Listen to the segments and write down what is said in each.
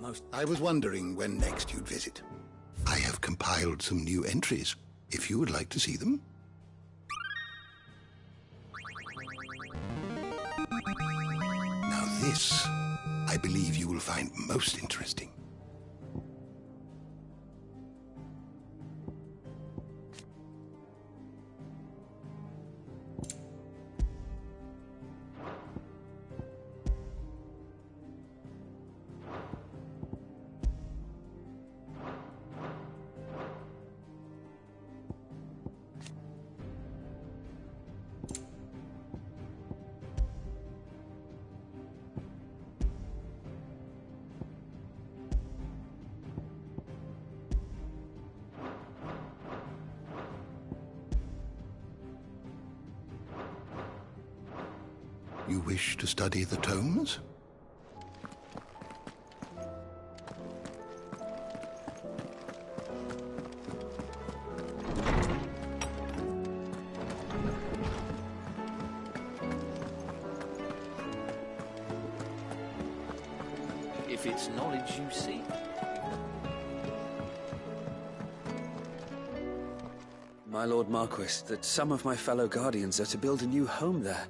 most... I was wondering when next you'd visit. I have compiled some new entries, if you would like to see them. Now this, I believe you will find most interesting. You wish to study the tomes? If it's knowledge you seek. My Lord Marquis, that some of my fellow Guardians are to build a new home there.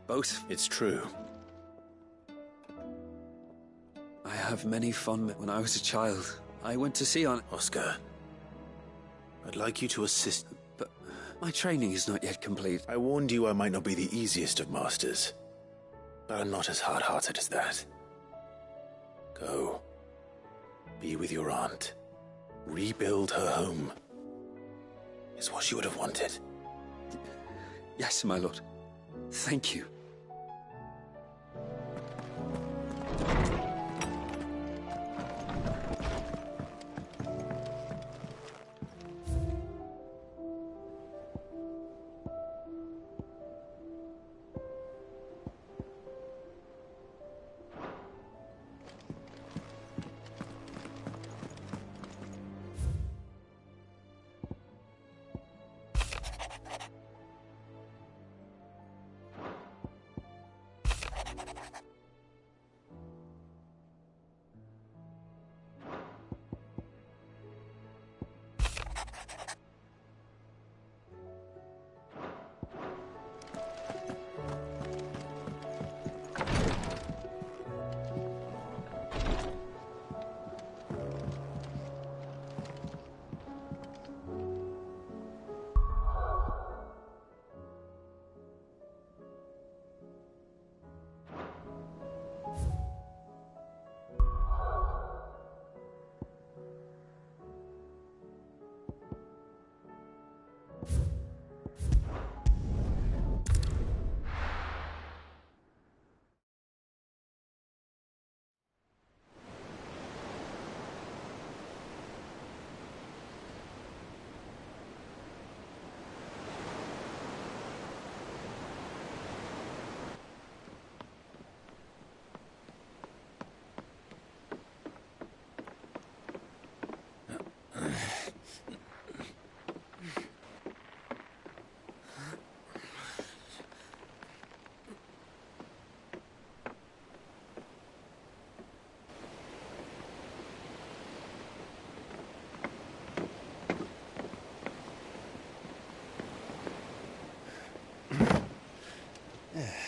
Both. It's true. I have many fond... When I was a child, I went to sea on... Oscar, I'd like you to assist... But my training is not yet complete. I warned you I might not be the easiest of masters, but I'm not as hard-hearted as that. Go. Be with your aunt. Rebuild her home. Is what she would have wanted. Yes, my lord. Thank you.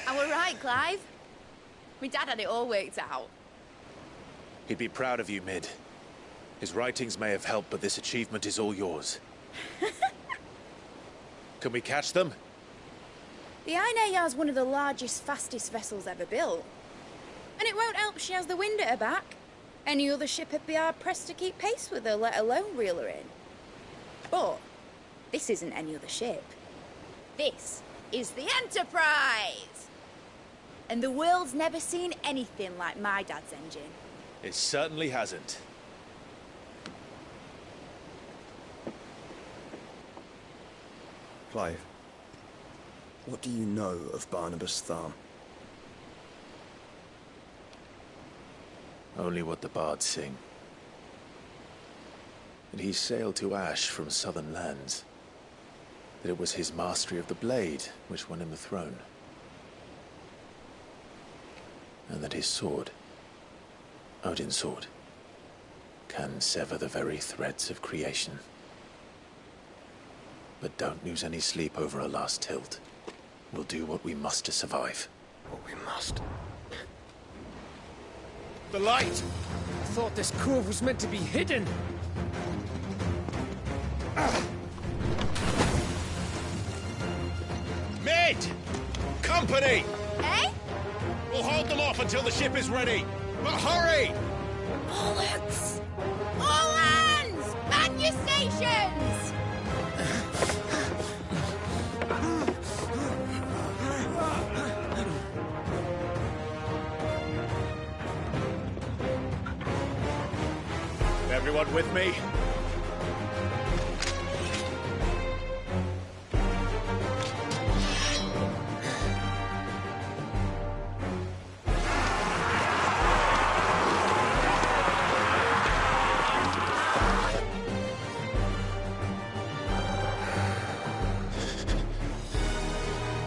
I were right, Clive. My dad had it all worked out. He'd be proud of you, Mid. His writings may have helped, but this achievement is all yours. Can we catch them? The Ainayar's one of the largest, fastest vessels ever built. And it won't help she has the wind at her back. Any other ship would be hard-pressed to keep pace with her, let alone reel her in. But this isn't any other ship. This is the Enterprise! And the world's never seen anything like my dad's engine. It certainly hasn't. Clive, what do you know of Barnabas Tharm? Only what the bards sing. That he sailed to Ash from southern lands. That it was his mastery of the blade which won him the throne. And that his sword, Odin's sword, can sever the very threads of creation. But don't lose any sleep over a last tilt. We'll do what we must to survive. What we must. The light! I thought this cove was meant to be hidden. Mid! Company! Eh? We'll hold them off until the ship is ready. But hurry! Bollocks! All hands! Man your stations! Everyone with me?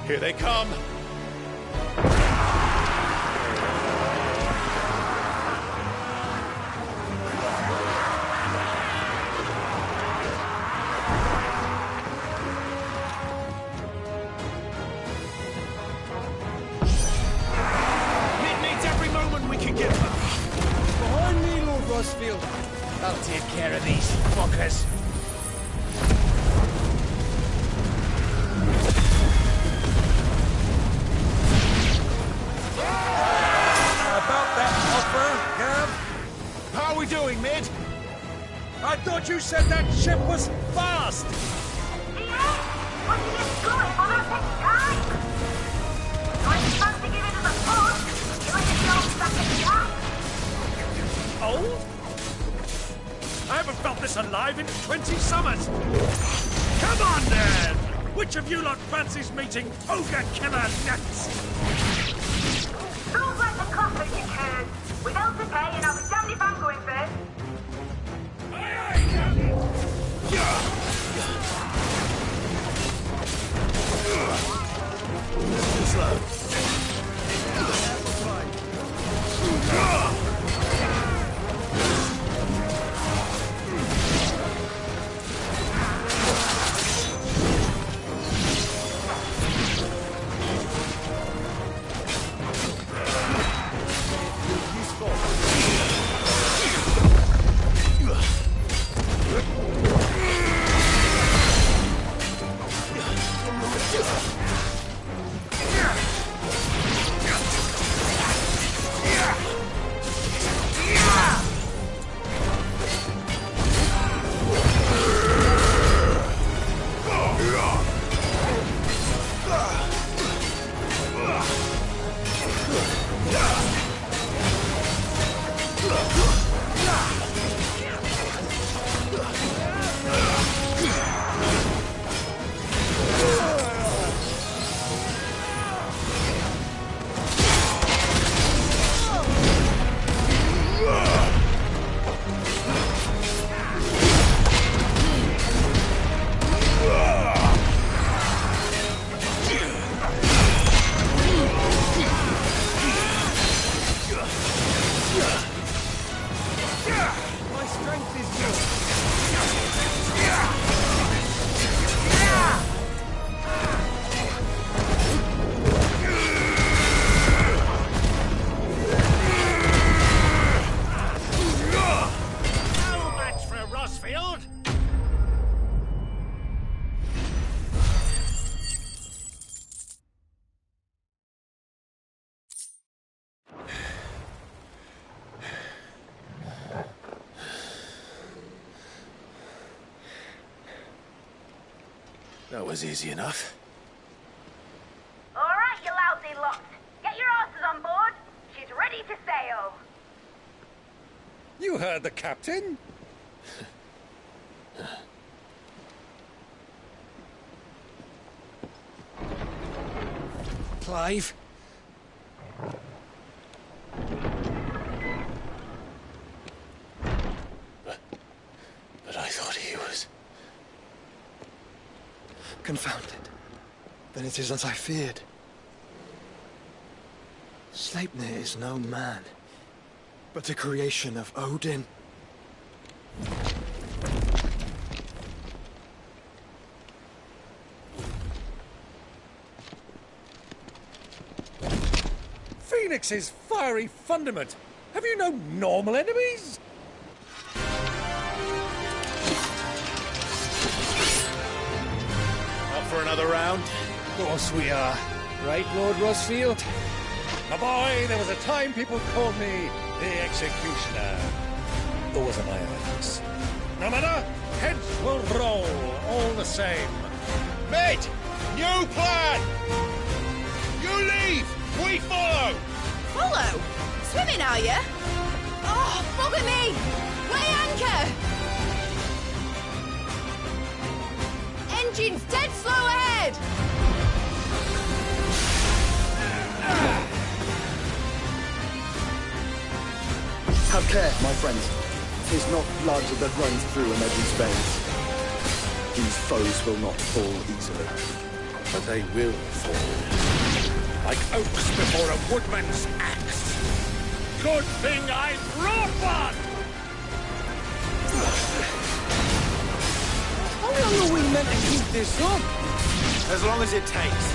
Here they come! Mid needs every moment we can get them. Behind me, Lord Rosfield. I'll take care of these fuckers. How are we doing, Mid? I thought you said that ship was fast! What are you doing on our next time? Are you supposed to give it as a push? You like a old sack of gas? Old? I haven't felt this alive in 20 summers! Come on, then! Which of you lot fancies meeting Ogre Killer next? Sounds like the coffin, you can. Without the pay, and I'll be damned if I'm going first. That was easy enough. All right, you lousy lot. Get your asses on board. She's ready to sail. You heard the captain. Clive. But I thought he was... Confounded. Then it is as I feared. Sleipnir is no man, but a creation of Odin. Axe's fiery fundament. Have you no normal enemies? Up for another round? Of course we are. Right, Lord Rosfield? My boy, there was a time people called me the Executioner. Or was it my eyes? No matter, heads will roll all the same. Mate! New plan! You leave! We follow! Follow? Swimming, are you? Oh, bugger me! Weigh anchor! Engine's dead slow ahead! Have care, my friends. 'Tis not blood that runs through a Medley's veins. These foes will not fall easily. But they will fall. Like oaks before a woodman's axe. Good thing I brought one! How long are we meant to keep this up? As long as it takes.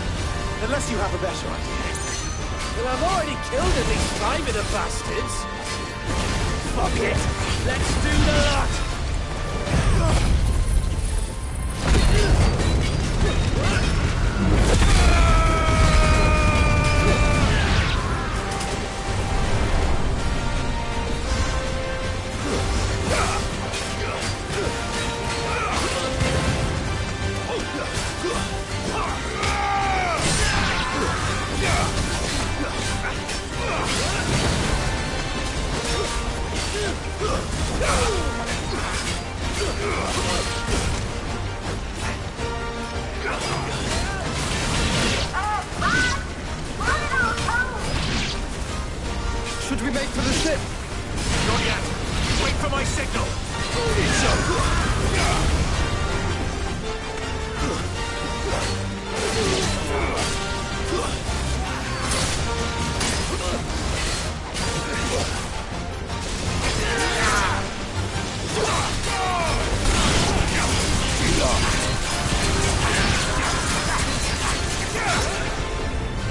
Unless you have a better idea. Well, I've already killed at least 5 of the bastards. Fuck it! Let's do the lot! Should we make for the ship? Not yet. Wait for my signal. It's over.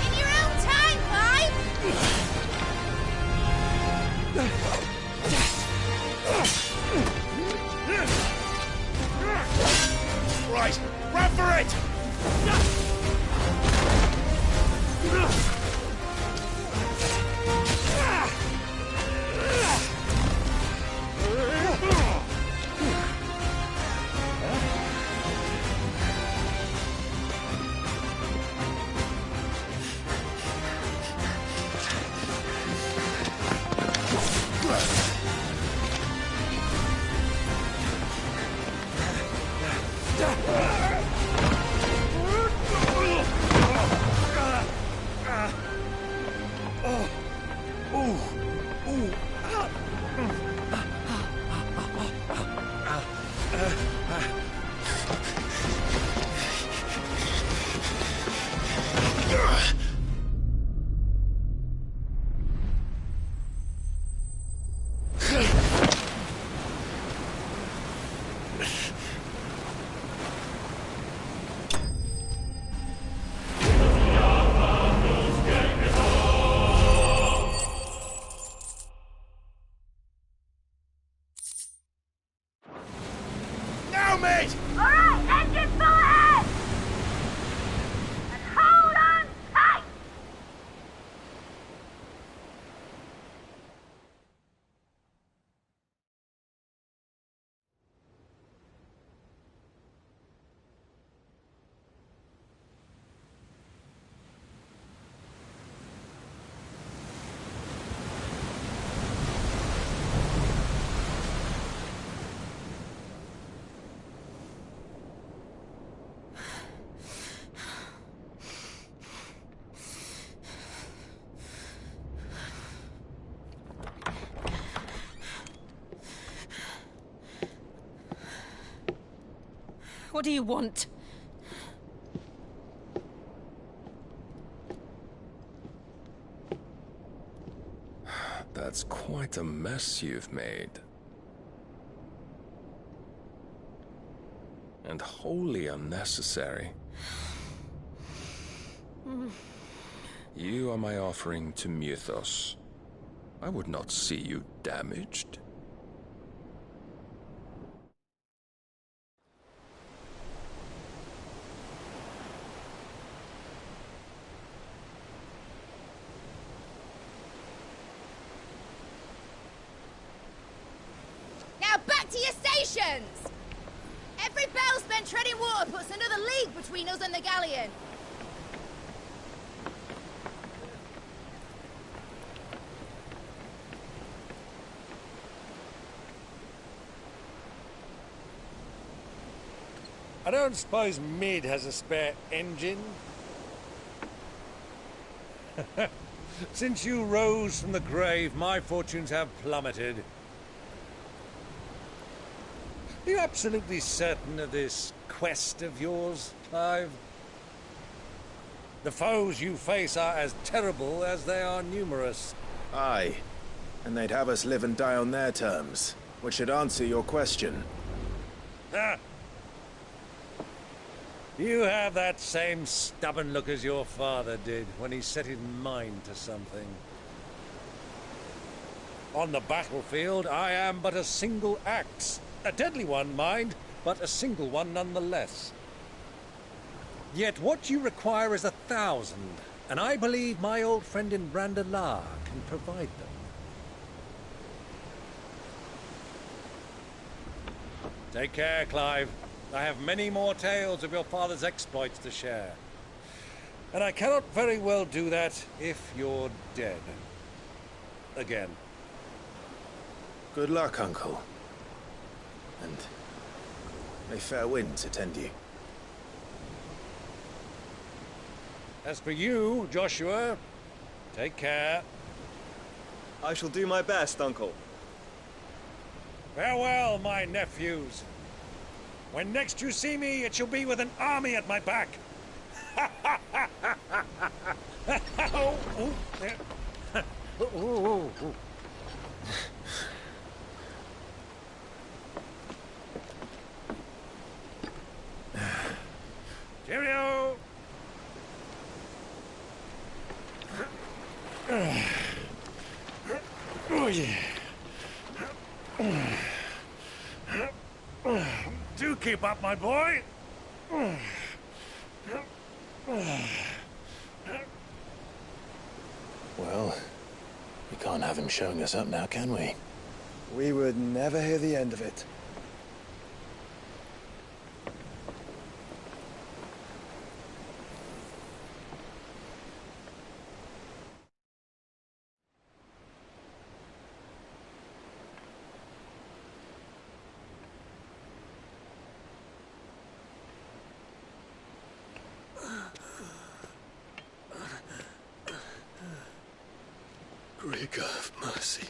In your own time, Clive! Right, run for it! Now, mate! Alright, engine full ahead! And hold on tight! What do you want? That's quite a mess you've made. And wholly unnecessary. You are my offering to Mythos. I would not see you damaged. Now back to your stations! Every bell spent treading water puts another league between us and the galleon. I don't suppose Mid has a spare engine? Since you rose from the grave, my fortunes have plummeted. Are you absolutely certain of this quest of yours, Clive? The foes you face are as terrible as they are numerous. Aye. And they'd have us live and die on their terms, which should answer your question. Ah! You have that same stubborn look as your father did when he set his mind to something. On the battlefield, I am but a single axe. A deadly one, mind, but a single one nonetheless. Yet what you require is 1,000, and I believe my old friend in Randalar can provide them. Take care, Clive. I have many more tales of your father's exploits to share. And I cannot very well do that if you're dead. Again. Good luck, Uncle. And may fair winds attend you. As for you, Joshua, take care. I shall do my best, Uncle. Farewell, my nephews. When next you see me, it shall be with an army at my back. Oh, oh, yeah. Oh, oh, oh. Cheerio! Oh, yeah. Do keep up, my boy. Well, we can't have him showing us up now, can we? We would never hear the end of it. Rigor of mercy.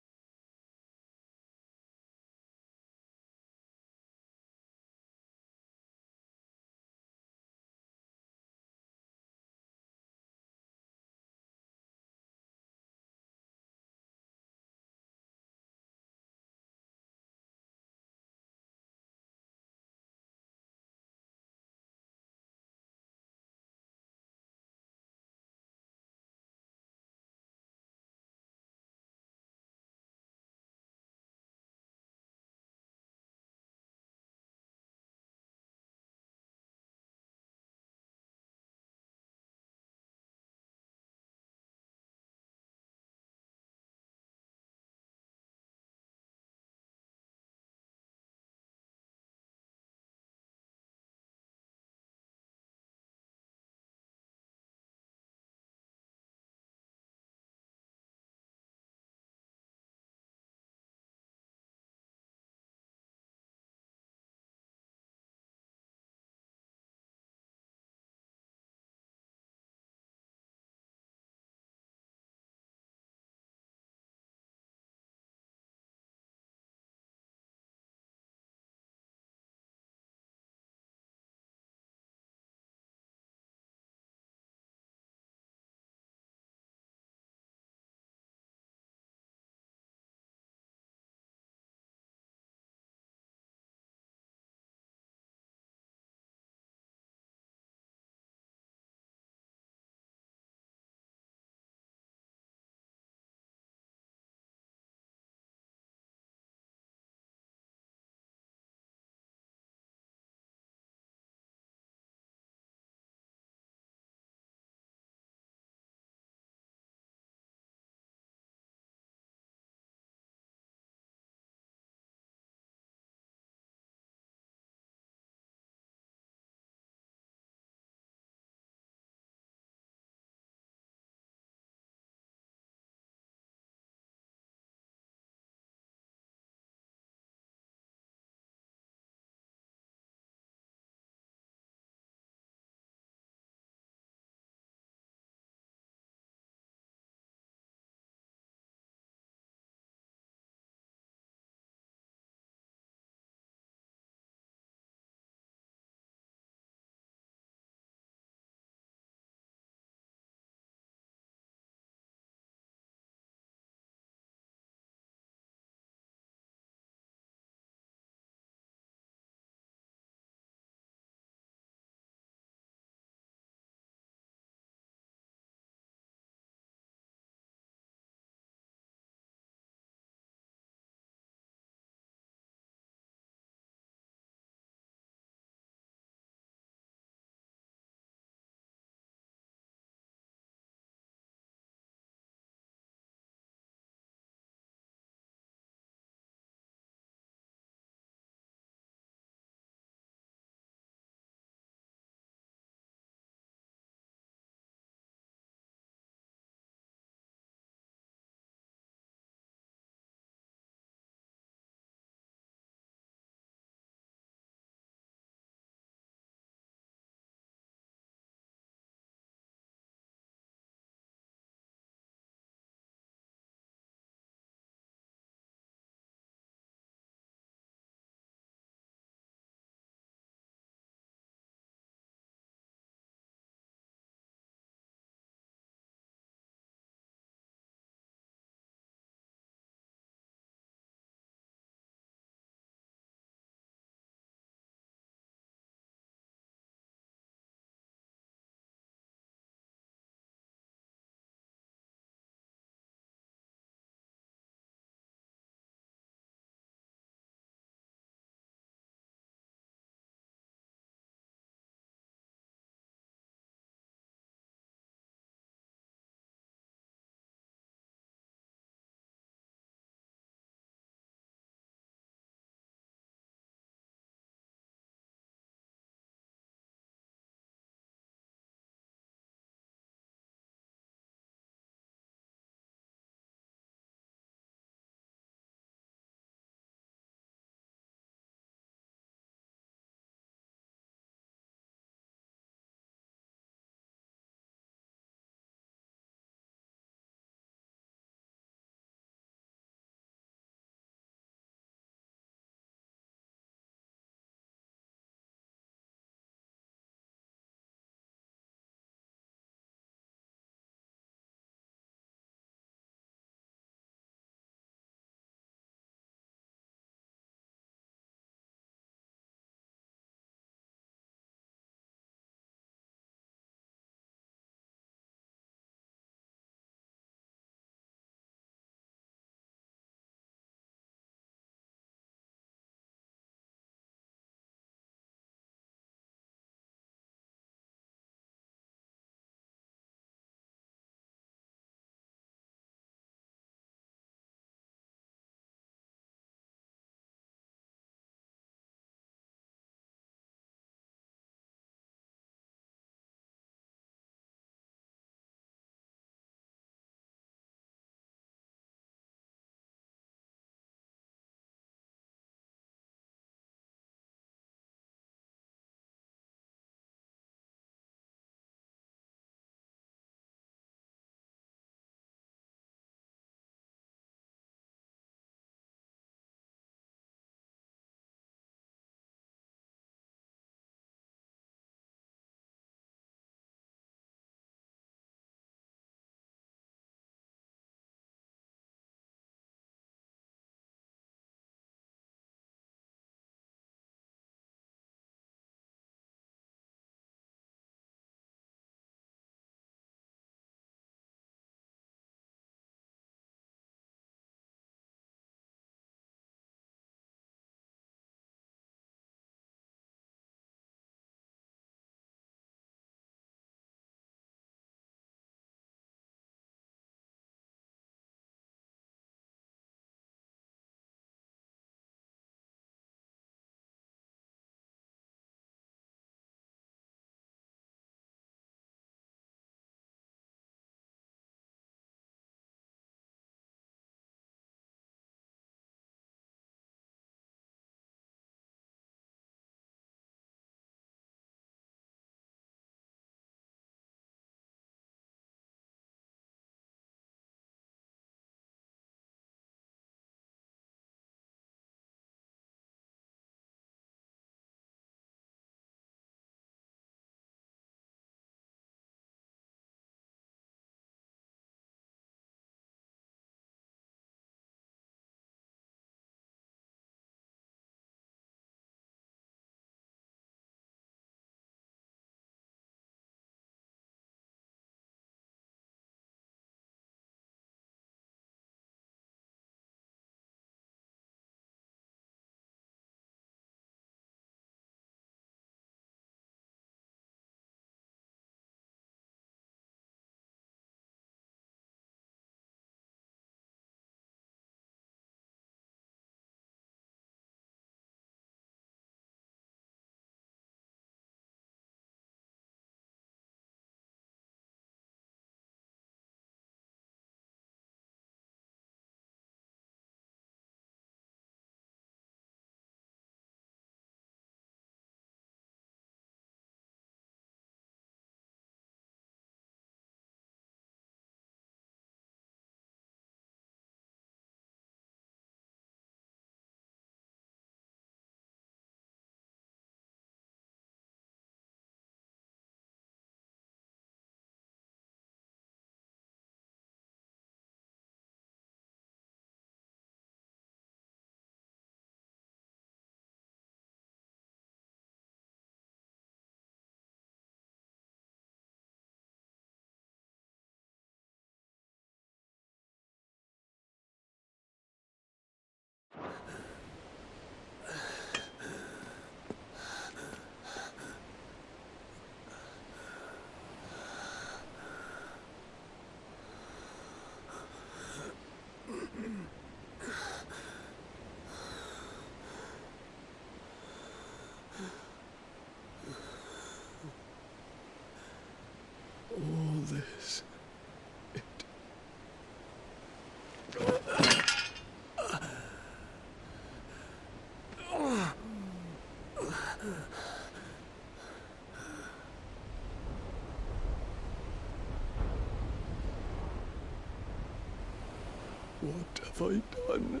What have I done?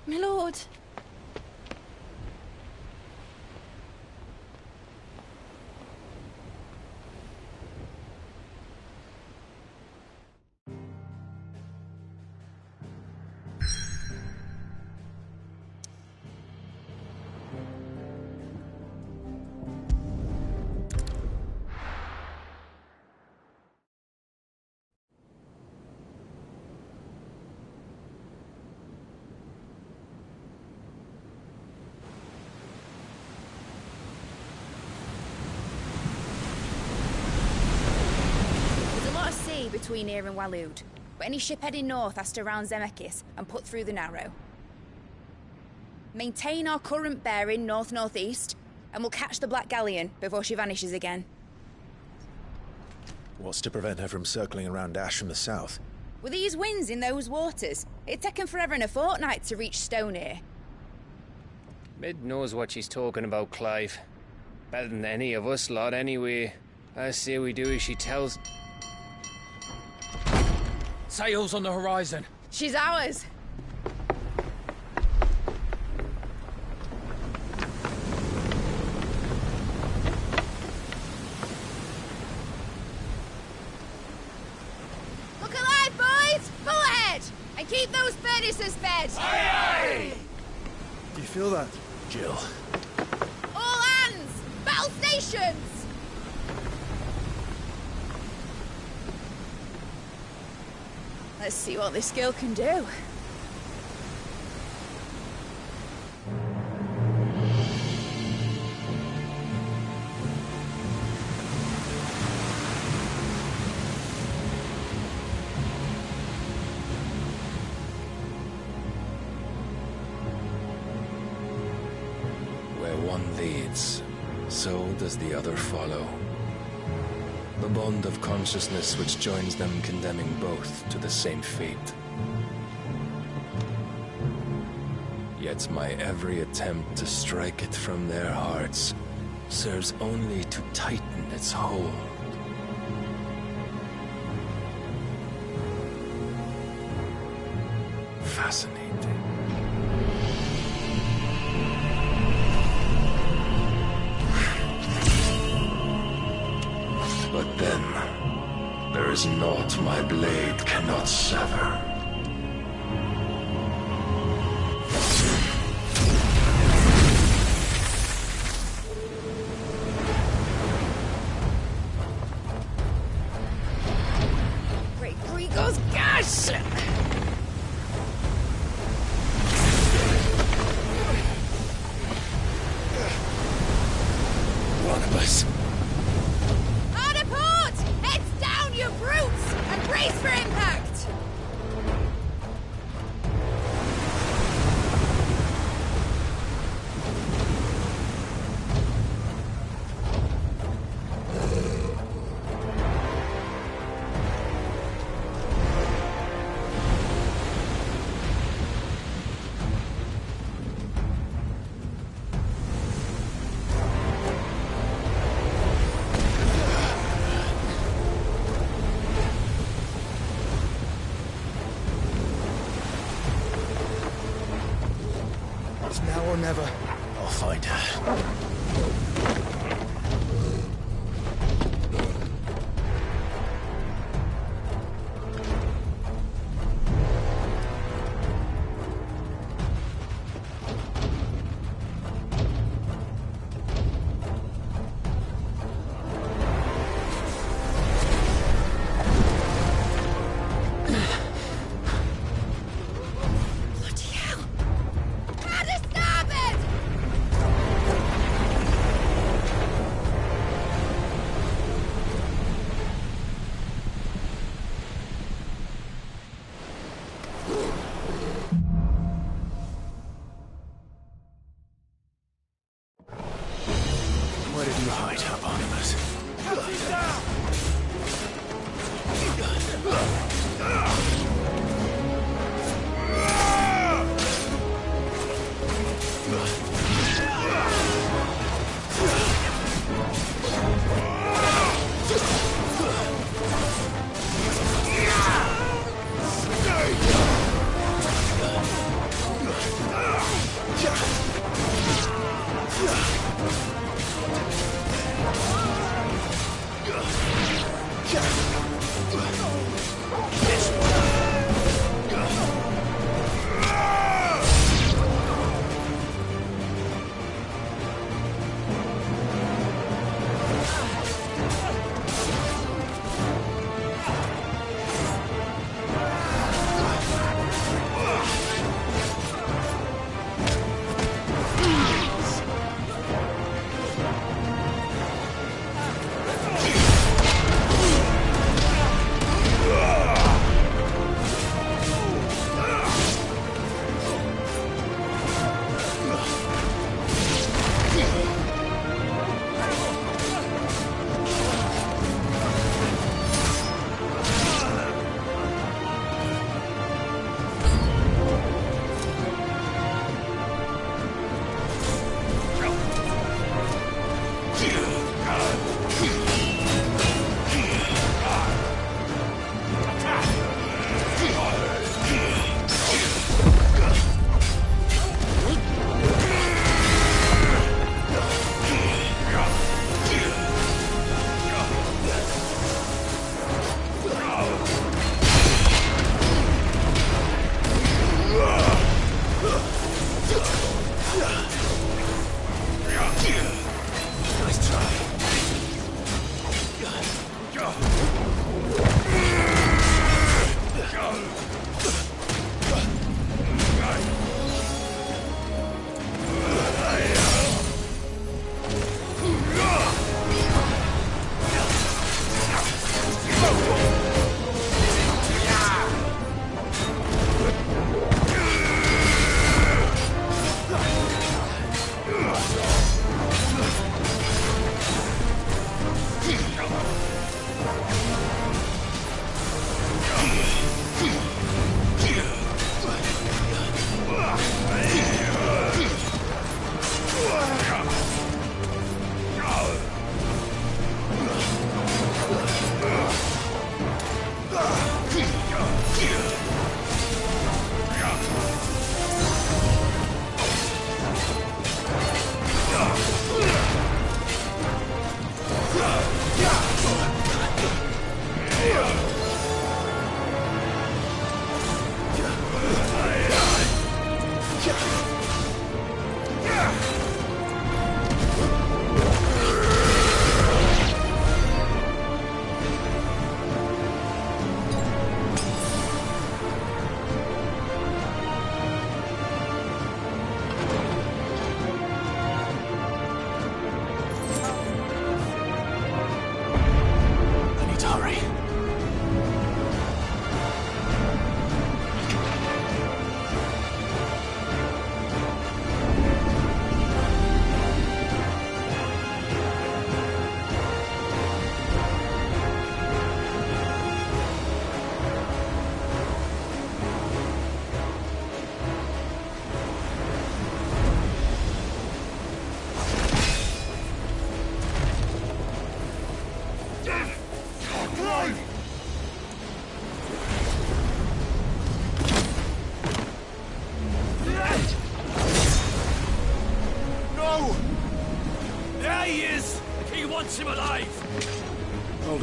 My lord. Between here and Waloed, but any ship heading north has to round Zemeckis and put through the Narrow. Maintain our current bearing north-northeast, and we'll catch the Black Galleon before she vanishes again. What's to prevent her from circling around Ash from the south? With these winds in those waters, it'd taken forever and a fortnight to reach Stonehere. Mid knows what she's talking about, Clive. Better than any of us lot, anyway. I say we do as she tells. Sails on the horizon. She's ours. Look alive, boys! Pull ahead! And keep those furnaces fed! Aye, aye! Do you feel that? Jill. All hands! Battle stations! Let's see what this girl can do. Where one leads, so does the other follow. The bond of consciousness which joins them condemning both to the same fate. Yet my every attempt to strike it from their hearts serves only to tighten its hold. Fascinating. But then, there is naught my blade cannot sever. Great Grigor's gas! One of us. You brutes! And brace for impact! It's now or never. I'll find her. Bloody hell! Out of starboard!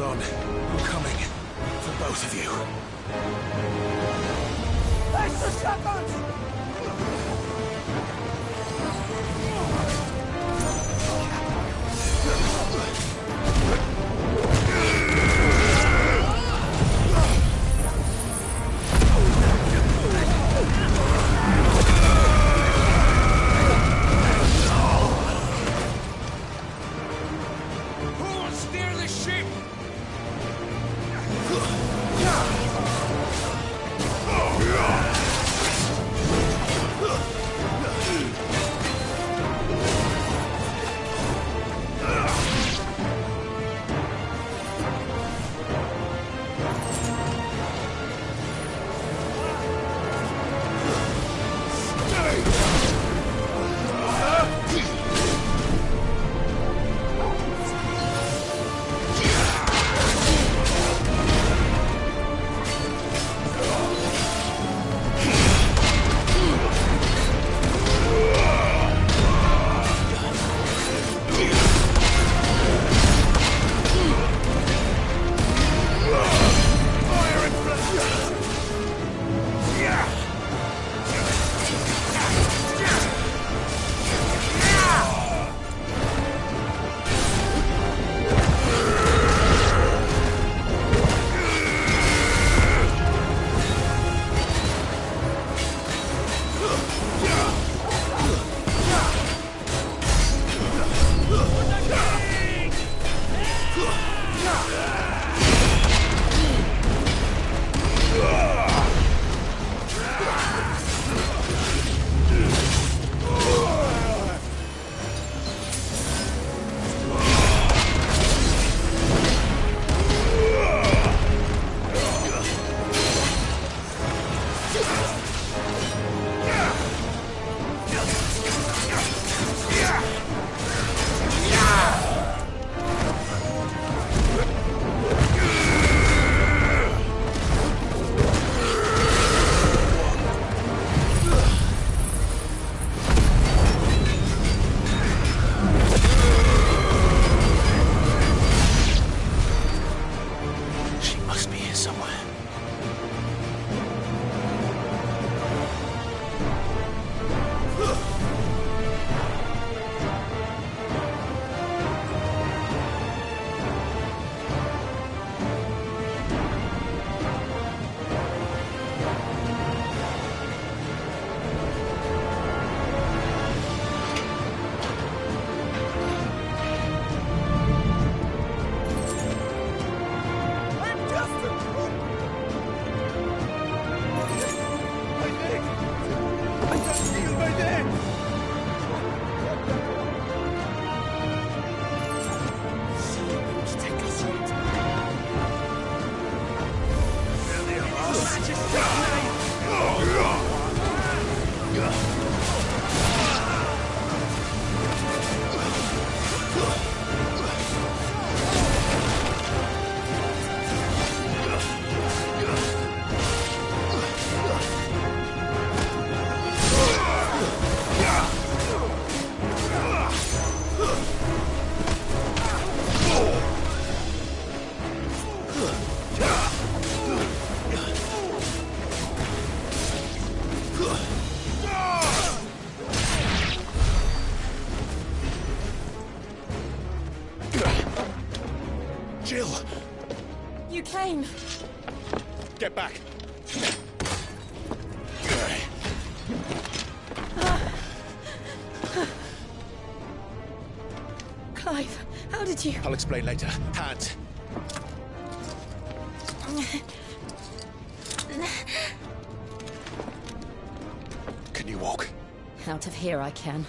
on. I'm coming. For both of you. That's the shepherds! Who will steer the ship? Jill! You came. Get back! Clive, how did you... I'll explain later. Hands. Can you walk? Out of here I can.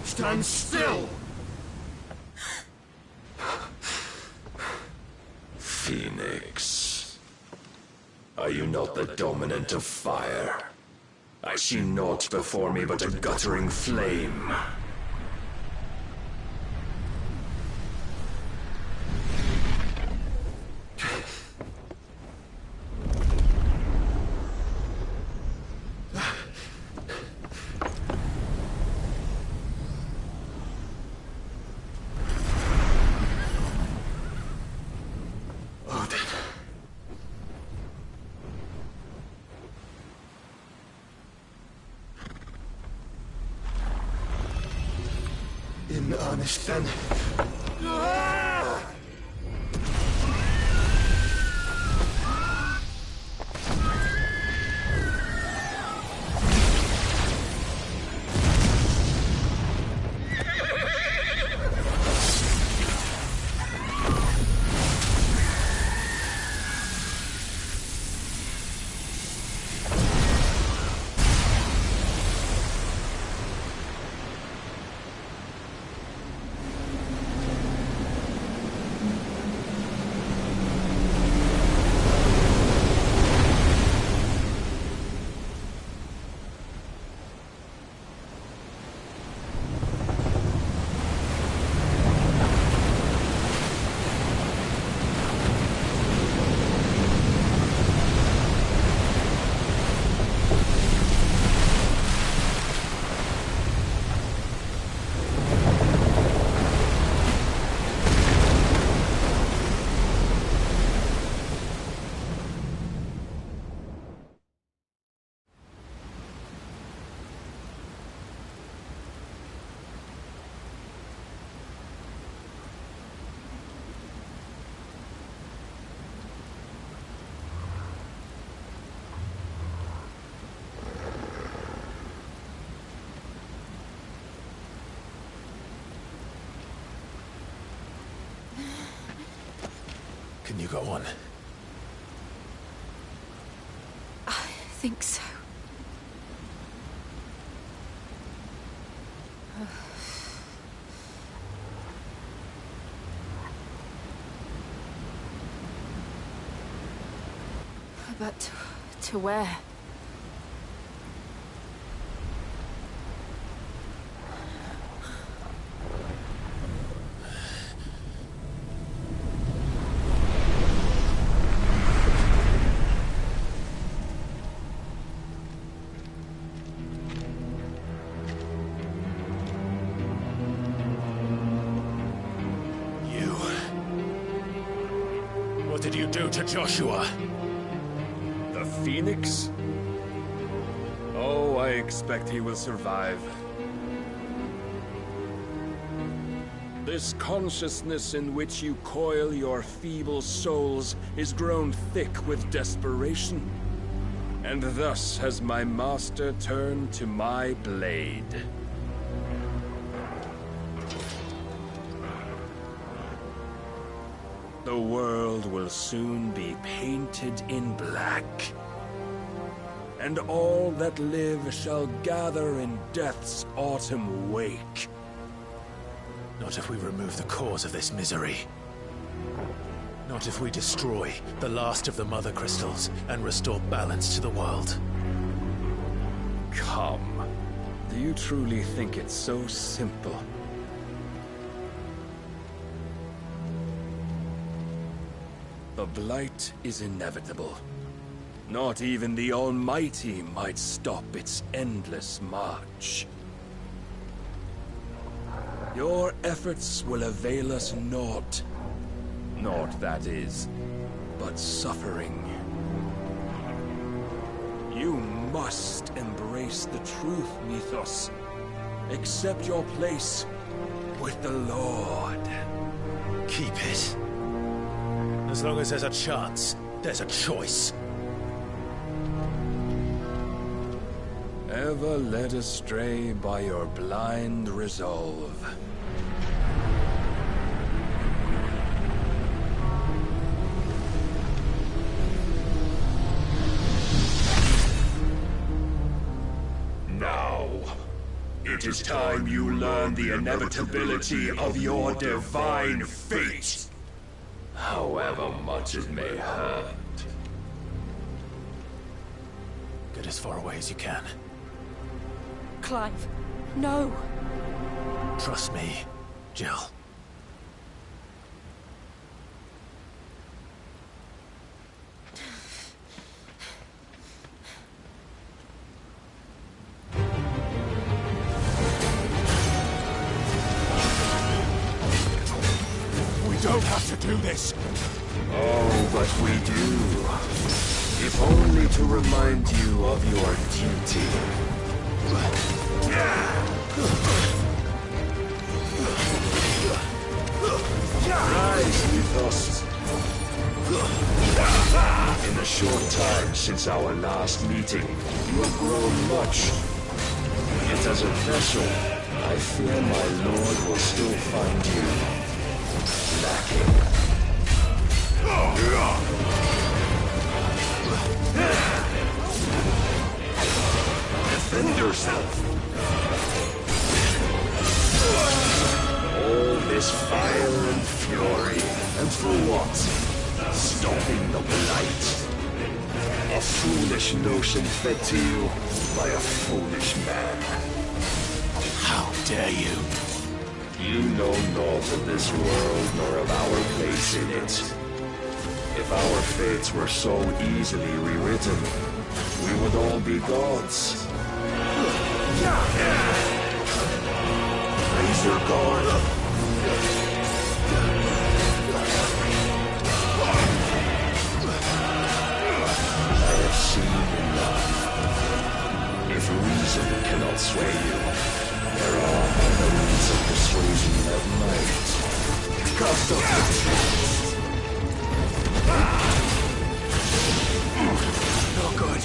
Stand still! Phoenix. Are you not the dominant of fire? I see naught before me but a guttering flame. In earnest, then. Can you go on? I think so. But to where? What did you do to Joshua? The Phoenix? Oh, I expect he will survive. This consciousness in which you coil your feeble souls is grown thick with desperation. And thus has my master turned to my blade. The world will soon be painted in black. And all that live shall gather in death's autumn wake. Not if we remove the cause of this misery. Not if we destroy the last of the Mother Crystals and restore balance to the world. Come. Do you truly think it's so simple? The Blight is inevitable. Not even the Almighty might stop its endless march. Your efforts will avail us naught. Naught, that is, but suffering. You must embrace the truth, Mythos. Accept your place with the Lord. Keep it. As long as there's a chance, there's a choice. Ever led astray by your blind resolve. Now, it is time you learn the inevitability of your divine fate. However much it may hurt. Get as far away as you can. Clive, no! Trust me, Jill. We don't have to do this. Oh, but we do. If only to remind you of your duty. Mythos. In the short time since our last meeting, you have grown much. Yet as a vessel, I fear my lord will still find you lacking. Defend yourself! All this fire and fury, and for what? Stopping the blight. A foolish notion fed to you by a foolish man. How dare you? You know naught of this world nor of our place in it. If our fates were so easily rewritten, we would all be gods. Raise your guard. I have seen enough. If reason cannot sway you, there are other means of persuasion that might. Cast off the trust. No good.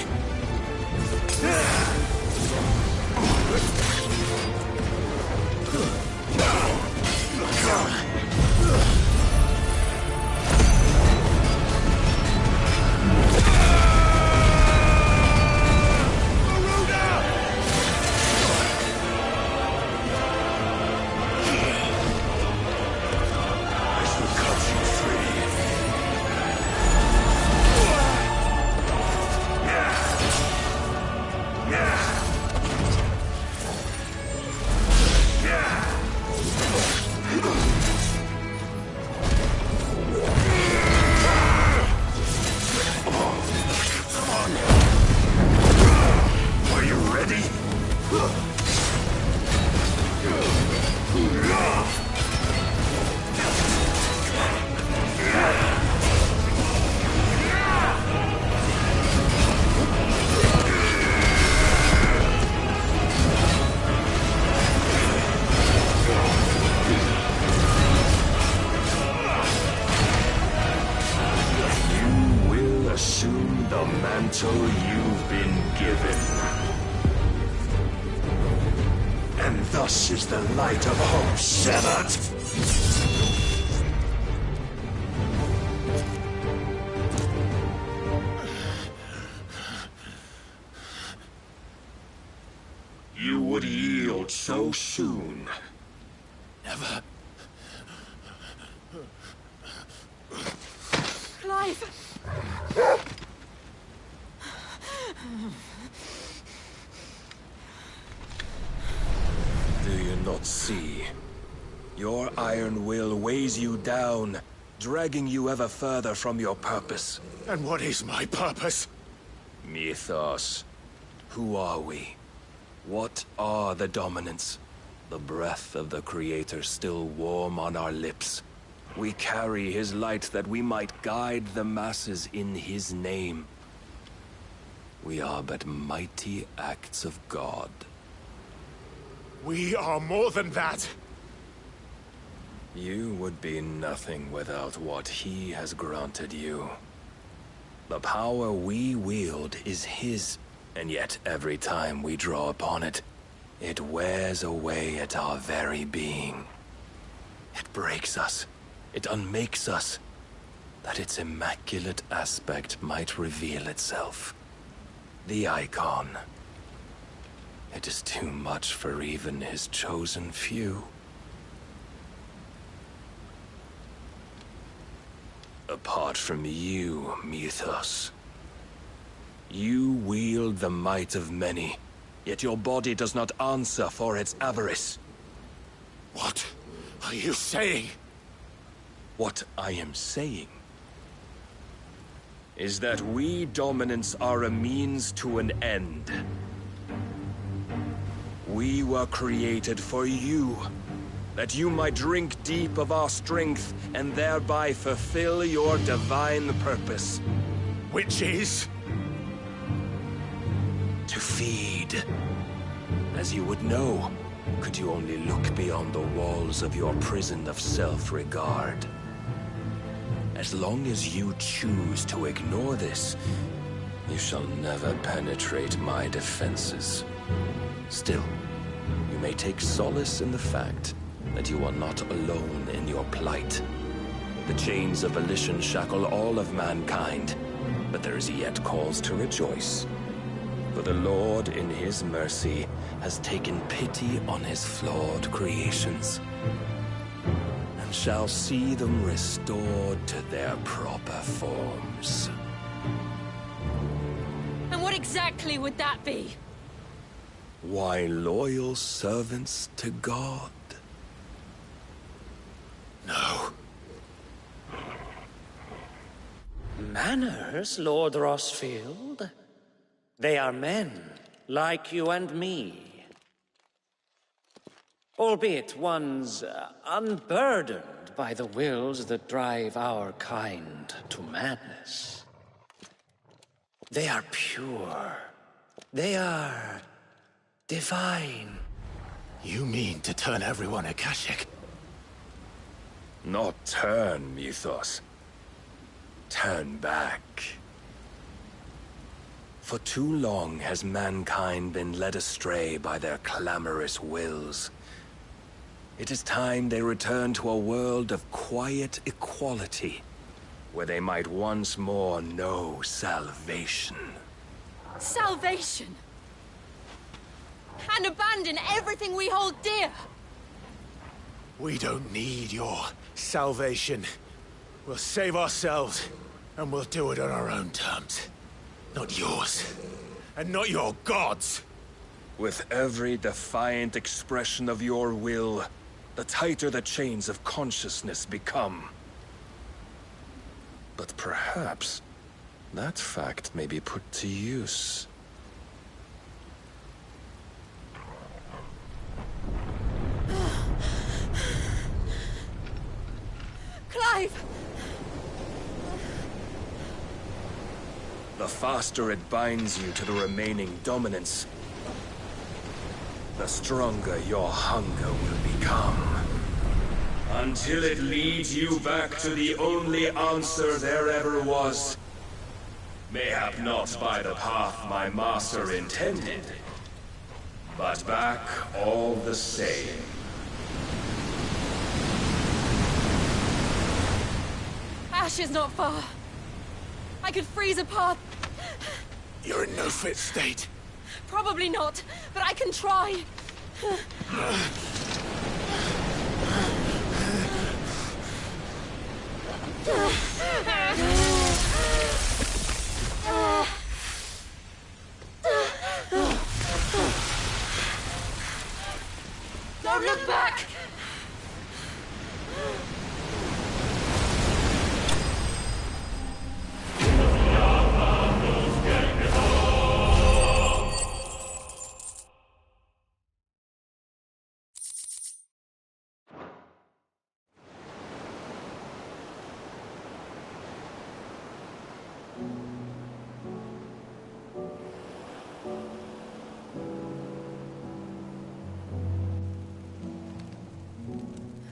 You've been given. And thus is the light of hope severed. You would yield so soon. Never. Clive! Do you not see? Your iron will weighs you down, dragging you ever further from your purpose. And what is my purpose? Mythos. Who are we? What are the dominants? The breath of the Creator still warm on our lips. We carry his light that we might guide the masses in his name. We are but mighty acts of God. We are more than that. You would be nothing without what he has granted you. The power we wield is his, and yet every time we draw upon it, it wears away at our very being. It breaks us. It unmakes us, that its immaculate aspect might reveal itself. The icon. It is too much for even his chosen few. Apart from you, Mythos, you wield the might of many, yet your body does not answer for its avarice. What are you saying? What I am saying is that we dominants are a means to an end. We were created for you, that you might drink deep of our strength and thereby fulfill your divine purpose. Which is? To feed. As you would know, could you only look beyond the walls of your prison of self-regard. As long as you choose to ignore this, you shall never penetrate my defenses. Still, you may take solace in the fact that you are not alone in your plight. The chains of volition shackle all of mankind, but there is yet cause to rejoice. For the Lord, in his mercy, has taken pity on his flawed creations, and shall see them restored to their proper forms. And what exactly would that be? Why, loyal servants to God. No. Manners, Lord Rossfield? They are men, like you and me. Albeit ones unburdened by the wills that drive our kind to madness. They are pure. They are divine. You mean to turn everyone Akashic? Not turn, Mythos. Turn back. For too long has mankind been led astray by their clamorous wills. It is time they return to a world of quiet equality, where they might once more know salvation. Salvation? And abandon everything we hold dear? We don't need your salvation. We'll save ourselves, and we'll do it on our own terms. Not yours. And not your gods. With every defiant expression of your will, the tighter the chains of consciousness become. But perhaps that fact may be put to use. Clive! The faster it binds you to the remaining dominance, the stronger your hunger will become. Until it leads you back to the only answer there ever was. Mayhap not by the path my master intended, but back all the same. Ash is not far. I could freeze a path. You're in no fit state. Probably not, but I can try. Don't look back!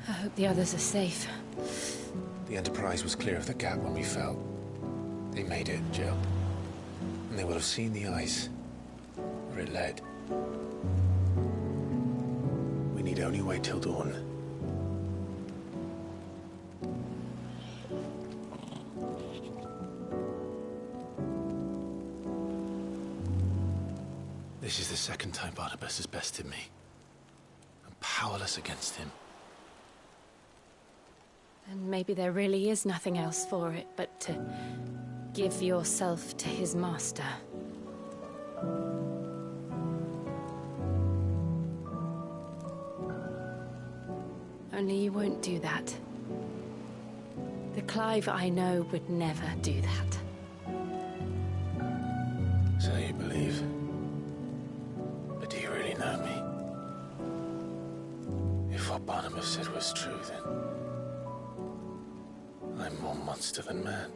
I hope the others are safe. The Enterprise was clear of the gap when we fell. They made it, Jill. And they will have seen the ice, where it led. We need only wait till dawn. This is the second time Barnabas has bested me. I'm powerless against him. And maybe there really is nothing else for it but to give yourself to his master. Only you won't do that. The Clive I know would never do that. So you believe? But do you really know me? If what Barnabas said was true, then I'm more monster than man.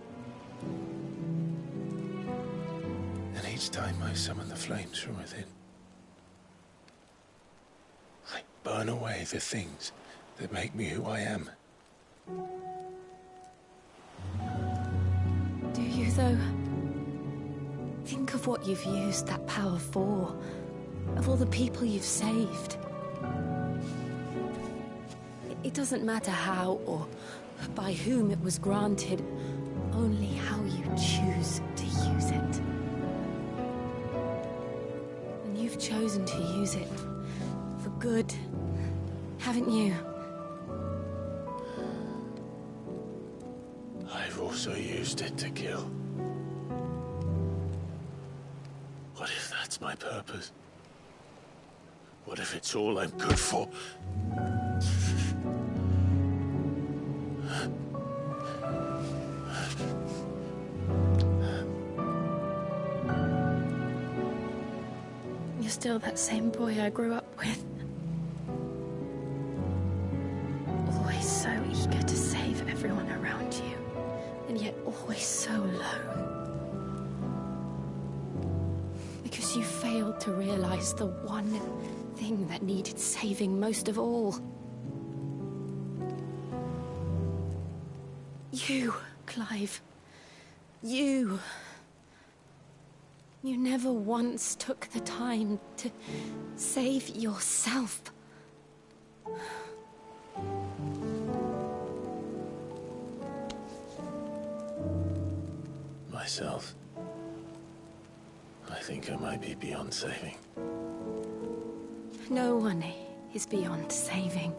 And each time I summon the flames from within, I burn away the things that make me who I am. you, though? Think of what you've used that power for, of all the people you've saved. It doesn't matter how or by whom it was granted, only how you choose to use it. And you've chosen to use it for good, haven't you? I've also used it to kill. What if that's my purpose? What if it's all I'm good for? You're still that same boy I grew up with. Always so eager to save everyone around you, and yet always so lone. Because you failed to realize the one thing that needed saving most of all. You, Clive. You. You never once took the time to save yourself. Myself? I think I might be beyond saving. No one is beyond saving,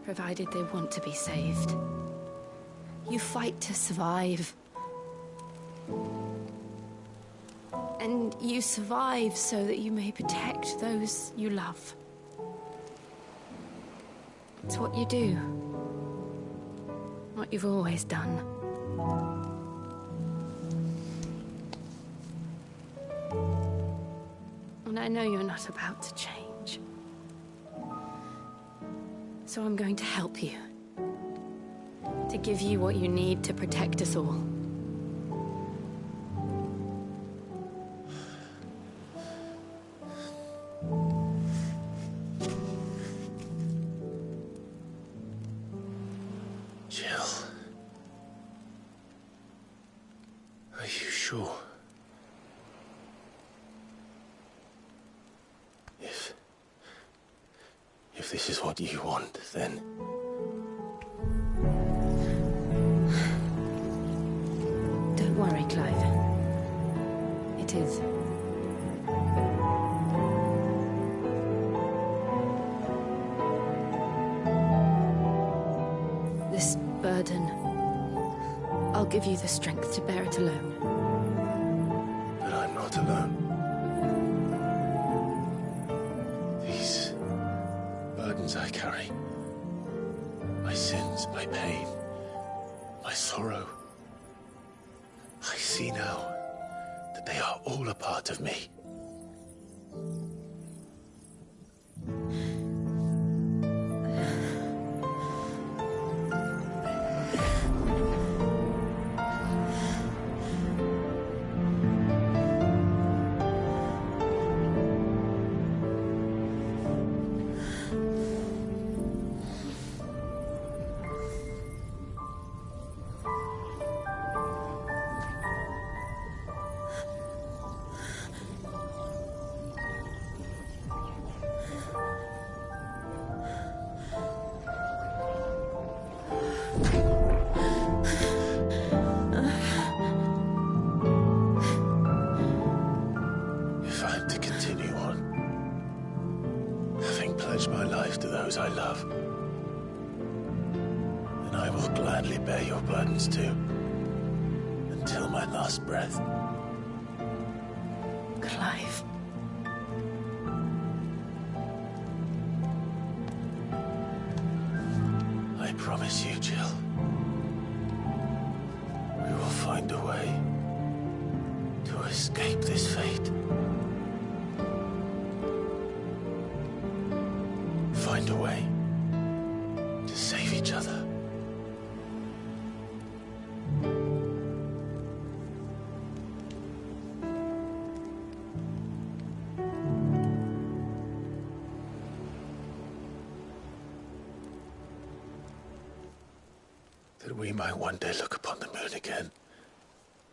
provided they want to be saved. You fight to survive. And you survive so that you may protect those you love. It's what you do. What you've always done. And I know you're not about to change. So I'm going to help you. To give you what you need to protect us all. Jill. Are you sure? If this is what you want, then... Don't worry, Clive. It is. This burden, I'll give you the strength to bear it alone. But I'm not alone. These burdens I carry, my sins, my pain, my sorrow, I see now that they are all a part of me. If I'm to continue on, having pledged my life to those I love, then I will gladly bear your burdens too, until my last breath. Clive. I promise you, Jill, we will find a way to escape this fate. Find a way to save each other. That we might one day look upon the moon again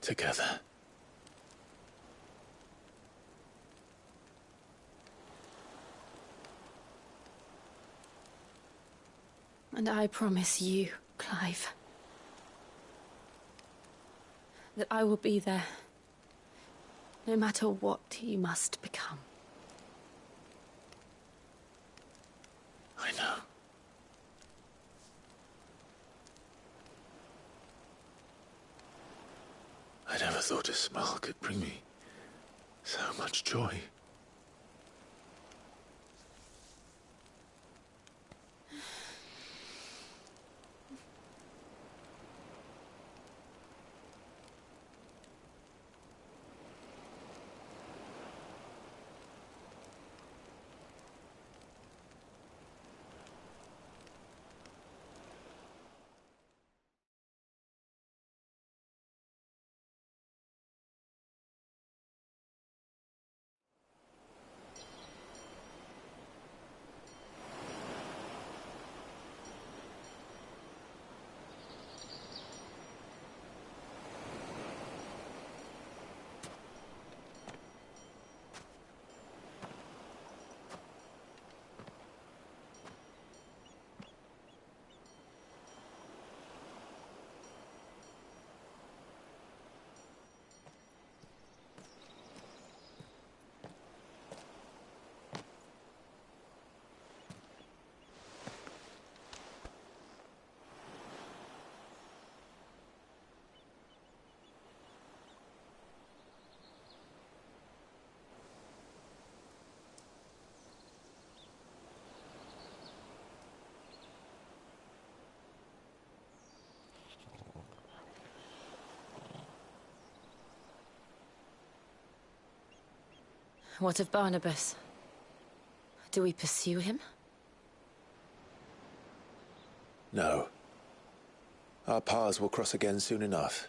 Together. And I promise you, Clive, that I will be there, no matter what you must become. I know. I never thought a smile could bring me so much joy. What of Barnabas? Do we pursue him? No. Our paths will cross again soon enough.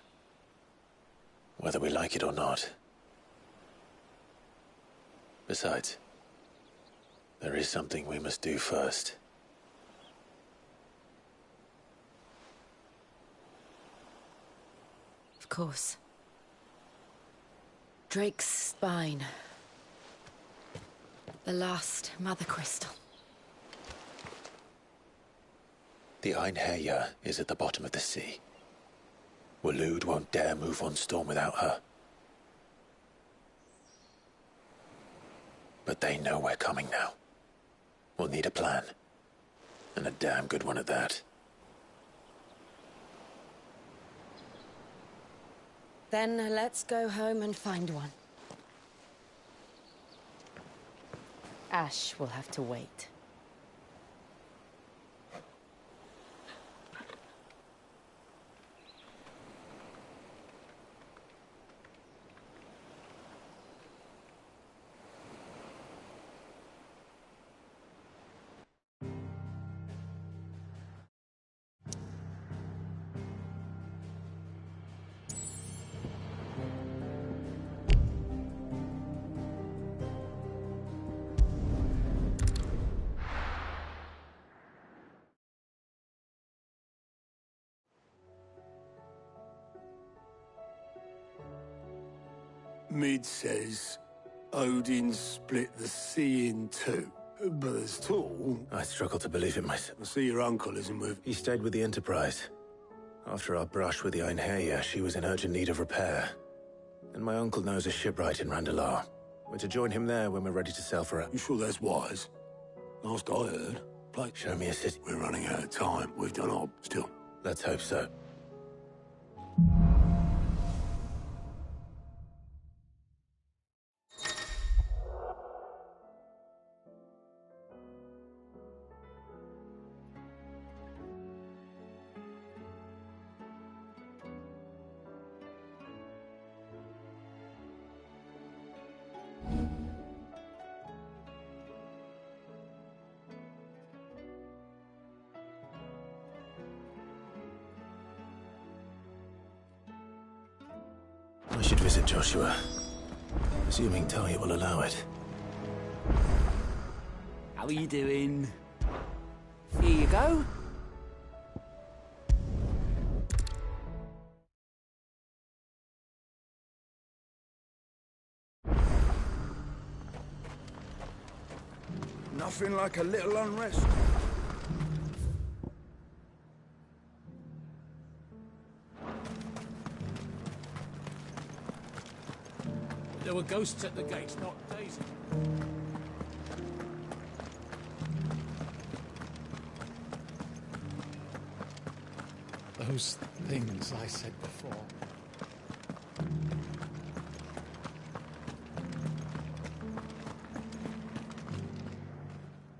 Whether we like it or not. Besides, there is something we must do first. Of course. Drake's spine. The last Mother Crystal. The Einherjar is at the bottom of the sea. Waloed won't dare move on Storm without her. But they know we're coming now. We'll need a plan. And a damn good one at that. Then let's go home and find one. Ash will have to wait. Mid says Odin split the sea in two, but there's tall. I struggle to believe it myself. I see your uncle isn't with... He stayed with the Enterprise. After our brush with the Einherjar, she was in urgent need of repair. And my uncle knows a shipwright in Randalar. We're to join him there when we're ready to sail for it. You sure that's wise? Last I heard, play. Show me a city. We're running out of time. We've done our still. Let's hope so. I should visit Joshua, assuming Talia will allow it. How are you doing? Here you go. coughing like a little unrest. There were ghosts at the gates, not Daisy. Those things I said before.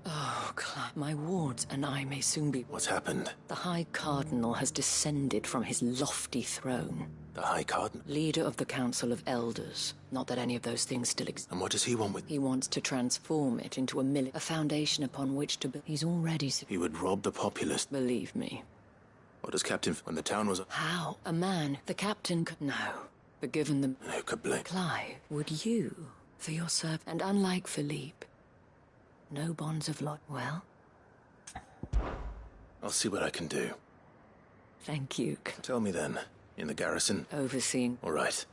Oh, Clive, my wards and I may soon be... What's happened? The High Cardinal has descended from his lofty throne. The High Cardinal? Leader of the Council of Elders. Not that any of those things still exist. And what does he want with... He wants to transform it into a foundation upon which to build. He's already... He would rob the populace. Believe me. What does Captain... When the town was... How? A man. The captain could... No. But given them... Who could blame... Clive, would you, for your serve... And unlike Philippe, no bonds of lot... Well? I'll see what I can do. Thank you. Tell me then. In the garrison? Overseeing. All right.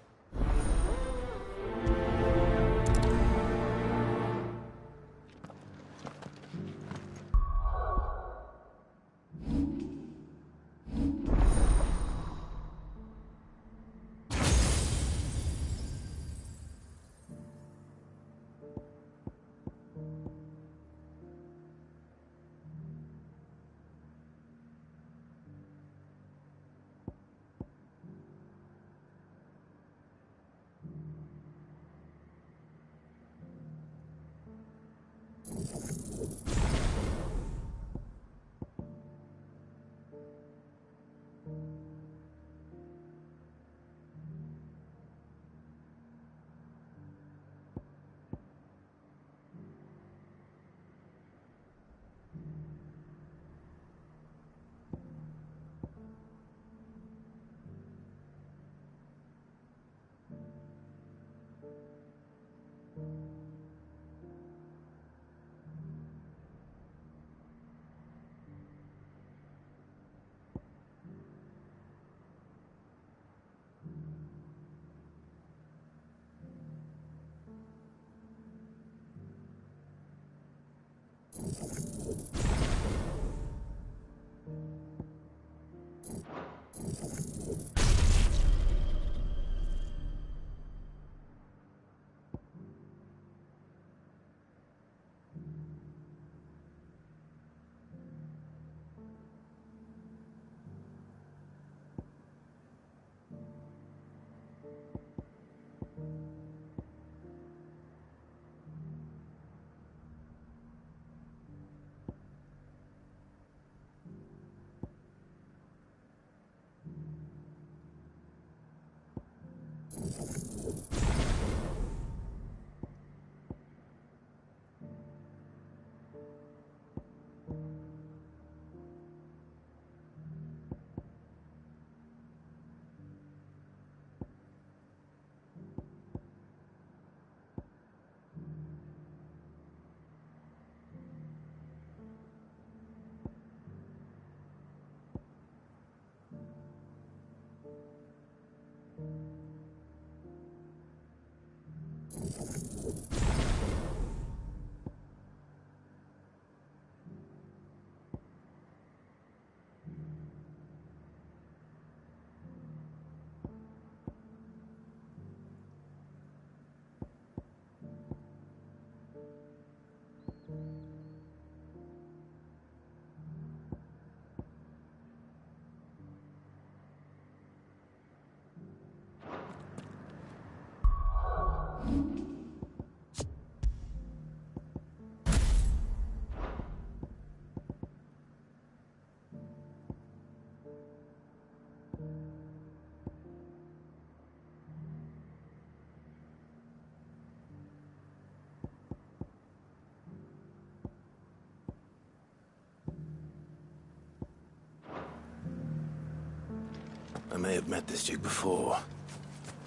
I may have met this Duke before,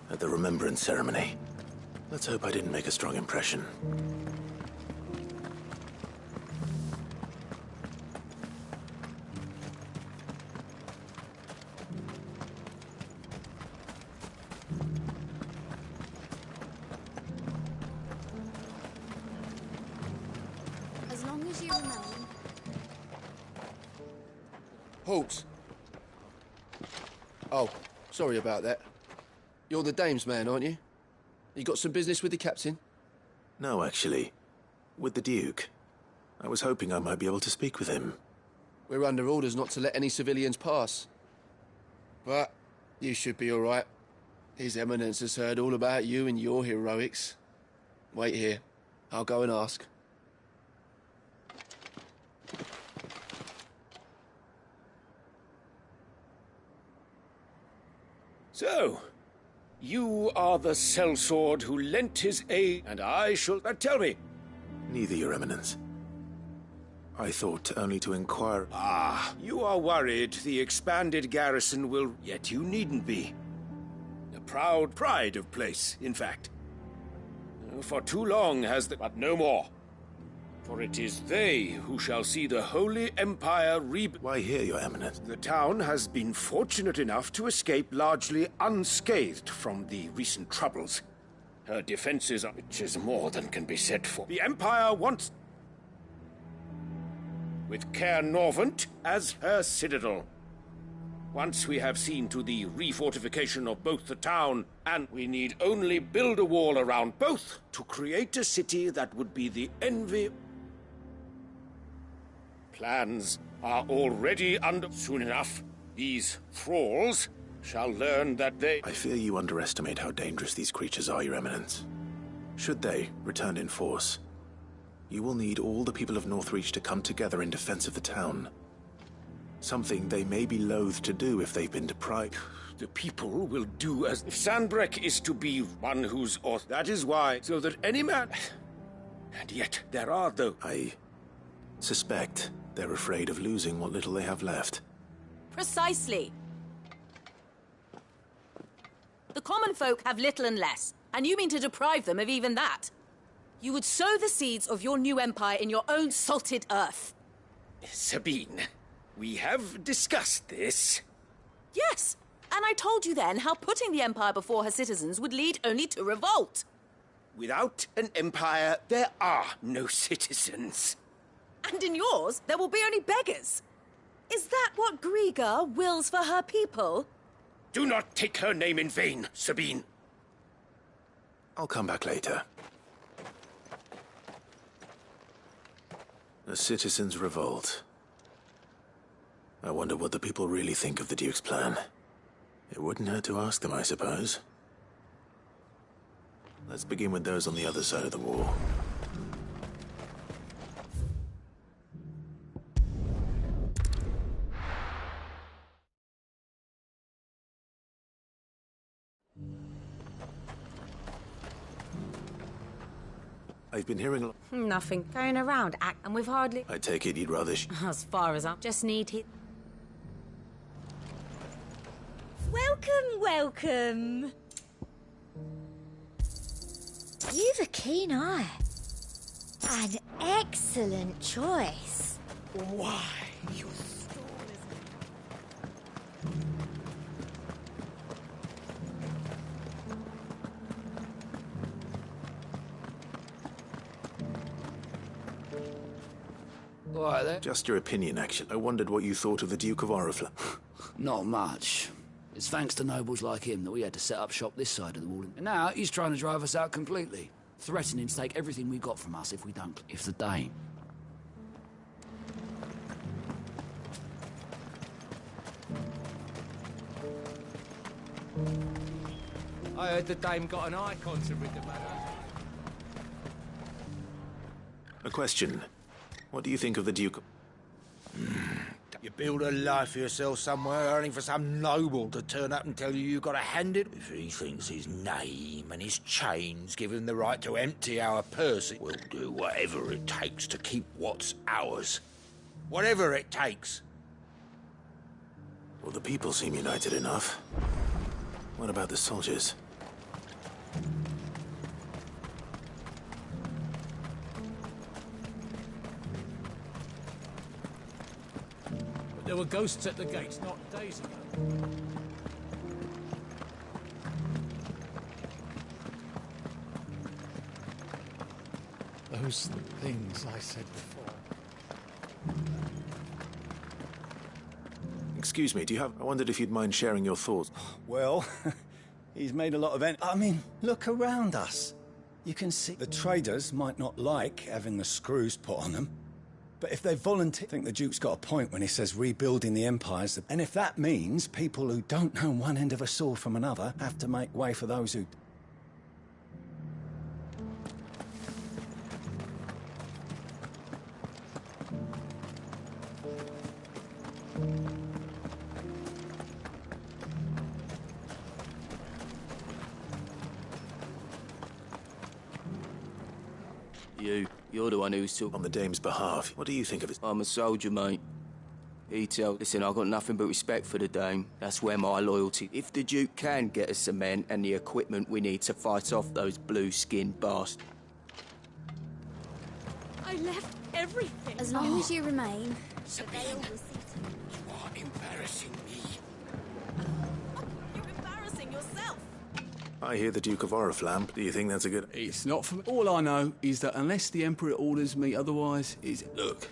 at the Remembrance Ceremony. Let's hope I didn't make a strong impression. As long as Halt! Oh, sorry about that. You're the dame's man, aren't you? You got some business with the captain? No, actually. With the Duke. I was hoping I might be able to speak with him. We're under orders not to let any civilians pass. But you should be all right. His Eminence has heard all about you and your heroics. Wait here. I'll go and ask. So, you are the sellsword who lent his aid, and I shall... tell me. Neither, Your Eminence. I thought only to inquire... Ah, you are worried the expanded garrison will... Yet you needn't be. A proud pride of place, in fact. For too long has the... But no more. For it is they who shall see the Holy Empire Why here, Your Eminence? The town has been fortunate enough to escape largely unscathed from the recent troubles. Her defenses are... Which is more than can be said for... The Empire wants... with Caer Norvent as her citadel. Once we have seen to the refortification of both the town, and we need only build a wall around both to create a city that would be the envy. Plans are already under... Soon enough, these thralls shall learn that they... I fear you underestimate how dangerous these creatures are, Your Eminence. Should they return in force, you will need all the people of Northreach to come together in defense of the town. Something they may be loath to do if they've been deprived. The people will do as... If Sanbreque is to be one who's... That is why, so that any man... And yet, there are though... I suspect they're afraid of losing what little they have left. Precisely. The common folk have little and less, and you mean to deprive them of even that. You would sow the seeds of your new empire in your own salted earth. Sabine, we have discussed this. Yes, and I told you then how putting the empire before her citizens would lead only to revolt. Without an empire, there are no citizens. And in yours, there will be only beggars. Is that what Griga wills for her people? Do not take her name in vain, Sabine. I'll come back later. A citizens' revolt. I wonder what the people really think of the Duke's plan. It wouldn't hurt to ask them, I suppose. Let's begin with those on the other side of the wall. I've been hearing... Nothing going around, and we've hardly... I take it you'd rather... As far as I just need it... Welcome, welcome. You've a keen eye. An excellent choice. Why, you... Right there. Just your opinion, actually. I wondered what you thought of the Duke of Oriflamme. Not much. It's thanks to nobles like him that we had to set up shop this side of the wall. And now he's trying to drive us out completely, threatening to take everything we got from us if we don't. If the Dane. I heard the dame got an icon to rid the matter. A question. What do you think of the Duke? You build a life for yourself somewhere, earning for some noble to turn up and tell you got to hand it. If he thinks his name and his chains give him the right to empty our purse, we'll do whatever it takes to keep what's ours. Whatever it takes. Well, the people seem united enough. What about the soldiers? There were ghosts at the gates not days ago. Those things I said before. Excuse me, I wondered if you'd mind sharing your thoughts. Well, he's made a lot of I mean, look around us. You can see the traders might not like having the screws put on them. But if they volunteer, I think the Duke's got a point when he says rebuilding the empires. And if that means people who don't know one end of a sword from another have to make way for those who... You're the one who's talking on the Dame's behalf. What do you think of it? I'm a soldier, mate. Listen, I've got nothing but respect for the Dame. That's where my loyalty... If the Duke can get us the men and the equipment we need to fight off those blue-skinned bastards... I left everything. As long as you remain, Sabine, you are embarrassing me. You're embarrassing yourself. I hear the Duke of Oriflamme. Do you think that's a good... It's not for me. All I know is that unless the Emperor orders me otherwise, look,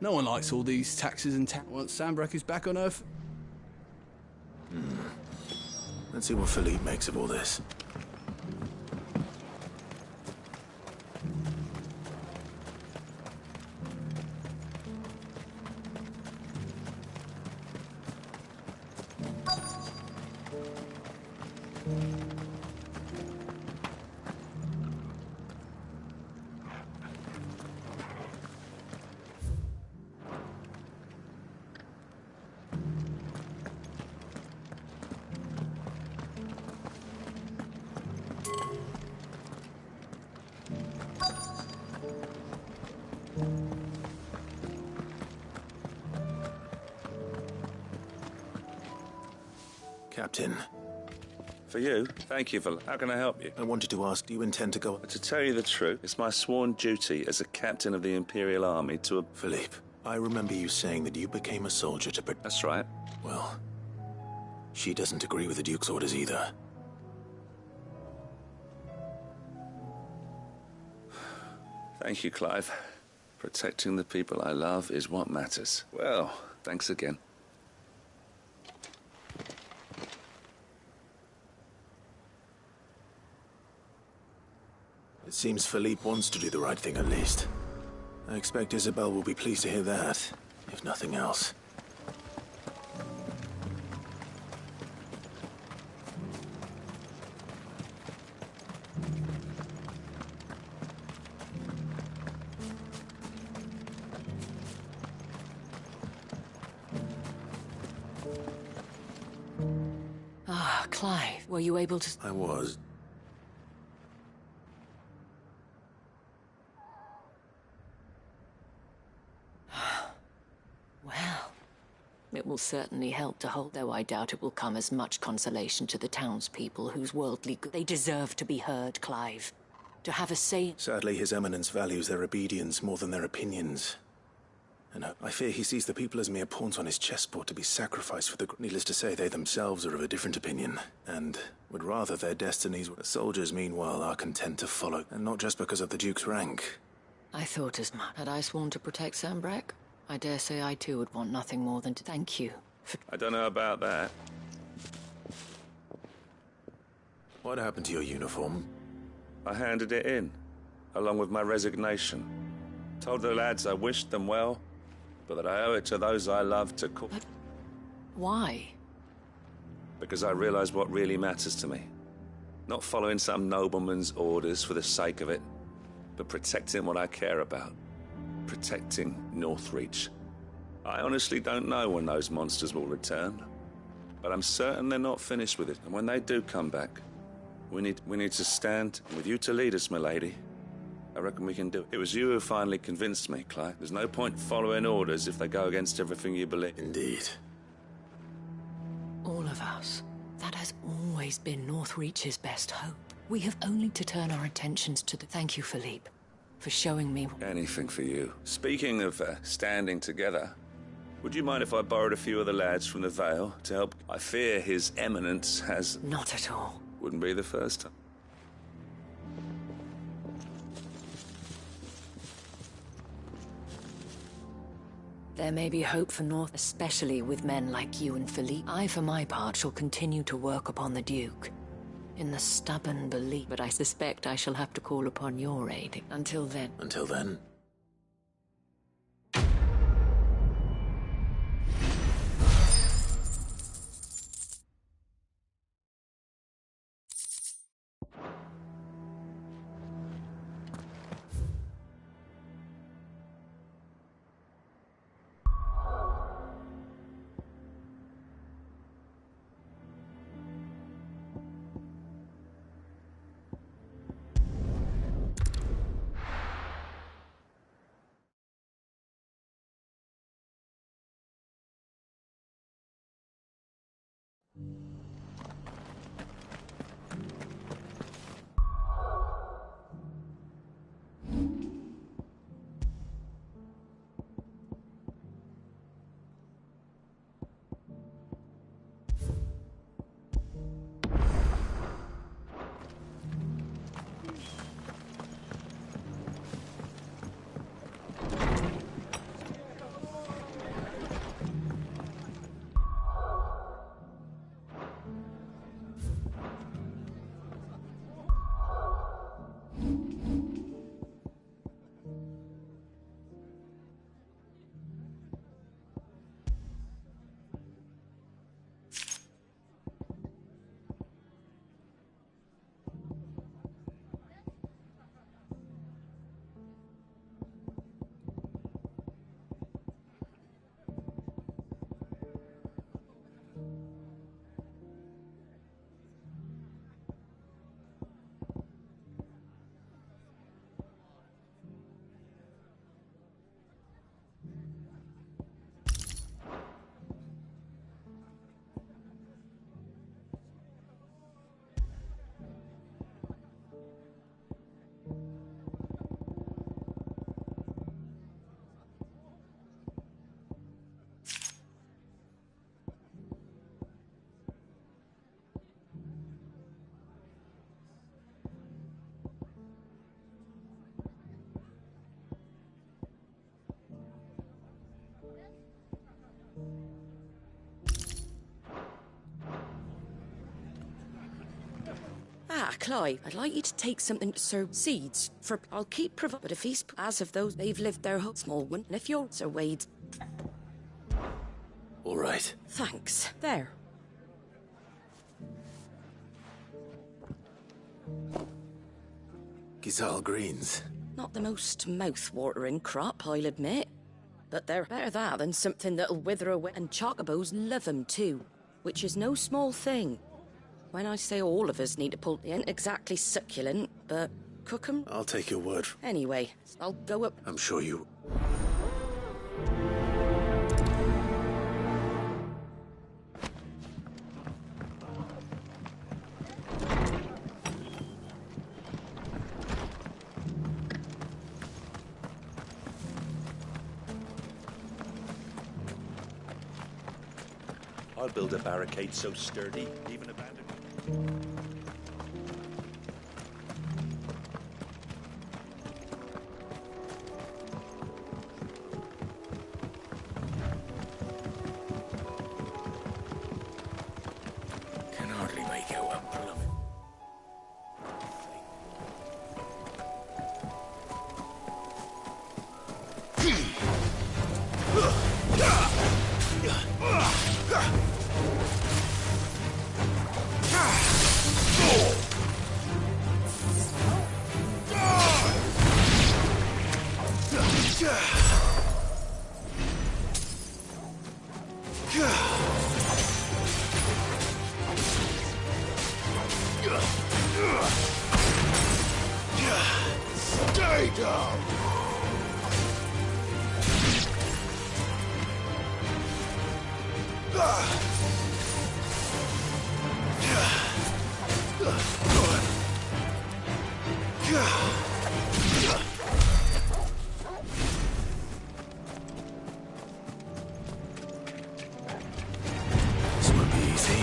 no one likes all these taxes and once Sanbreque is back on Earth. Let's see what Philippe makes of all this. Captain. For you? Thank you for... How can I help you? I wanted to ask, do you intend to go... But to tell you the truth, it's my sworn duty as a captain of the Imperial Army to... Philippe, I remember you saying that you became a soldier to... That's right. Well, she doesn't agree with the Duke's orders either. Thank you, Clive. Protecting the people I love is what matters. Well, thanks again. It seems Philippe wants to do the right thing, at least. I expect Isabel will be pleased to hear that, if nothing else. Ah, Clive, were you able to... I was. It will certainly help to hold, though I doubt it will come as much consolation to the townspeople whose worldly good... They deserve to be heard, Clive. To have a say... Sadly, His Eminence values their obedience more than their opinions. And I fear he sees the people as mere pawns on his chessboard to be sacrificed for the... Needless to say, they themselves are of a different opinion, and would rather their destinies... The soldiers, meanwhile, are content to follow, and not just because of the Duke's rank. I thought as much. Had I sworn to protect Sanbreque? I dare say I too would want nothing more than to thank you for... I don't know about that. What happened to your uniform? I handed it in, along with my resignation. Told the lads I wished them well, but that I owe it to those I love to call... But why? Because I realize what really matters to me. Not following some nobleman's orders for the sake of it, but protecting what I care about. Protecting Northreach. I honestly don't know when those monsters will return, but I'm certain they're not finished with it. And when they do come back, we need to stand with you to lead us, milady. I reckon we can do it. It was you who finally convinced me, Clive. There's no point following orders if they go against everything you believe. Indeed. All of us. That has always been Northreach's best hope. We have only to turn our attentions to the... Thank you, Philippe, for showing me... Anything for you. Speaking of standing together, would you mind if I borrowed a few of the lads from the Vale to help? I fear His Eminence has... Not at all. Wouldn't be the first time. There may be hope for North, especially with men like you and Philippe. I, for my part, shall continue to work upon the Duke, in the stubborn belief, but I suspect I shall have to call upon your aid. Until then. Until then? Ah, Clive, I'd like you to take something to Sir Seeds. I'll keep but if he's as of those, they've lived their whole small one. And if you're Sir Wade's... All right. Thanks. There. Giselle greens. Not the most mouth-watering crop, I'll admit. But they're better that than something that'll wither away. And chocobos love 'em too, which is no small thing. When I say all of us need to pull, they ain't exactly succulent, but cook 'em. I'll take your word. Anyway, I'll go up. I'm sure you... I'll build a barricade so sturdy, even abandoned. Can hardly make out what beloved. Stay down! This won't be easy.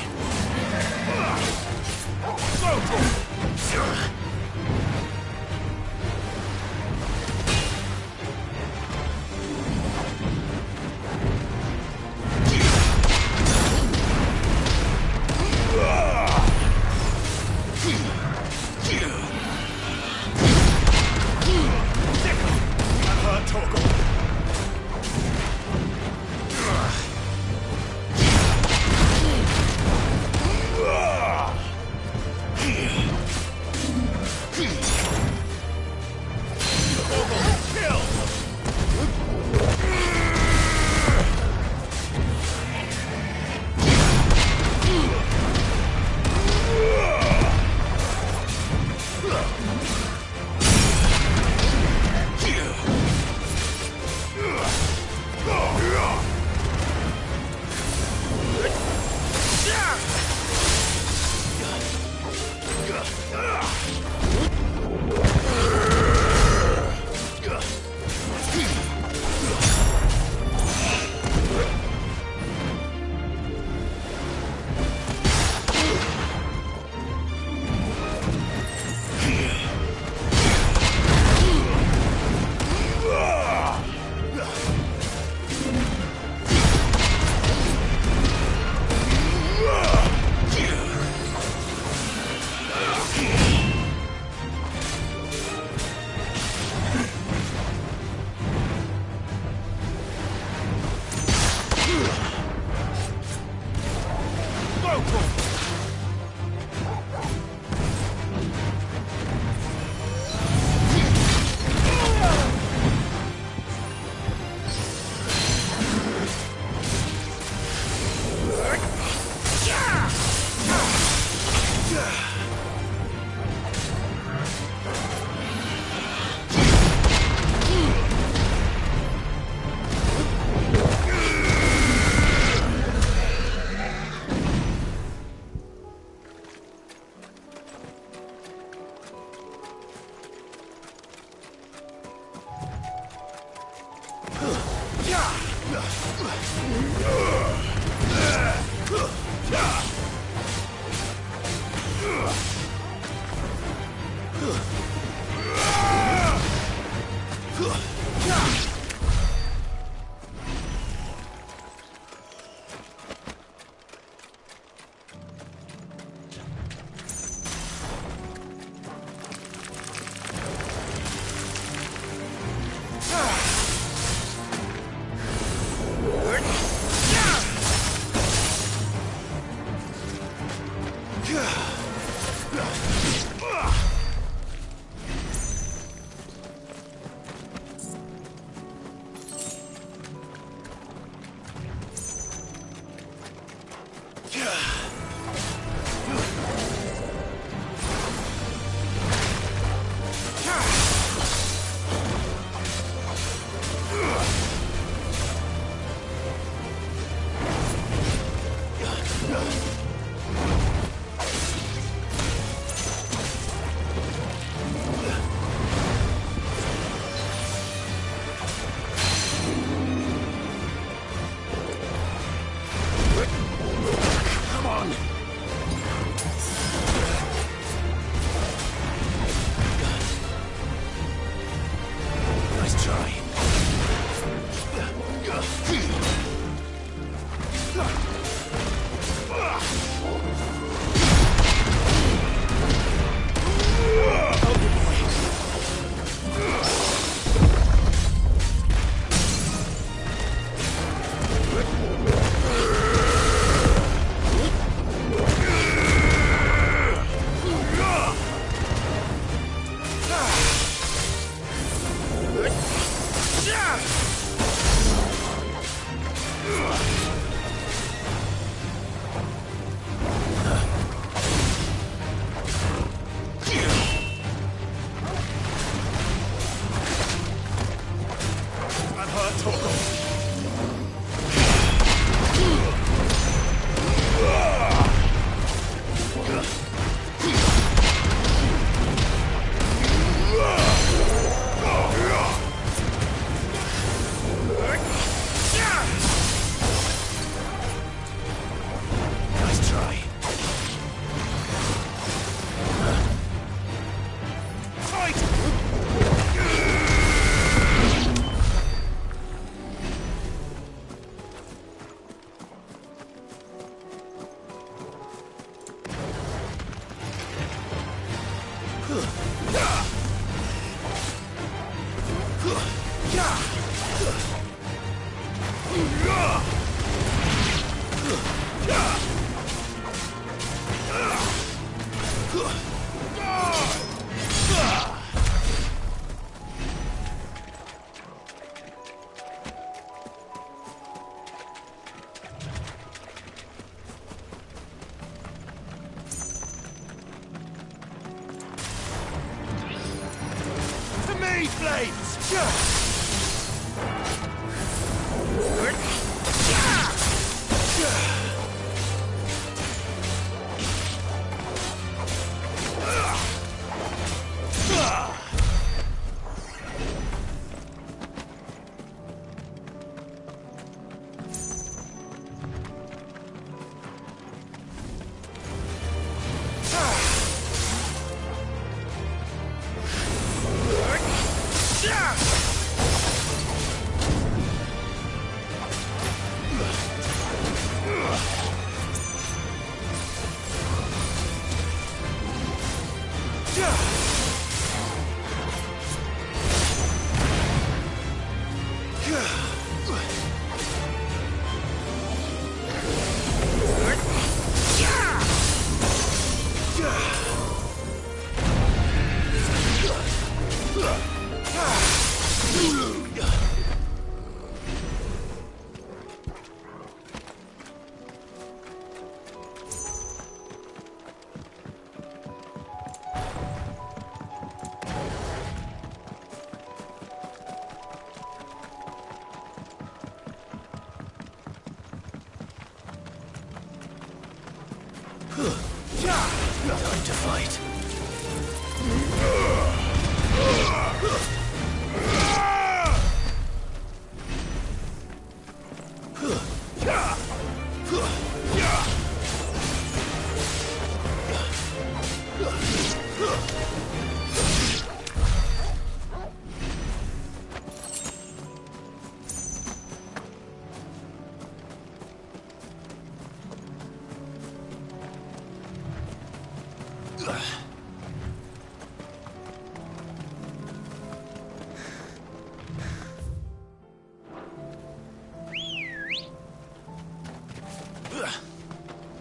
Time to fight.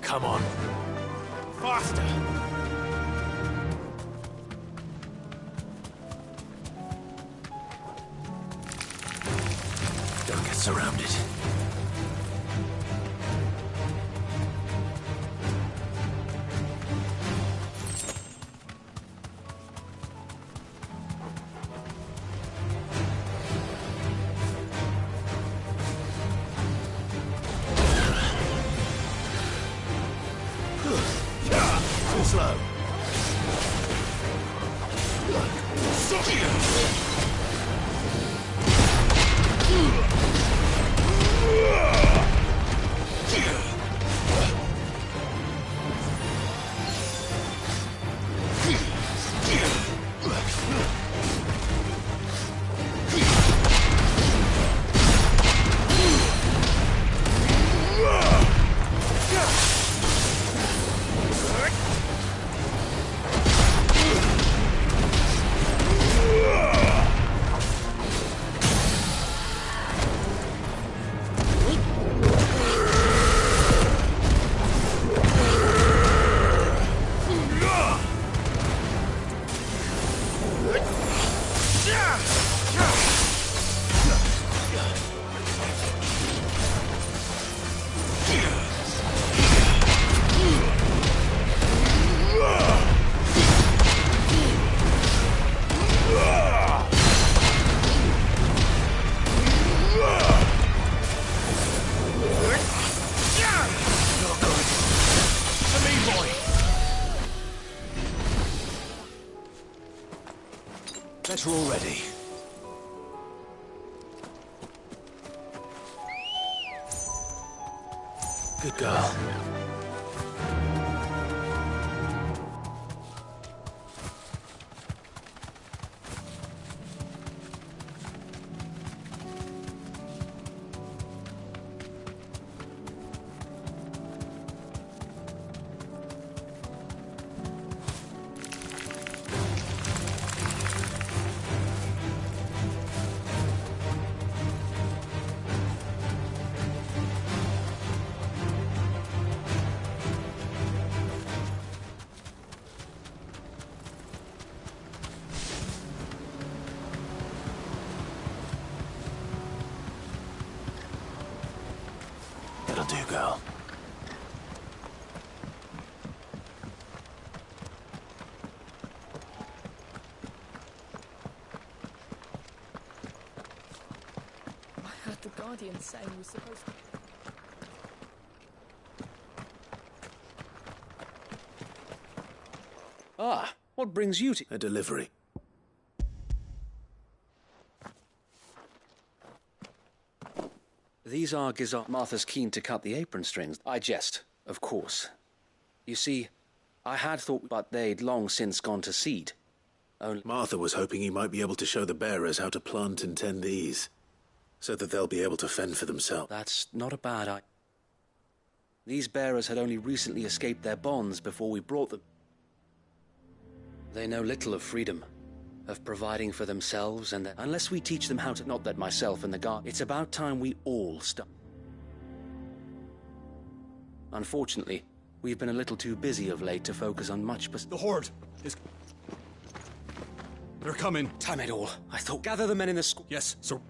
Come on. Faster! Don't get surrounded. Too slow. Better already. Good girl. That'll do, girl. I heard the Guardian saying we're supposed to... Ah, what brings you to... A delivery. These are Gizar. Martha's keen to cut the apron strings. I jest, of course. You see, I had thought, but they'd long since gone to seed. Only Martha was hoping he might be able to show the bearers how to plant and tend these, so that they'll be able to fend for themselves. That's not a bad idea. These bearers had only recently escaped their bonds before we brought them. They know little of freedom, of providing for themselves, and unless we teach them how to... Not that myself and the guard... It's about time we all stop. Unfortunately, we've been a little too busy of late to focus on much... The Horde is... They're coming. Time it all. I thought... Gather the men in the school... Yes, sir.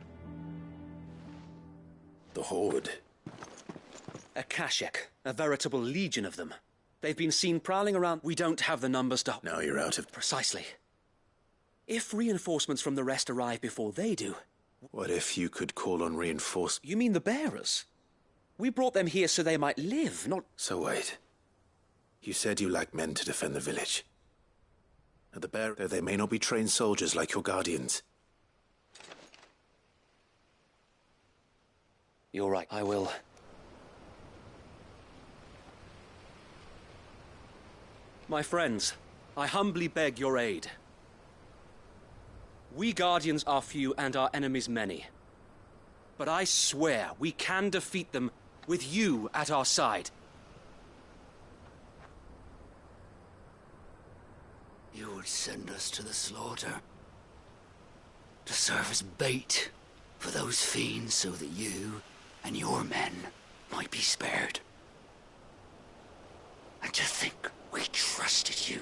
The Horde. A Kashek. A veritable legion of them. They've been seen prowling around. We don't have the numbers to... Now you're out of... Precisely. If reinforcements from the rest arrive before they do... What if you could call on reinforcements? You mean the bearers? We brought them here so they might live, not... So wait. You said you lack men to defend the village. At the Bear, they may not be trained soldiers like your guardians. You're right, I will. My friends, I humbly beg your aid. We Guardians are few and our enemies many. But I swear we can defeat them with you at our side. You would send us to the slaughter. To serve as bait for those fiends so that you and your men might be spared. And to think we trusted you.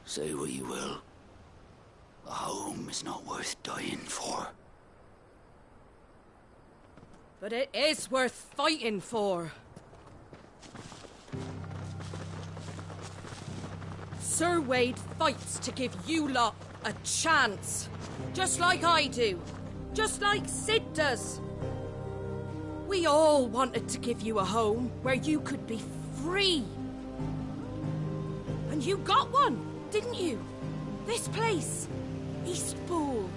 Say what you will. A home is not worth dying for. But it is worth fighting for. Sir Wade fights to give you lot a chance. Just like I do. Just like Sid does. We all wanted to give you a home where you could be free. And you got one, didn't you? This place, Eastpool.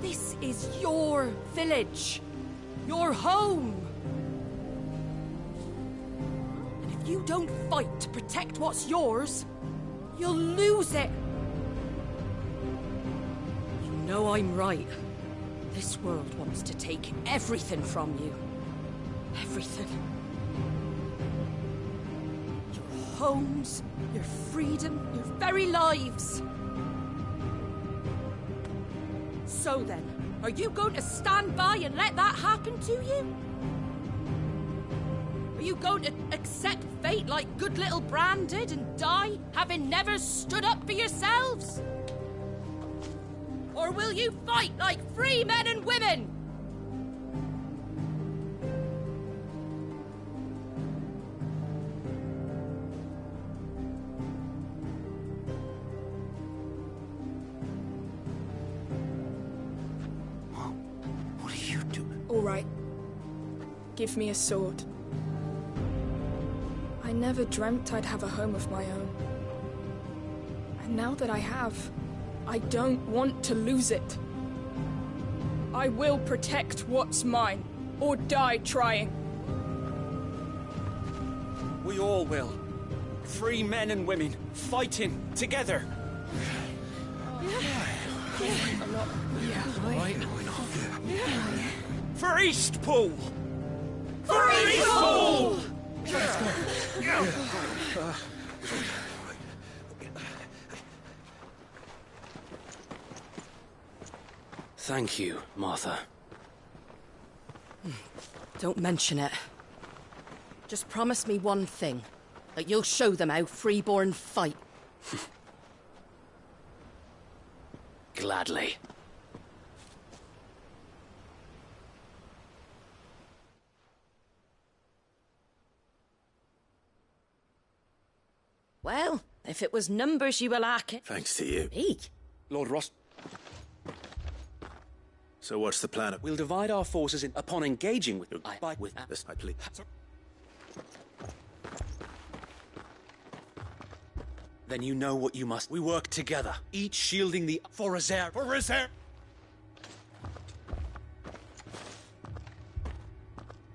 This is your village. Your home. And if you don't fight to protect what's yours, you'll lose it. You know I'm right. This world wants to take everything from you. Everything. Your homes, your freedom, your very lives. So then, are you going to stand by and let that happen to you? Are you going to accept fate like good little Bran did and die, having never stood up for yourselves? Or will you fight like free men and women? What are you doing? All right. Give me a sword. I never dreamt I'd have a home of my own. And now that I have, I don't want to lose it. I will protect what's mine, or die trying. We all will. Free men and women, fighting together. For Eastpool! For Eastpool! Thank you, Martha. Don't mention it. Just promise me one thing. That you'll show them how freeborn fight. Gladly. Well, if it was numbers you were lacking... Thanks to you. Me? Lord Ross... So what's the plan? We'll divide our forces upon engaging with... This, I please. Then you know what you must. We work together, each shielding the... For reserve! For reserve!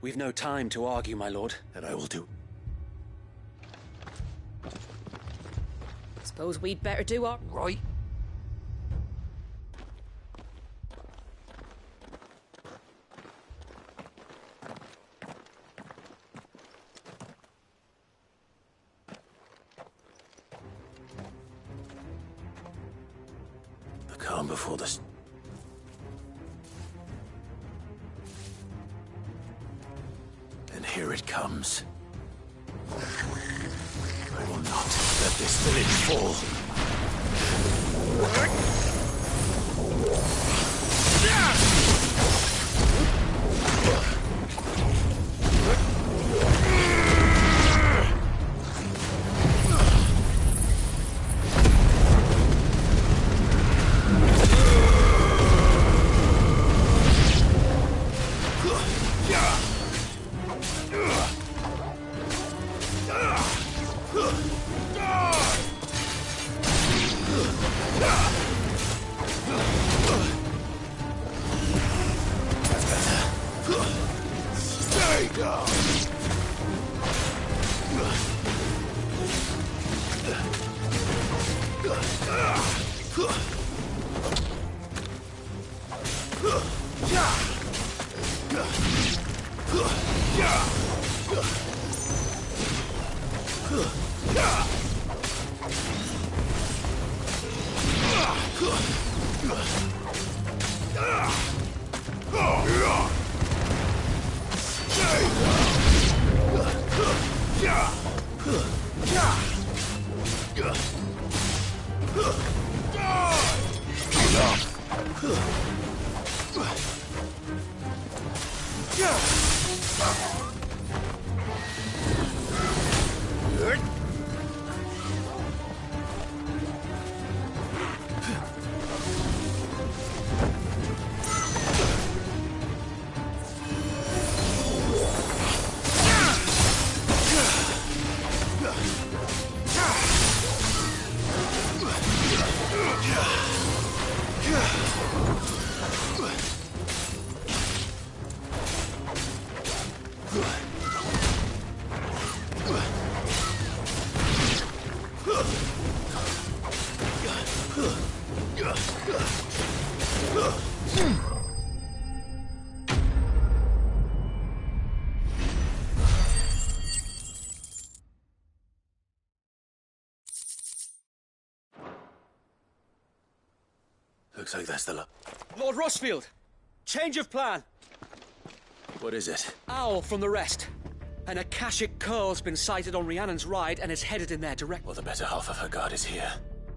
We've no time to argue, my lord. And I will do. Suppose we'd better do our... Right. The calm before this. And here it comes. I will not let this village fall. Looks like that's the lot. Lord Rossfield! Change of plan! What is it? Owl from the rest. An Akashic Curl's been sighted on Rhiannon's ride and is headed in their direction. Well, the better half of her guard is here.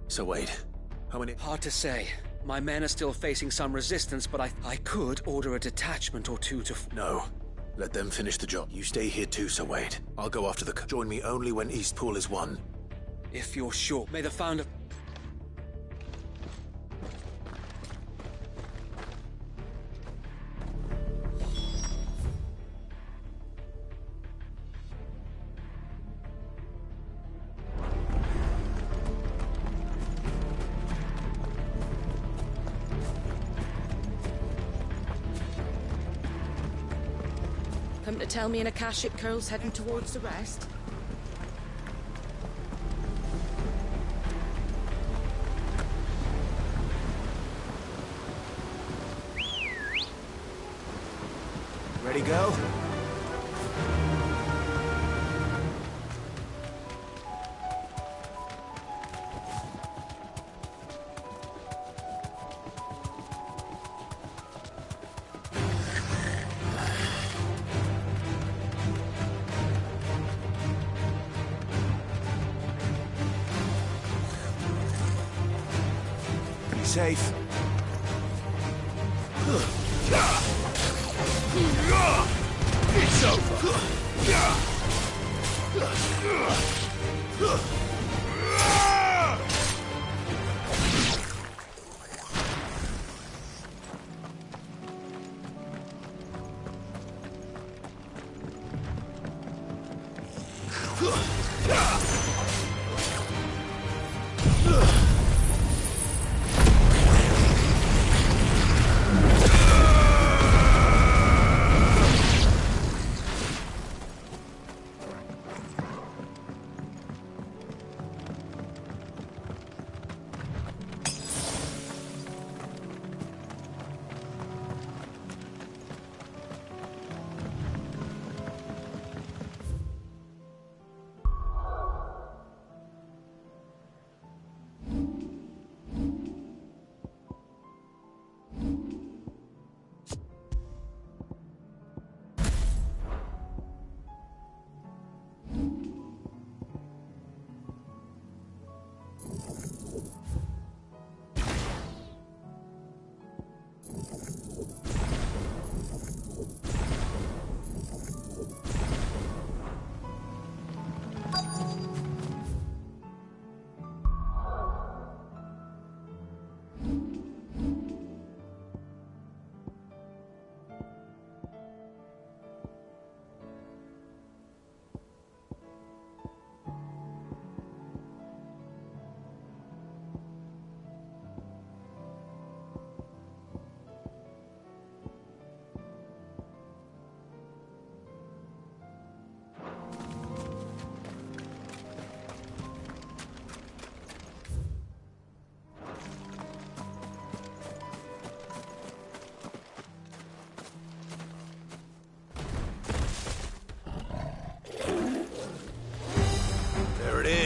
So wait, how many? Hard to say. My men are still facing some resistance, but I could order a detachment or two to... No. Let them finish the job. You stay here too, Sir Wade. I'll go after the... Join me only when Eastpool is won. If you're sure. May the founder... Come to tell me an Akashic Curl's heading towards the rest? Ready, go? Safe. It's over.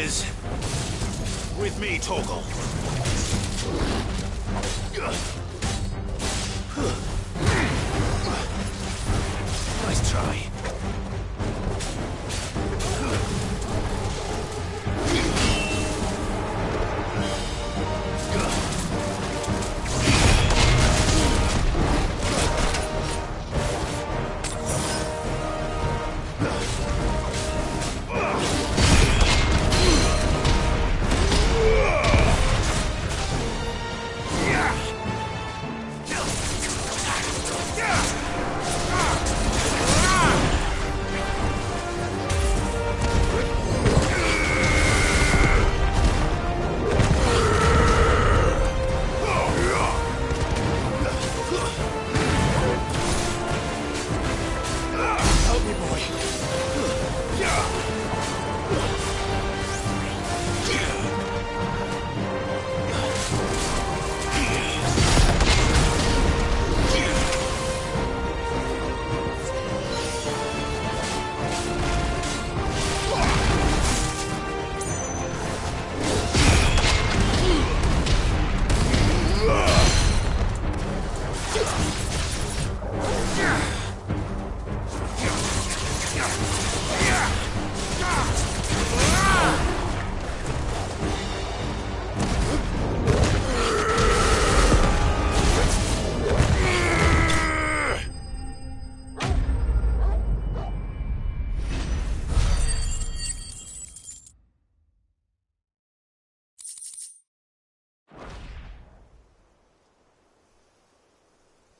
is with me, Torgal. Nice try.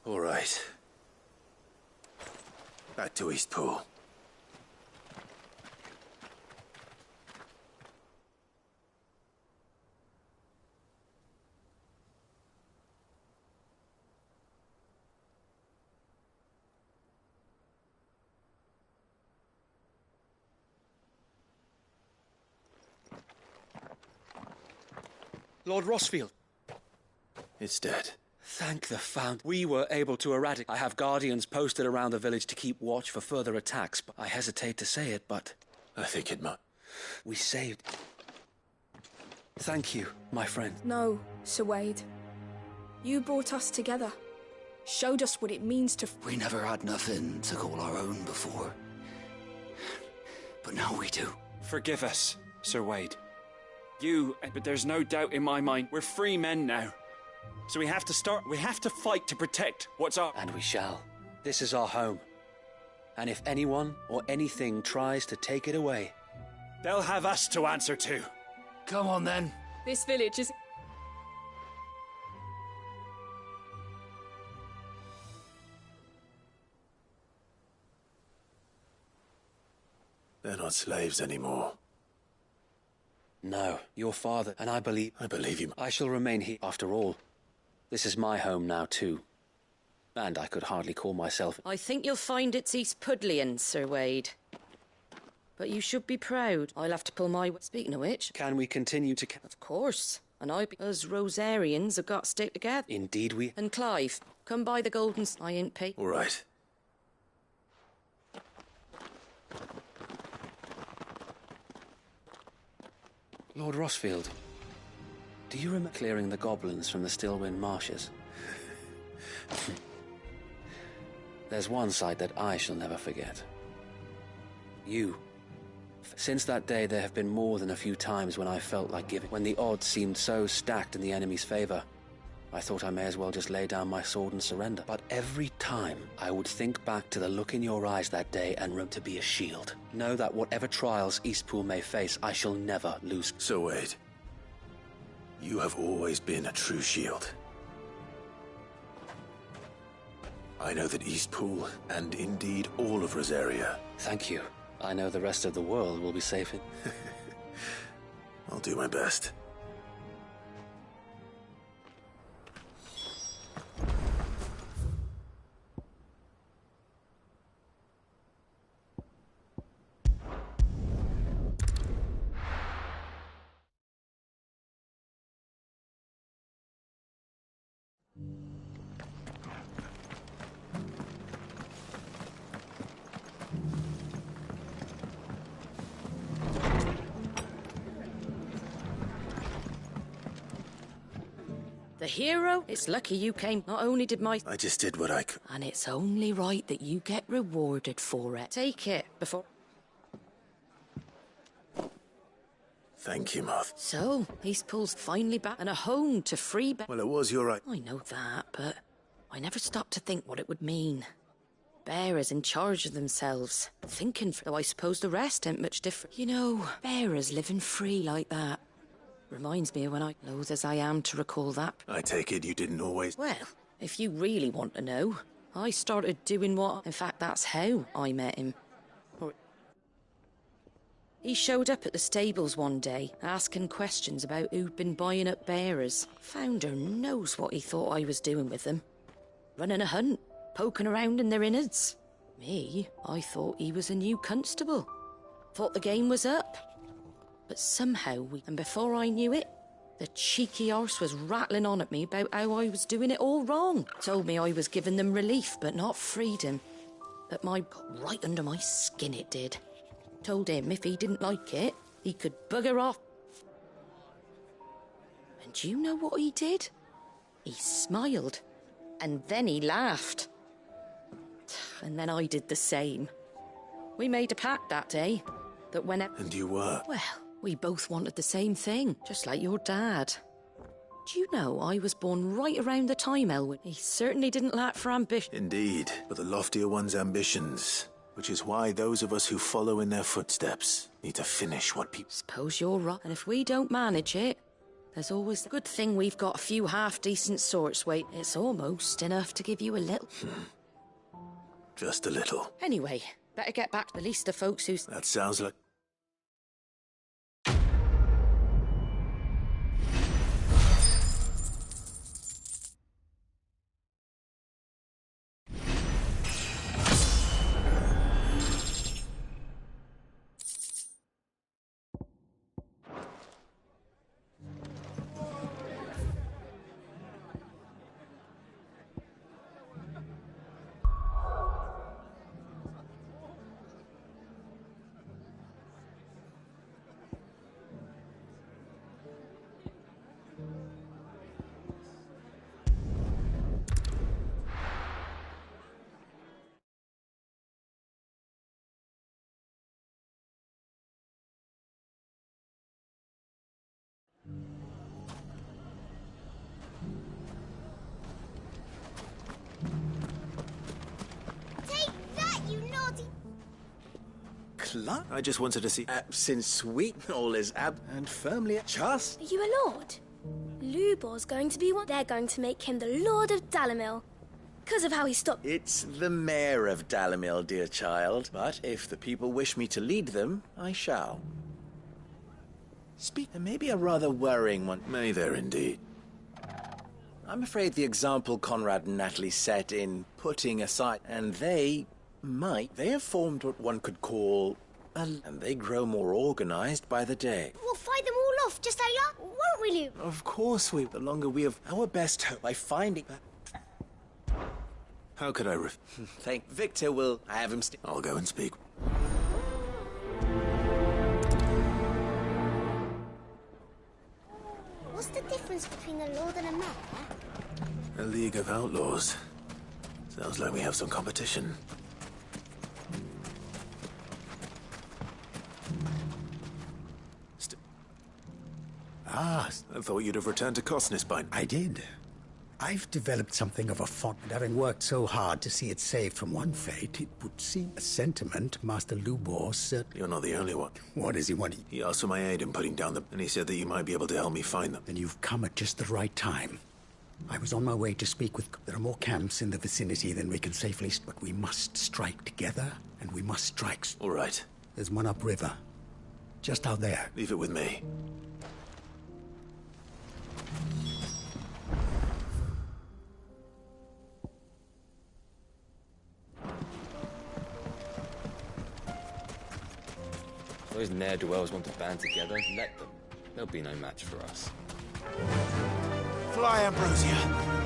All right. Back to Eastpool. Lord Rosfield. It's dead. Thank the Found. We were able to eradicate. I have guardians posted around the village to keep watch for further attacks, but I hesitate to say it, but... I think it might. We saved... Thank you, my friend. No, Sir Wade. You brought us together. Showed us what it means to... We never had nothing to call our own before. But now we do. Forgive us, Sir Wade. But there's no doubt in my mind, we're free men now. So we have to fight to protect what's our... And we shall. This is our home. And if anyone or anything tries to take it away, they'll have us to answer to. Come on then. This village is... They're not slaves anymore. No, your father, and I believe... I believe you. I shall remain here. After all, this is my home now, too. And I could hardly call myself... I think you'll find it's East Pudlian, Sir Wade. But you should be proud. I'll have to pull my... Speaking of which... Can we continue to... Of course. And us Rosarians have got to stick together. Indeed we... And Clive, come by the golden... I ain't paid. All right. Lord Rosfield, do you remember clearing the goblins from the Stillwind marshes? There's one sight that I shall never forget. You. Since that day, there have been more than a few times when I felt like giving. When the odds seemed so stacked in the enemy's favor, I thought I may as well just lay down my sword and surrender. But every time, I would think back to the look in your eyes that day and room to be a shield. Know that whatever trials Eastpool may face, I shall never lose. So Wade, you have always been a true shield. I know that Eastpool, and indeed all of Rosaria... Thank you. I know the rest of the world will be safe in... I'll do my best. The hero? It's lucky you came. Not only did my... I just did what I could. And it's only right that you get rewarded for it. Take it before... Thank you, Moth. So, Eastpool's finally back and a home to free... Well, it was your right. I know that, but I never stopped to think what it would mean. Bearers in charge of themselves. Thinking, though I suppose the rest ain't much different. You know, bearers living free like that. Reminds me of when I, loath as I am to recall that. I take it you didn't always... Well, if you really want to know, I started doing what... In fact, that's how I met him. He showed up at the stables one day, asking questions about who'd been buying up bearers. Founder knows what he thought I was doing with them. Running a hunt, poking around in their innards. Me, I thought he was a new constable. Thought the game was up. But somehow and before I knew it, the cheeky arse was rattling on at me about how I was doing it all wrong. Told me I was giving them relief, but not freedom. But got right under my skin it did. Told him if he didn't like it, he could bugger off. And do you know what he did? He smiled. And then he laughed. And then I did the same. We made a pact that day, that whenever... And you were? Well, we both wanted the same thing, just like your dad. Do you know I was born right around the time Elwyn? He certainly didn't lack for ambition. Indeed, but the loftier one's ambitions... Which is why those of us who follow in their footsteps need to finish what people... Suppose you're right. And if we don't manage it, there's always a good thing we've got a few half-decent sorts. Wait, it's almost enough to give you a little... Just a little. Anyway, better get back to the least of folks who's... That sounds like... I just wanted to see... since sweet all is and firmly just... Are you a lord? Lubor's going to be one. They're going to make him the Lord of Dalimil. Because of how he stopped... It's the mayor of Dalimil, dear child. But if the people wish me to lead them, I shall. Speak... Maybe a rather worrying one. May there indeed. I'm afraid the example Conrad and Natalie set in putting aside... And they have formed what one could call... And they grow more organized by the day. We'll fight them all off, just like that, won't we, Luke? Of course we... The longer we have... Our best hope by finding... How could I Thank Victor will... I have him I'll go and speak. What's the difference between a lord and a mayor? A League of Outlaws. Sounds like we have some competition. Ah, I thought you'd have returned to Cosnes by now. I did. I've developed something of a fond, and having worked so hard to see it saved from one fate, it would seem a sentiment Master Lubor certainly... You're not the only one. What does he want? He asked for my aid in putting down and he said that you might be able to help me find them. Then you've come at just the right time. I was on my way to speak with... There are more camps in the vicinity than we can safely... But we must strike together, and we must strike... All right. There's one upriver. Just out there. Leave it with me. Those ne'er-do-wells want to band together, let them. They'll be no match for us. Fly, Ambrosia!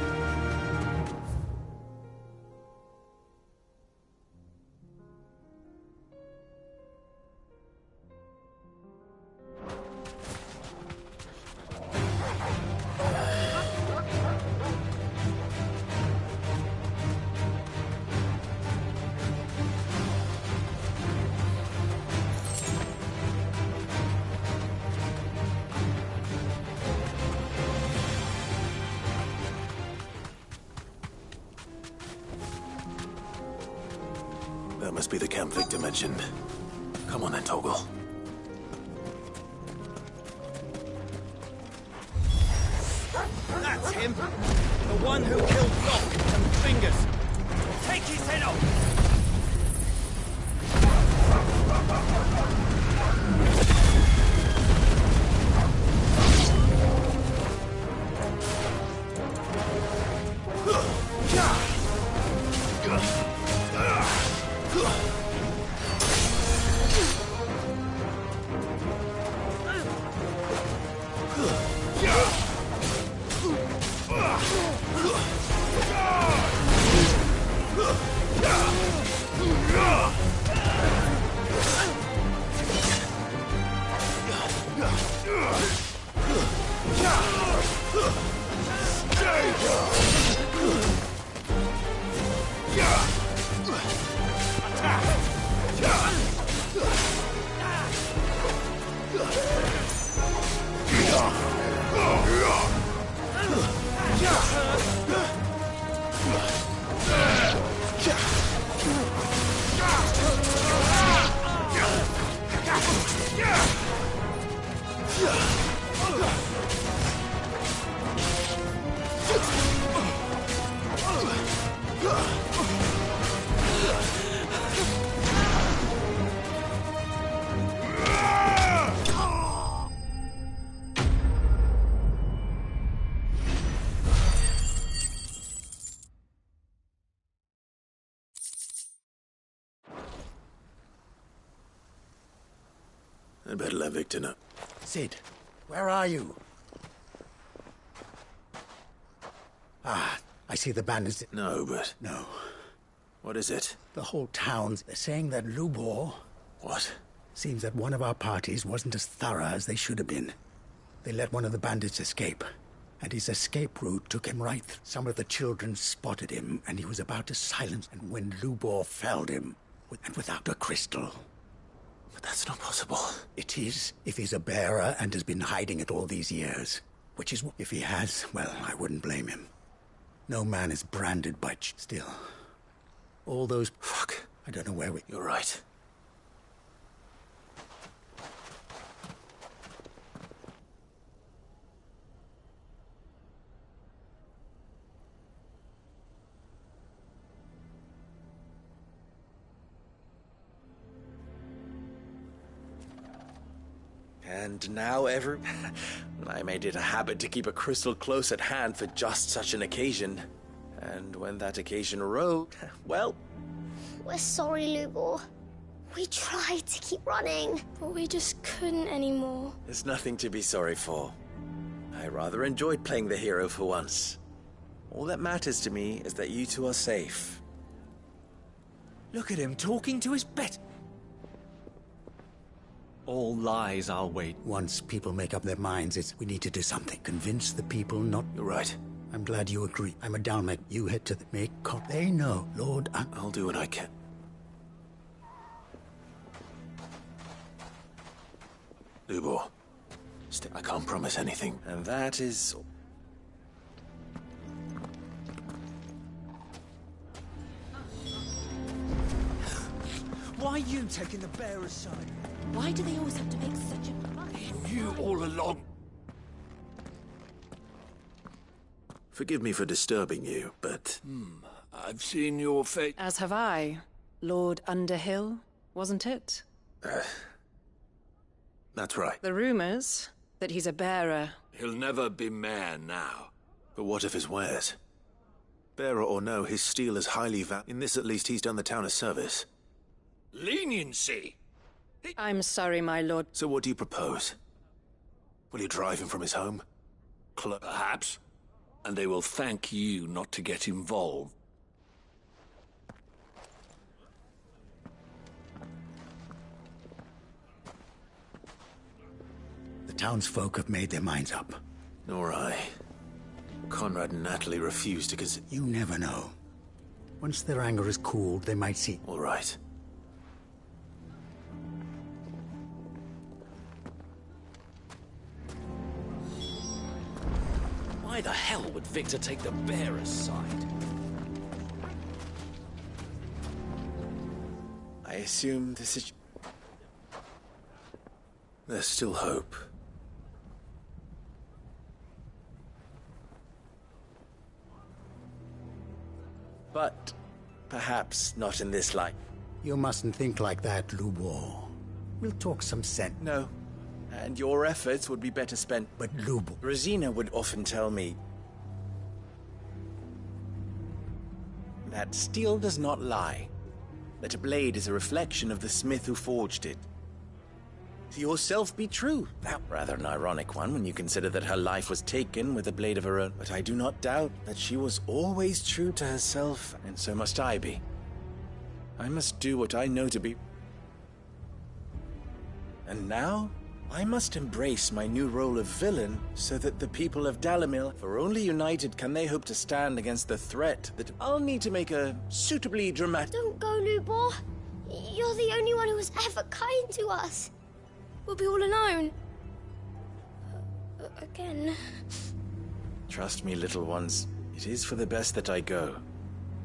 Must be the camp Victor mentioned. Come on then, Torgal. That's him! The one who killed Doc and Fingers! Take his head off! I'd better let Victor know. Cid, where are you? Ah, I see the bandits. No, but... No. What is it? The whole town's... They're saying that Lubor... What? Seems that one of our parties wasn't as thorough as they should have been. They let one of the bandits escape. And his escape route took him right through. Some of the children spotted him, and he was about to silence. And when Lubor felled him, and without a crystal... But that's not possible. It is, if he's a bearer and has been hiding it all these years. Which is, if he has, well, I wouldn't blame him. No man is branded by... Still, all those... Fuck. I don't know where we... You're right. And now I made it a habit to keep a crystal close at hand for just such an occasion. And when that occasion arose, well... We're sorry, Lubor. We tried to keep running, but we just couldn't anymore. There's nothing to be sorry for. I rather enjoyed playing the hero for once. All that matters to me is that you two are safe. Look at him talking to his bet. All lies, I'll wait. Once people make up their minds, we need to do something. Convince the people not... You're right. I'm glad you agree. I'm a Dalmek. You head to the... They know, Lord... I'll do what I can. Lubor, I can't promise anything. And that is... Why are you taking the bearer's side? Why do they always have to make such a fuss? He knew all along. Forgive me for disturbing you, but... I've seen your face. As have I. Lord Underhill, wasn't it? That's right. The rumors that he's a bearer. He'll never be mayor now. But what of his wares? Bearer or no, his steel is highly valued. In this, at least, he's done the town a service. Leniency? I'm sorry, my lord. So what do you propose? Will you drive him from his home? Perhaps. And they will thank you not to get involved. The townsfolk have made their minds up. Nor I. Conrad and Natalie refuse to consider... You never know. Once their anger is cooled, they might see... All right. Why the hell would Victor take the bearer's side? assume this is... There's still hope. But perhaps not in this light. You mustn't think like that, Lubor. We'll talk some sense. No. And your efforts would be better spent. But Lubor... Rosina would often tell me that steel does not lie. That a blade is a reflection of the smith who forged it. To yourself be true. That rather an ironic one when you consider that her life was taken with a blade of her own. But I do not doubt that she was always true to herself, and so must I be. I must do what I know to be. And now, I must embrace my new role of villain so that the people of Dalimil, for only united can they hope to stand against the threat that I'll need to make a suitably dramatic... Don't go, Lubor. You're the only one who was ever kind to us. We'll be all alone. Again. Trust me, little ones. It is for the best that I go.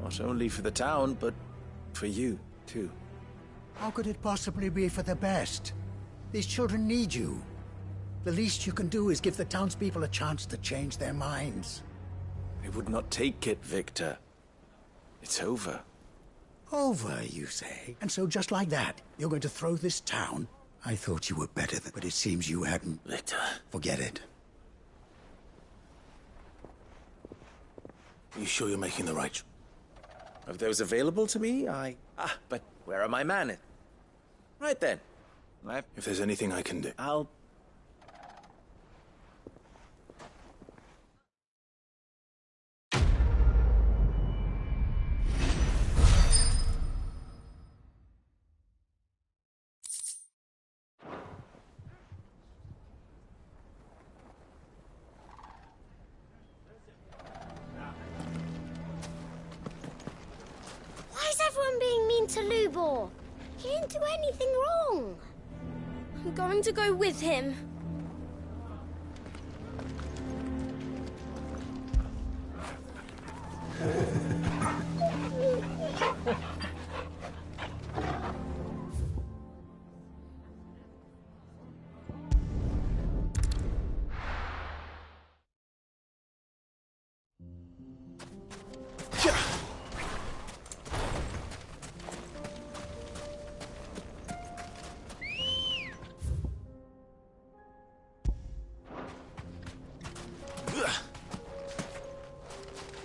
Not only for the town, but for you, too. How could it possibly be for the best? These children need you. The least you can do is give the townspeople a chance to change their minds. I would not take it, Victor. It's over. Over, you say? And so just like that, you're going to throw this town? I thought you were better than... But it seems you hadn't... Victor. Forget it. Are you sure you're making the right... Of those available to me, but where are my men? Right then. If there's anything I can do... I'll... Why is everyone being mean to Lubor? He didn't do anything wrong. I'm going to go with him.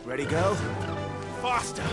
Ready, go? Faster!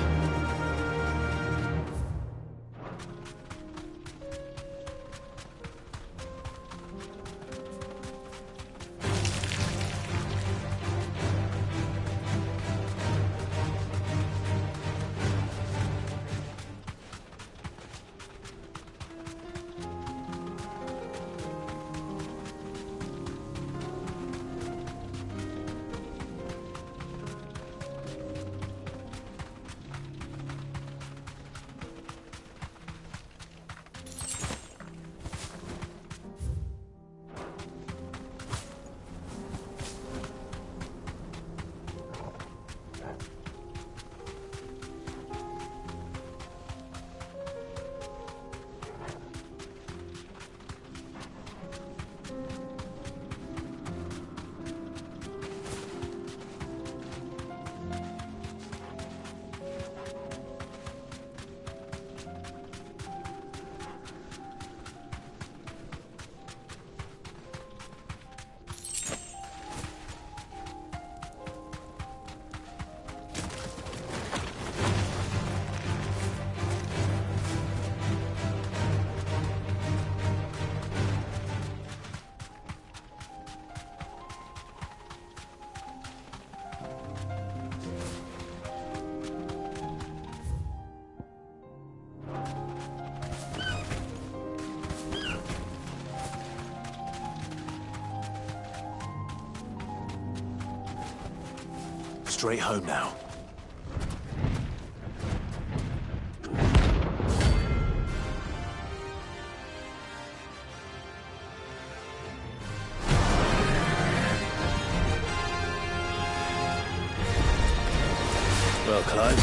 Straight home now. Well, Clive.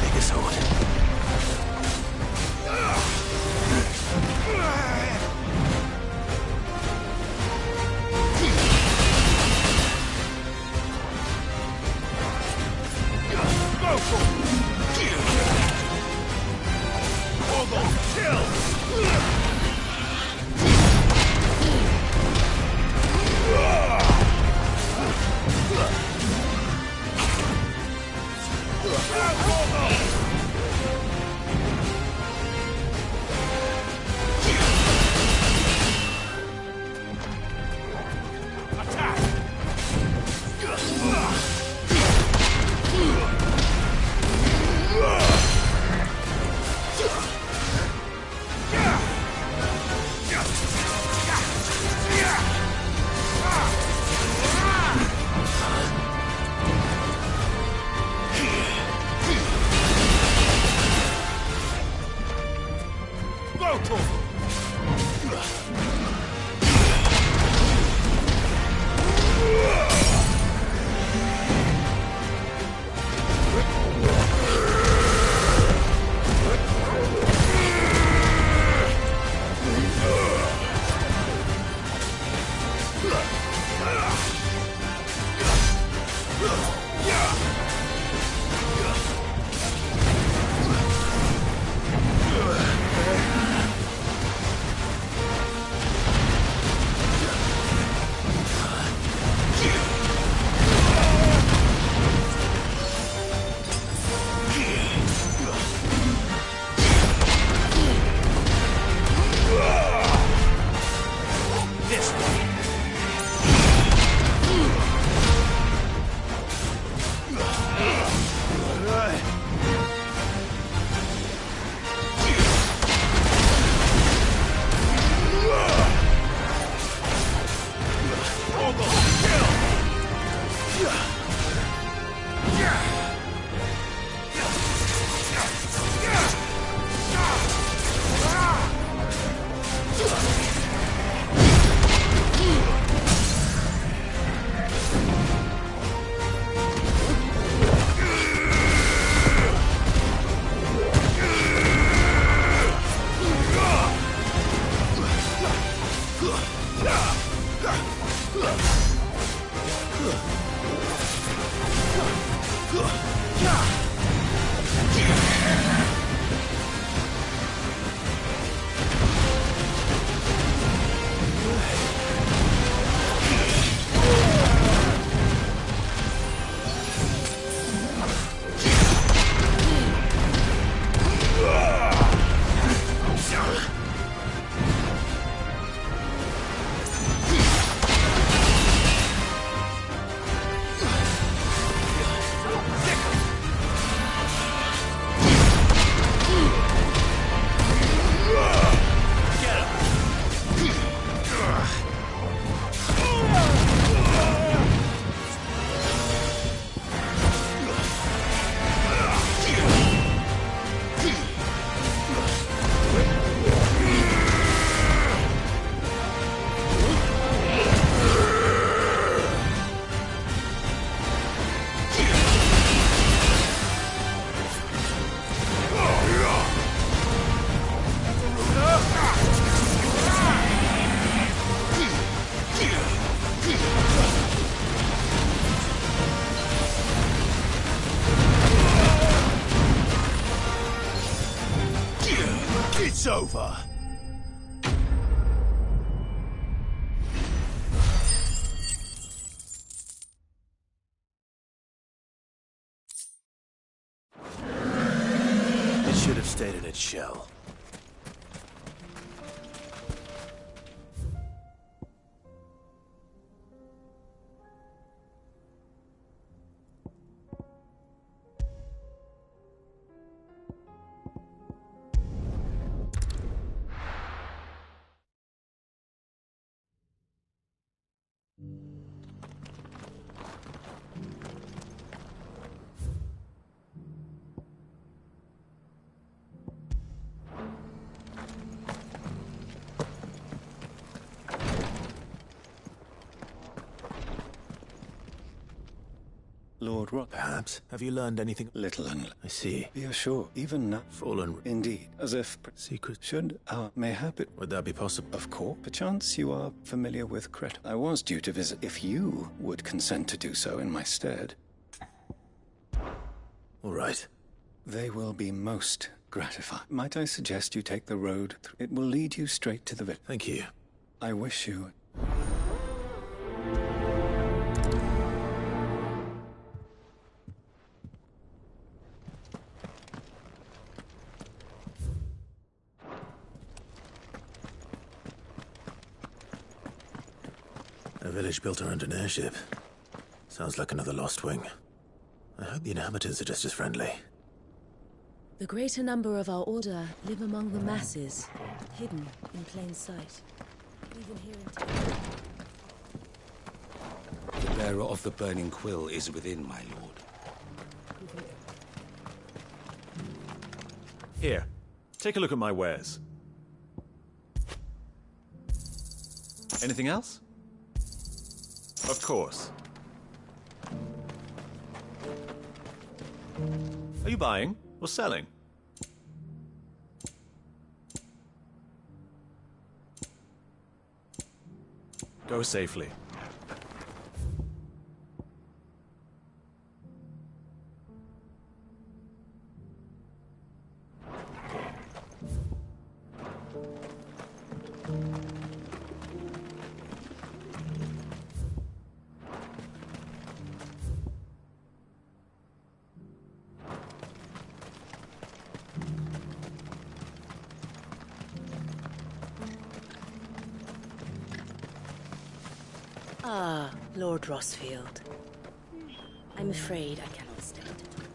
Take a sword. Double kill! It's over. It should have stayed in its shell. Lord Rock. Perhaps. Have you learned anything? Little and I see. be assured, even now. Fallen. Indeed, as if Secret. should our mayhap it. Would that be possible? Of course. Perchance you are familiar with Creta. I was due to visit if you would consent to do so in my stead. All right. They will be most gratifying. Might I suggest you take the road? It will lead you straight to the village. Thank you. I wish you... A village built around an airship. Sounds like another Lost Wing. I hope the inhabitants are just as friendly. The greater number of our order live among the masses, hidden in plain sight. Even here in town. The bearer of the burning quill is within, my lord. Here, take a look at my wares. Anything else? Of course. Are you buying or selling? Go safely. Ah, Lord Rossfield. I'm afraid I cannot stay to talk.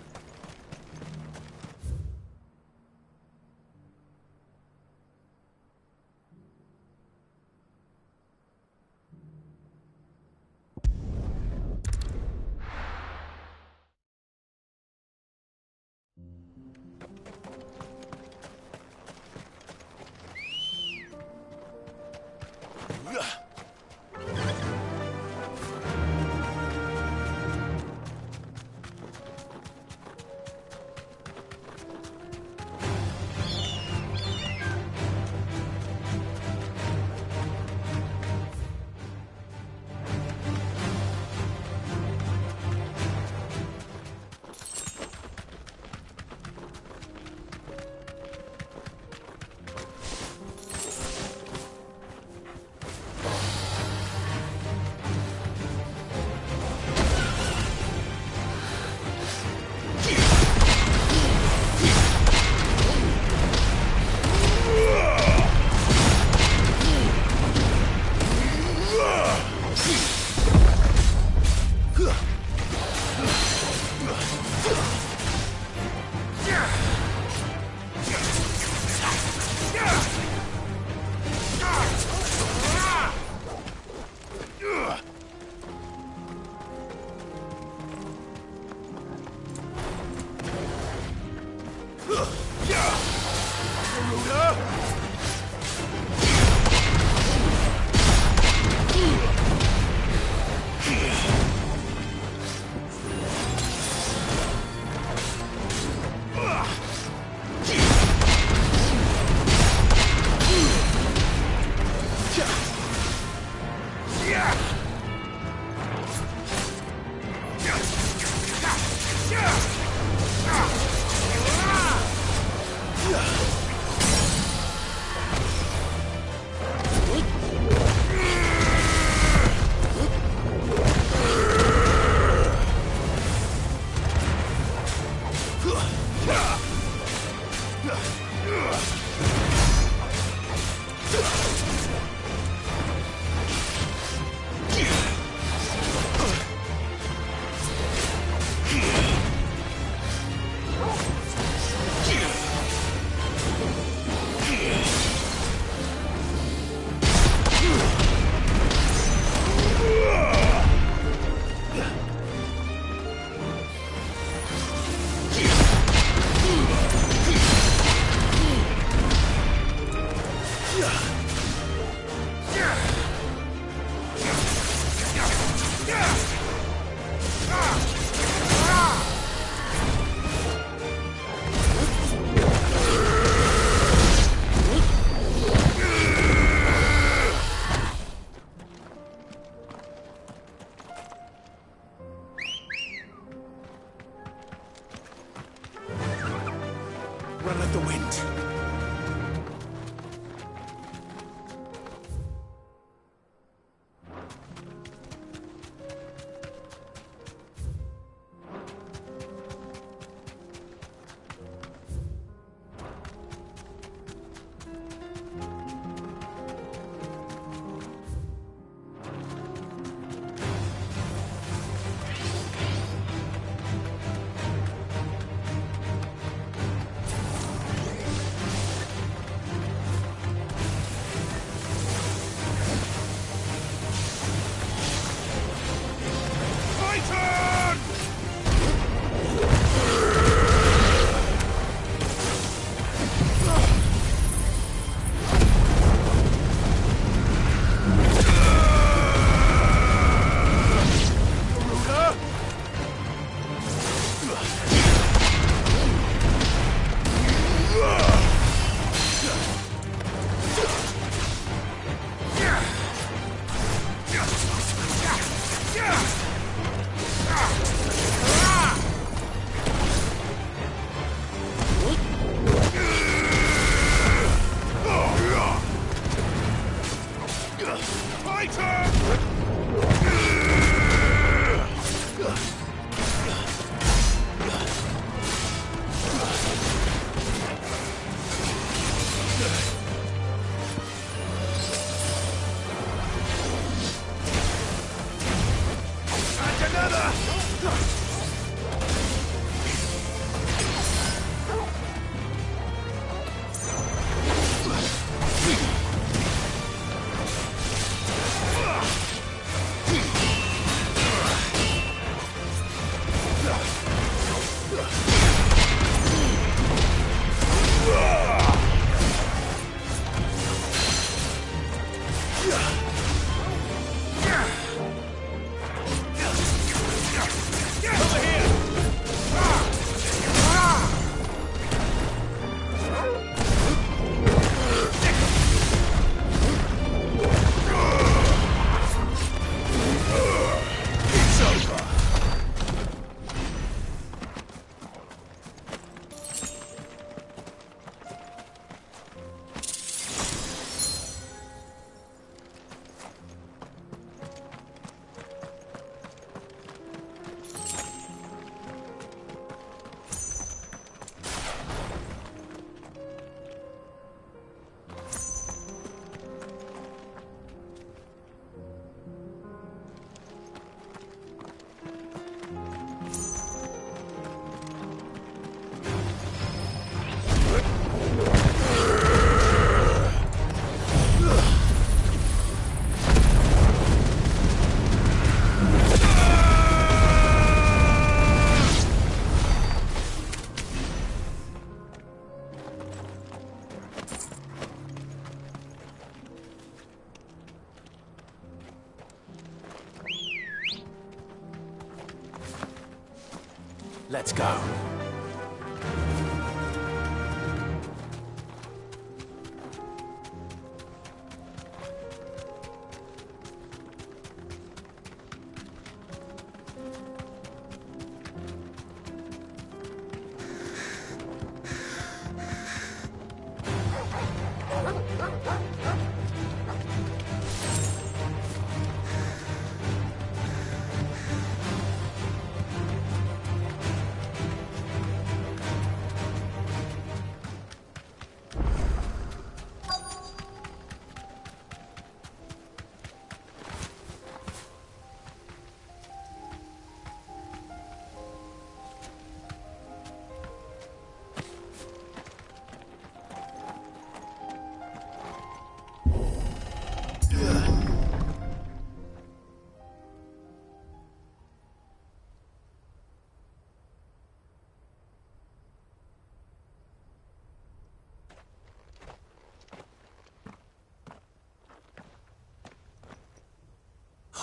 Let's go.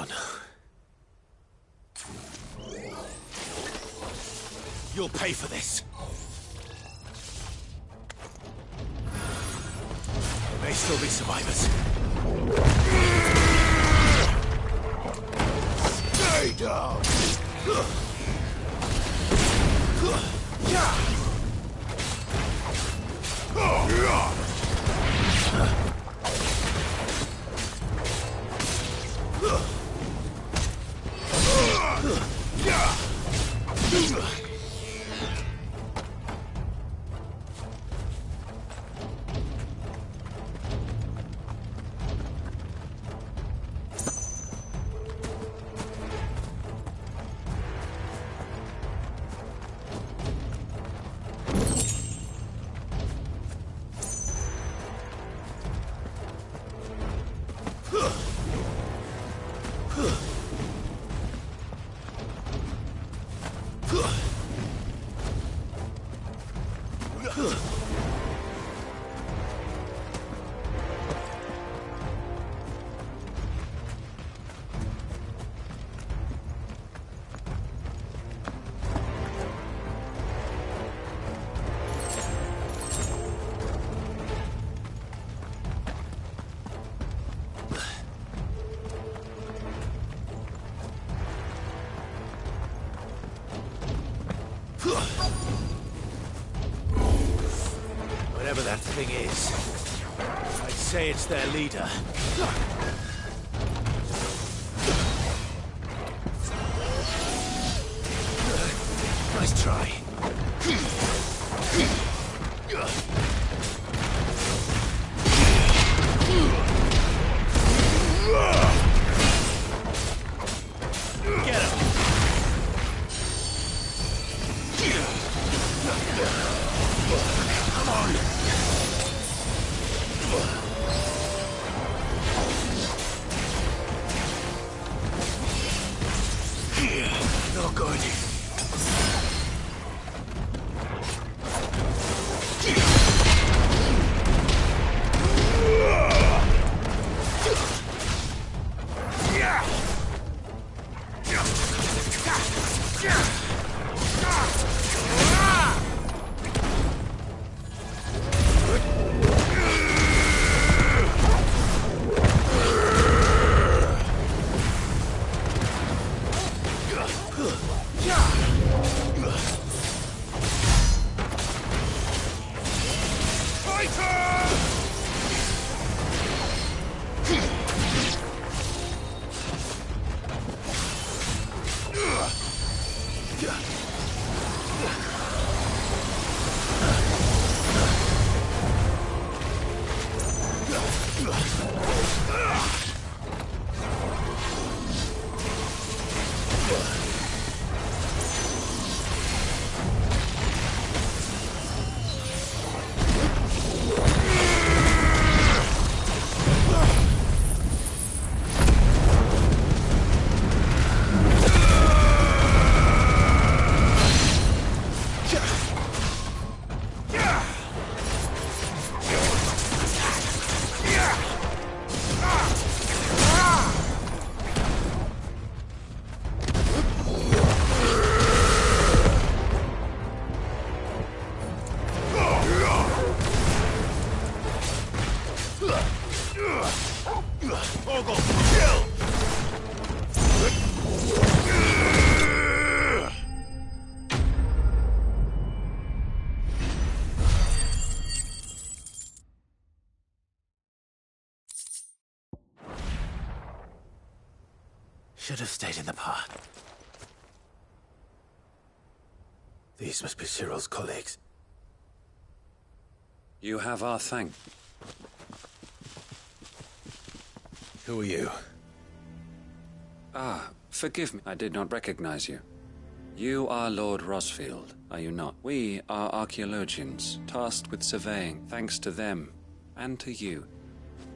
Oh no. You'll pay for this. There may still be survivors. Stay down! Whatever that thing is, I'd say it's their leader. Nice try. Get him! Come on! No good. Ogle, kill! Should have stayed in the path. These must be Cyril's colleagues. You have our thanks. Who are you? Ah, forgive me. I did not recognize you. You are Lord Rosfield, are you not? We are archaeologians, tasked with surveying. Thanks to them, and to you,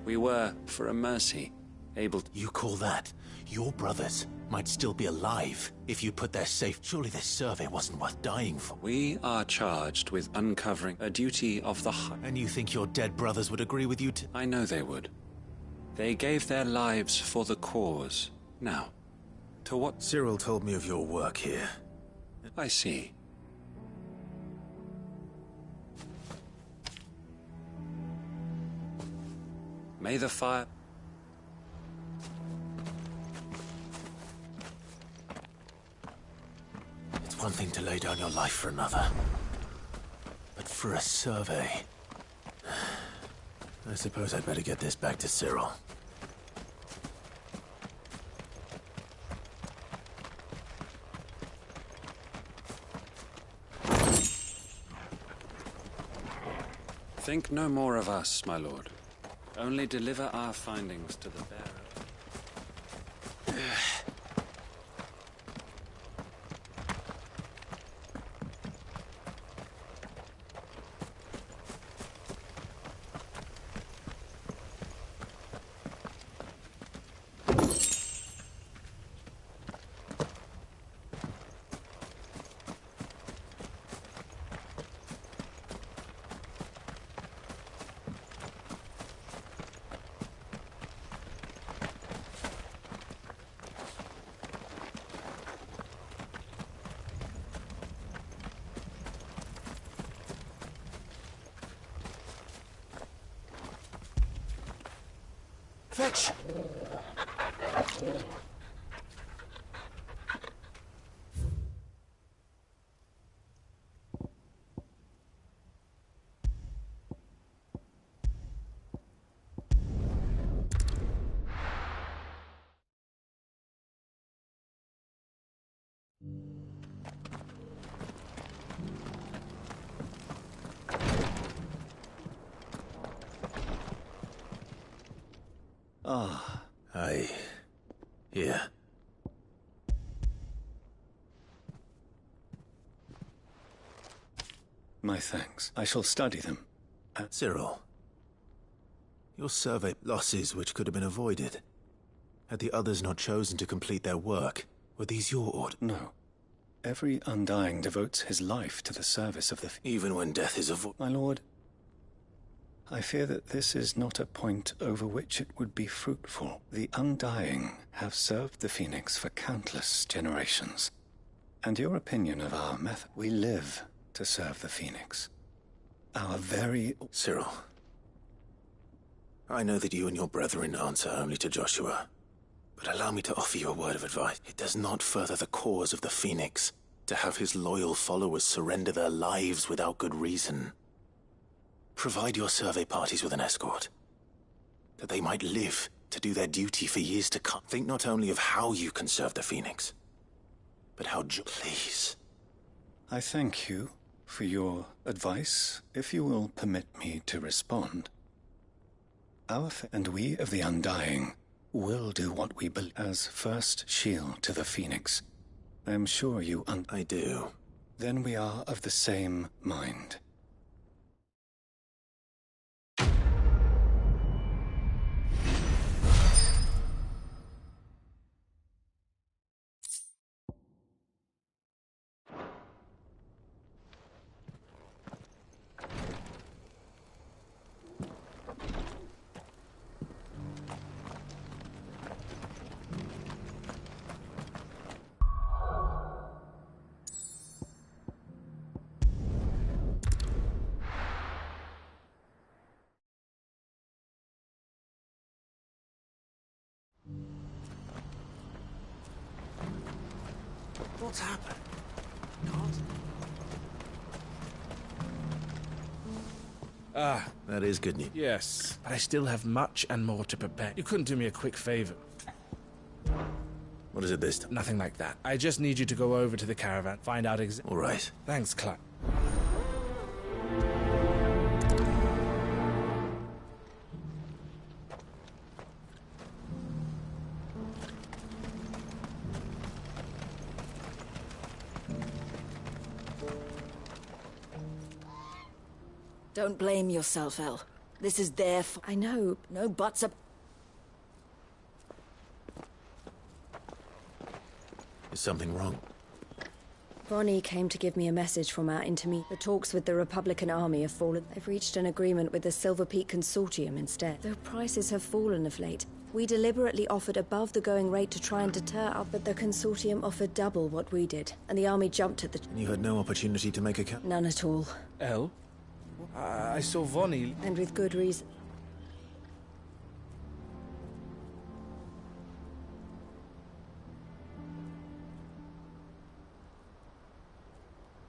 we were, for a mercy, able to... You call that? Your brothers might still be alive if you put their safe... Surely this survey wasn't worth dying for. We are charged with uncovering a duty of the heart. And you think your dead brothers would agree with you to... I know they would. They gave their lives for the cause. Now, to what... Cyril told me of your work here. I see. May the fire... It's one thing to lay down your life for another. But for a survey... I suppose I'd better get this back to Cyril. Think no more of us, my lord. Only deliver our findings to the bearer. Fetch! Ah. Here. My thanks. I shall study them. Cyril, your survey losses which could have been avoided. Had the others not chosen to complete their work, were these your orders? No. Every Undying devotes his life to the service of the... Even when death is avoided? My lord, I fear that this is not a point over which it would be fruitful. The Undying have served the Phoenix for countless generations. And your opinion of our method... We live to serve the Phoenix. Our very... Cyril, I know that you and your brethren answer only to Joshua. But allow me to offer you a word of advice. It does not further the cause of the Phoenix to have his loyal followers surrender their lives without good reason. Provide your survey parties with an escort, that they might live to do their duty for years to come. Think not only of how you can serve the Phoenix, but how... Please. I thank you for your advice, if you will permit me to respond. And we of the Undying will do what we believe as first shield to the Phoenix. I am sure you I do. Then we are of the same mind. What's happened? Ah. That is good news. Yes, but I still have much and more to prepare. You couldn't do me a quick favor. What is it this time? Nothing like that. I just need you to go over to the caravan, find out All right. Thanks, Clyde. Don't blame yourself, El. This is their fault. I know. No buts up. Is something wrong? Vonnie came to give me a message from our intermediate. The talks with the Republican Army have fallen. They've reached an agreement with the Silver Peak Consortium instead. Though prices have fallen of late, we deliberately offered above the going rate to try and deter us, but the Consortium offered double what we did, and the Army jumped at the... And you had no opportunity to make a cut? None at all. El? I saw Vonnie... And with good reason.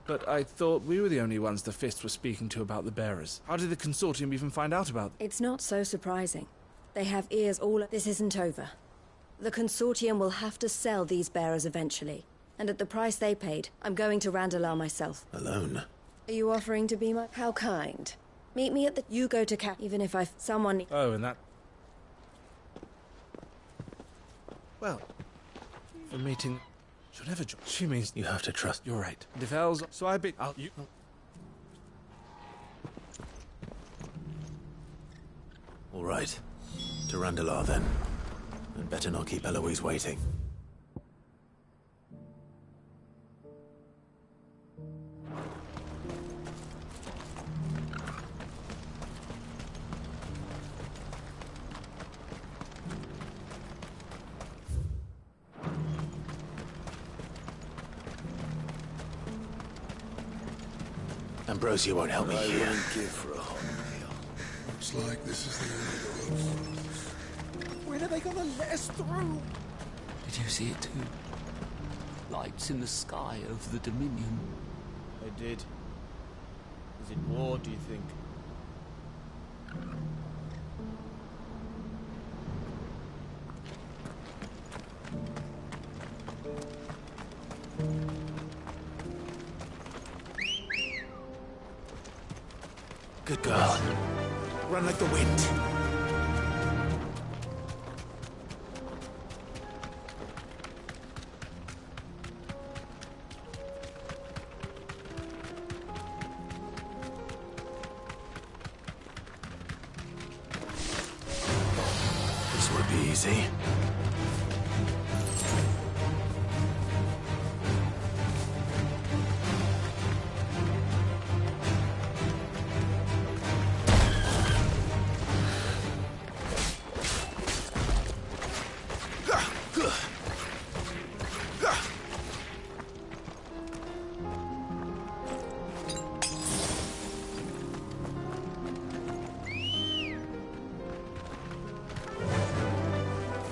But I thought we were the only ones the Fist were speaking to about the bearers. How did the Consortium even find out about them? It's not so surprising. They have ears all... This isn't over. The Consortium will have to sell these bearers eventually. And at the price they paid, I'm going to Randalar myself. Alone? Are you offering to be my... How kind. Meet me at the... You go to Cap... Even if someone... Oh, and that... Well, for meeting... She'll never join. She means... You have to trust. You're right. And if El's... So I be... I'll... You... All right. To Randalar, then. And better not keep Eloise waiting. Ambrosia won't help me here. I wouldn't give for a hot meal. Looks like this is the end of the road. When are they gonna let us through? Did you see it too? Lights in the sky over the Dominion. I did. Is it war, do you think? Good girl. Run like the wind. This won't be easy.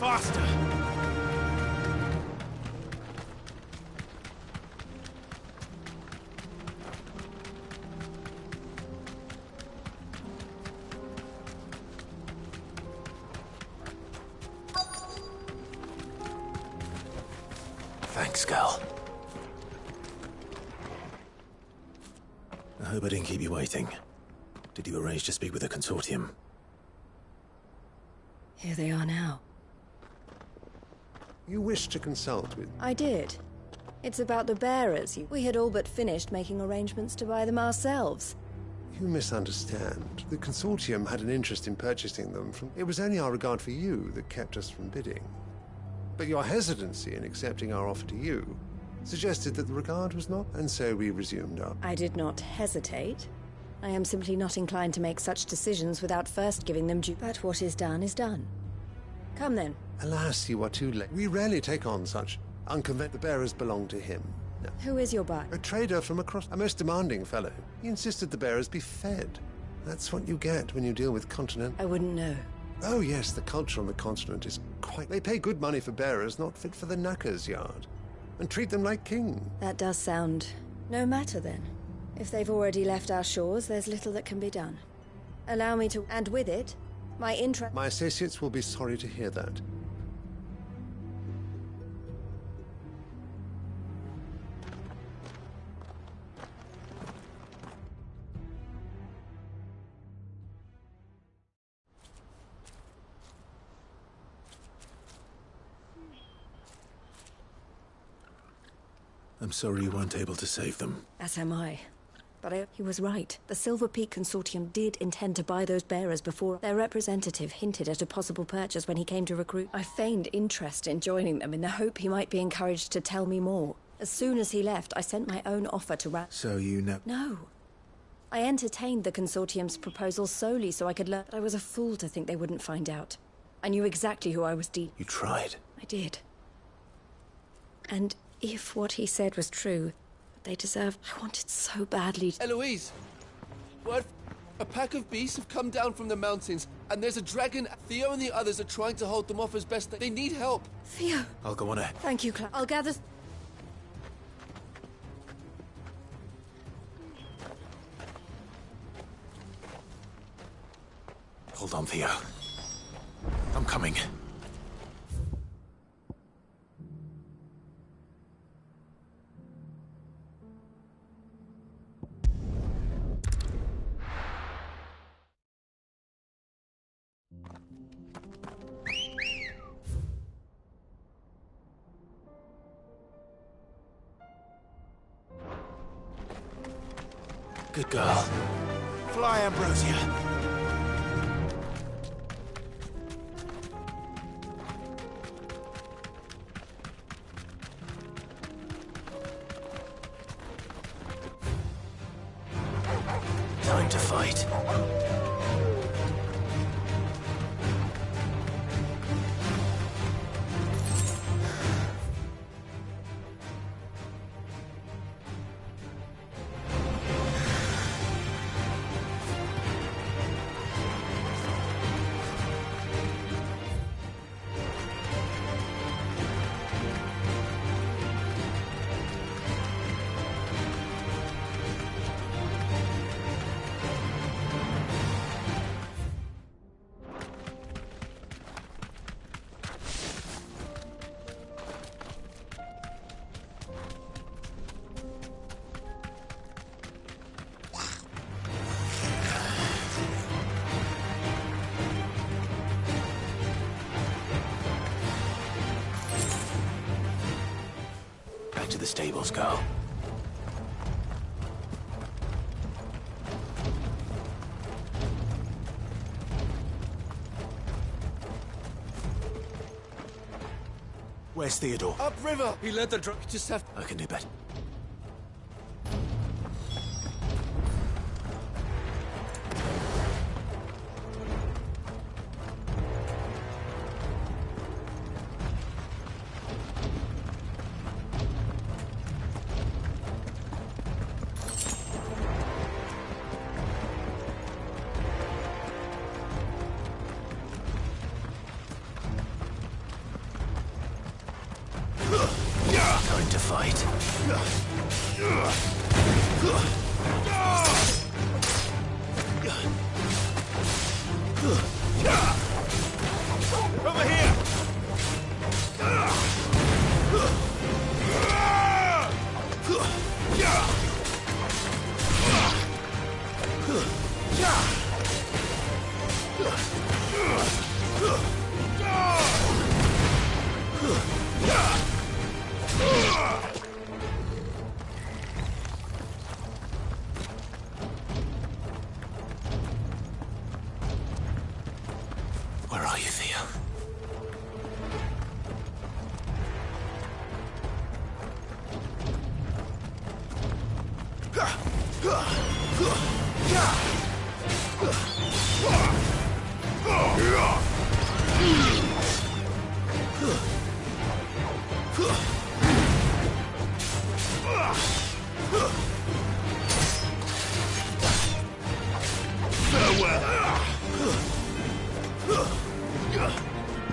Faster! Thanks, Gal. I hope I didn't keep you waiting. Did you arrange to speak with the Consortium? Here they are now. You wish to consult with... I did. It's about the bearers. We had all but finished making arrangements to buy them ourselves. You misunderstand. The Consortium had an interest in purchasing them from... It was only our regard for you that kept us from bidding. But your hesitancy in accepting our offer to you suggested that the regard was not, and so we resumed our... I did not hesitate. I am simply not inclined to make such decisions without first giving them due. But what is done is done. Come then. Alas, you are too late. We rarely take on such unconventional... The bearers belong to him. No. Who is your buyer? A trader from across... A most demanding fellow. He insisted the bearers be fed. That's what you get when you deal with continent... I wouldn't know. Oh yes, the culture on the continent is quite... They pay good money for bearers, not fit for the knacker's yard. and treat them like king. That does sound no matter then. If they've already left our shores, there's little that can be done. Allow me to... And with it, my interest... My associates will be sorry to hear that. I'm sorry you weren't able to save them. As am I. But he was right. The Silver Peak Consortium did intend to buy those bearers before their representative hinted at a possible purchase when he came to recruit. I feigned interest in joining them in the hope he might be encouraged to tell me more. As soon as he left, I sent my own offer to So you know... No. I entertained the Consortium's proposal solely so I could learn. But I was a fool to think they wouldn't find out. I knew exactly who I was dealing. You tried. I did. And if what he said was true, they deserved... I wanted so badly to... Eloise! What? A pack of beasts have come down from the mountains, and there's a dragon. Theo and the others are trying to hold them off as best they need help. Theo! I'll go on ahead. Thank you, Cla. I'll gather... Hold on, Theo. I'm coming. Good girl. Fly, Ambrosia. Time to fight. To the stables, girl. Where's Theodore? Upriver! He led the drunk. Just have... I can do better. Time to fight. Over here! Where are you, Theo?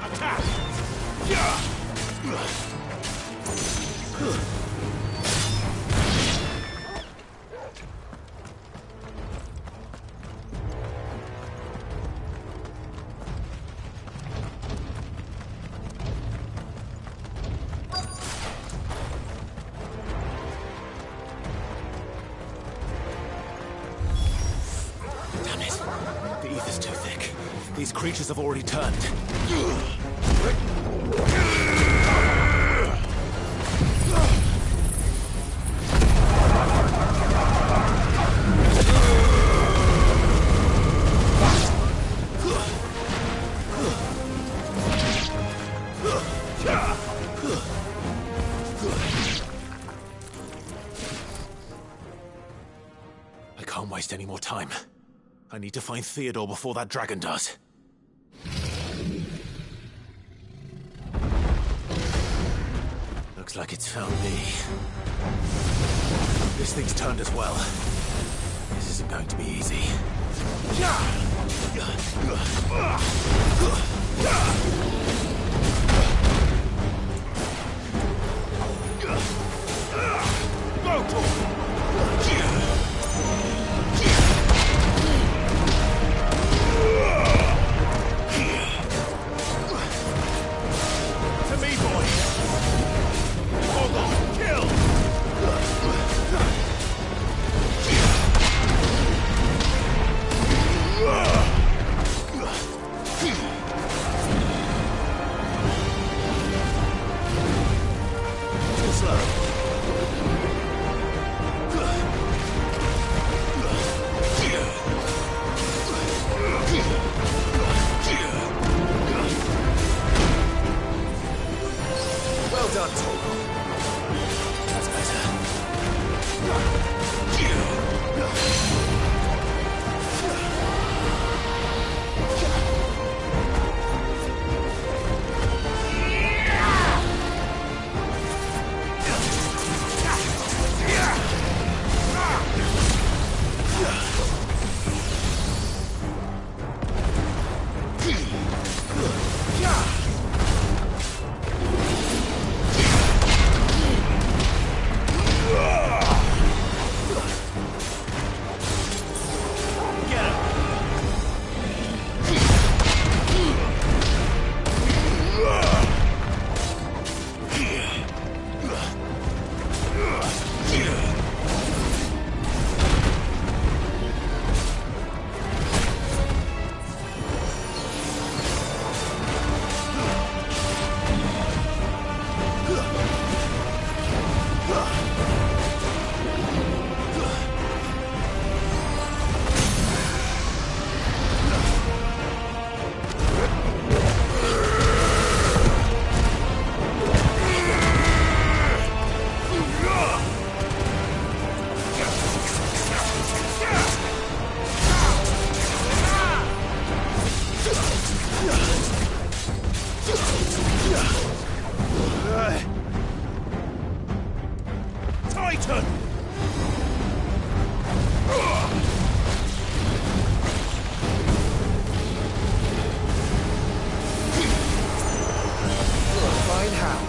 Attack! These creatures have already turned. I can't waste any more time. I need to find Theodore before that dragon does. Looks like it's found me. This thing's turned as well. This isn't going to be easy. To me, boy! Hold on! Kill! Too slow. Well done, Toro. That's better. Titan! Fine hound.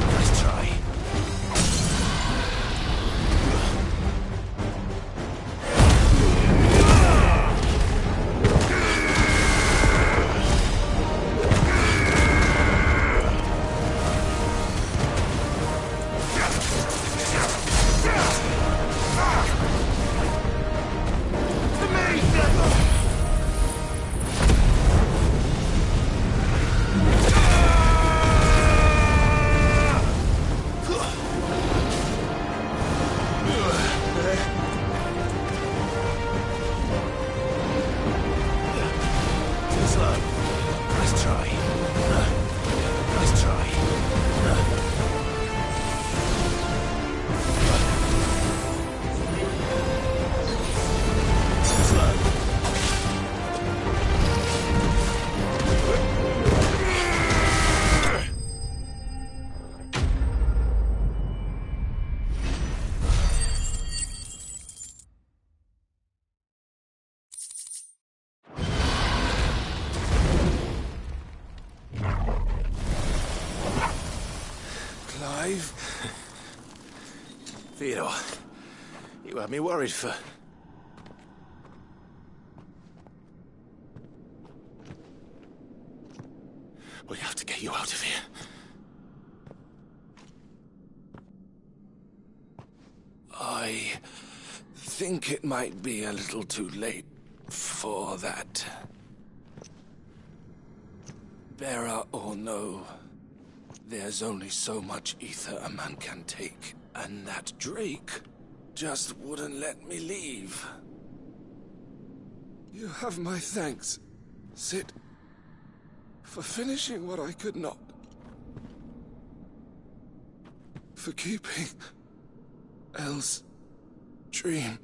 Nice try. Theodore, you had me worried for... We have to get you out of here. I think it might be a little too late for that. Bearer or no, there's only so much ether a man can take, and that Drake just wouldn't let me leave. You have my thanks, Cid, for finishing what I could not. For keeping Elle's dream.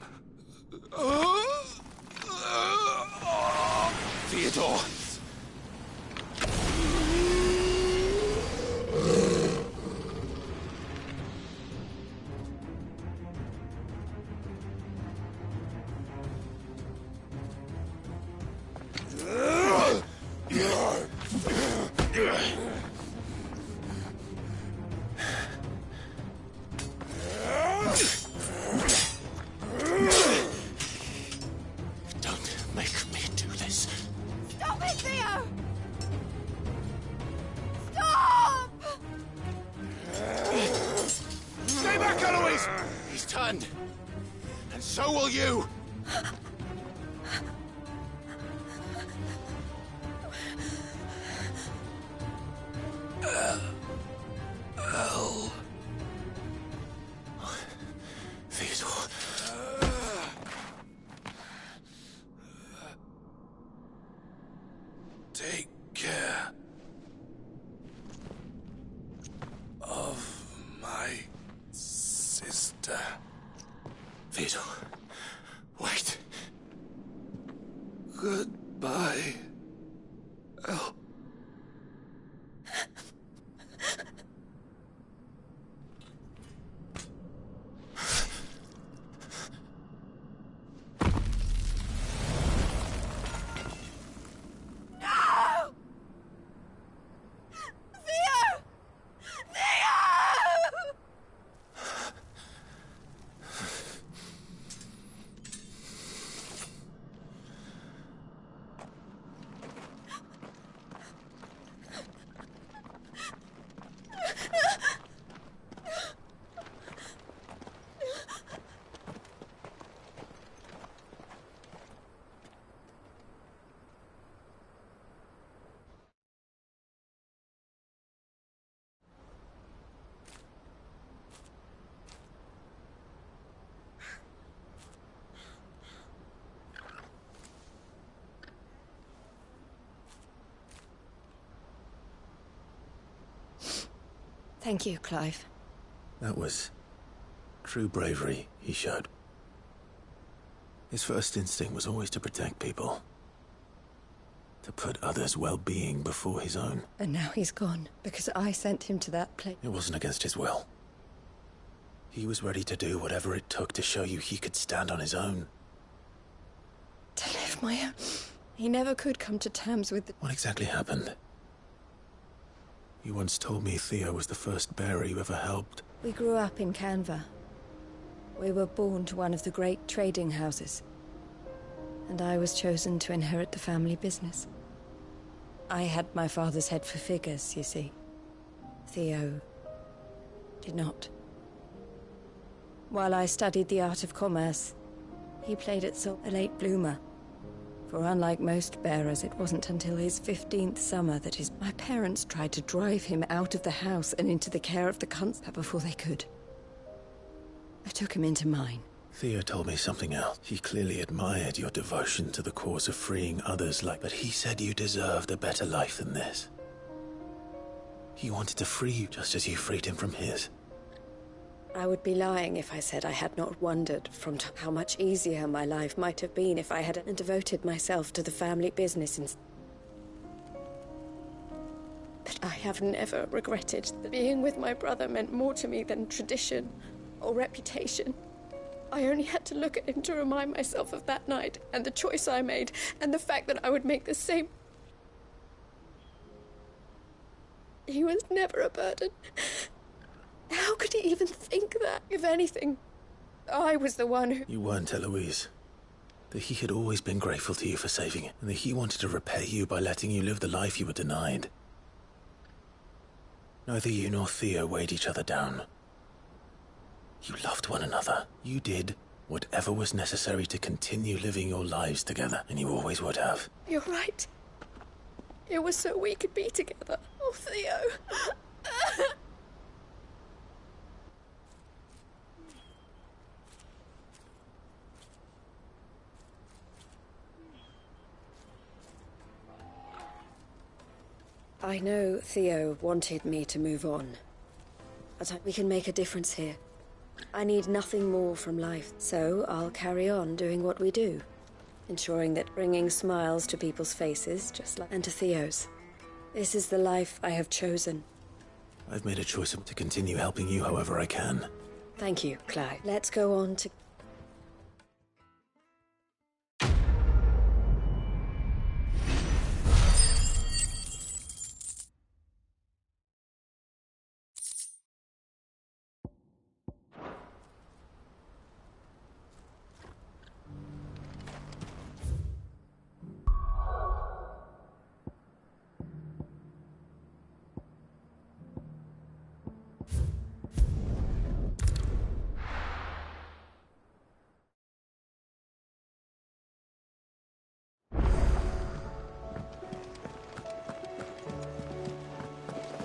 Theodore! Don't make me do this. Stop it, Theo! Stop! Stay back, Eloise! He's turned. And so will you! Elle. Theodore. Take care of my sister. Theodore, wait. Goodbye, Elle. Thank you, Clive. That was true bravery he showed. His first instinct was always to protect people. To put others' well-being before his own. And now he's gone, because I sent him to that place. It wasn't against his will. He was ready to do whatever it took to show you he could stand on his own. To live my own... He never could come to terms with the... What exactly happened? You once told me Theo was the first bearer you ever helped. We grew up in Canva. We were born to one of the great trading houses. And I was chosen to inherit the family business. I had my father's head for figures, you see. Theo did not. While I studied the art of commerce, he played it so a late bloomer. For unlike most bearers, it wasn't until his 15th summer that my parents tried to drive him out of the house and into the care of the constable before they could. I took him into mine. Theo told me something else. He clearly admired your devotion to the cause of freeing others but he said you deserved a better life than this. He wanted to free you just as you freed him from his. I would be lying if I said I had not wondered from how much easier my life might have been if I had devoted myself to the family business. But I have never regretted that being with my brother meant more to me than tradition or reputation. I only had to look at him to remind myself of that night, and the choice I made, and the fact that I would make the same. He was never a burden. How could he even think that? If anything, I was the one who... You weren't, Eloise. That he had always been grateful to you for saving it, and that he wanted to repay you by letting you live the life you were denied. Neither you nor Theo weighed each other down. You loved one another. You did whatever was necessary to continue living your lives together, and you always would have. You're right. It was so we could be together. Oh, Theo. I know Theo wanted me to move on, but we can make a difference here. I need nothing more from life, so I'll carry on doing what we do, ensuring that bringing smiles to people's faces, just like and to Theo's. This is the life I have chosen. I've made a choice to continue helping you however I can. Thank you, Clive. Let's go on to...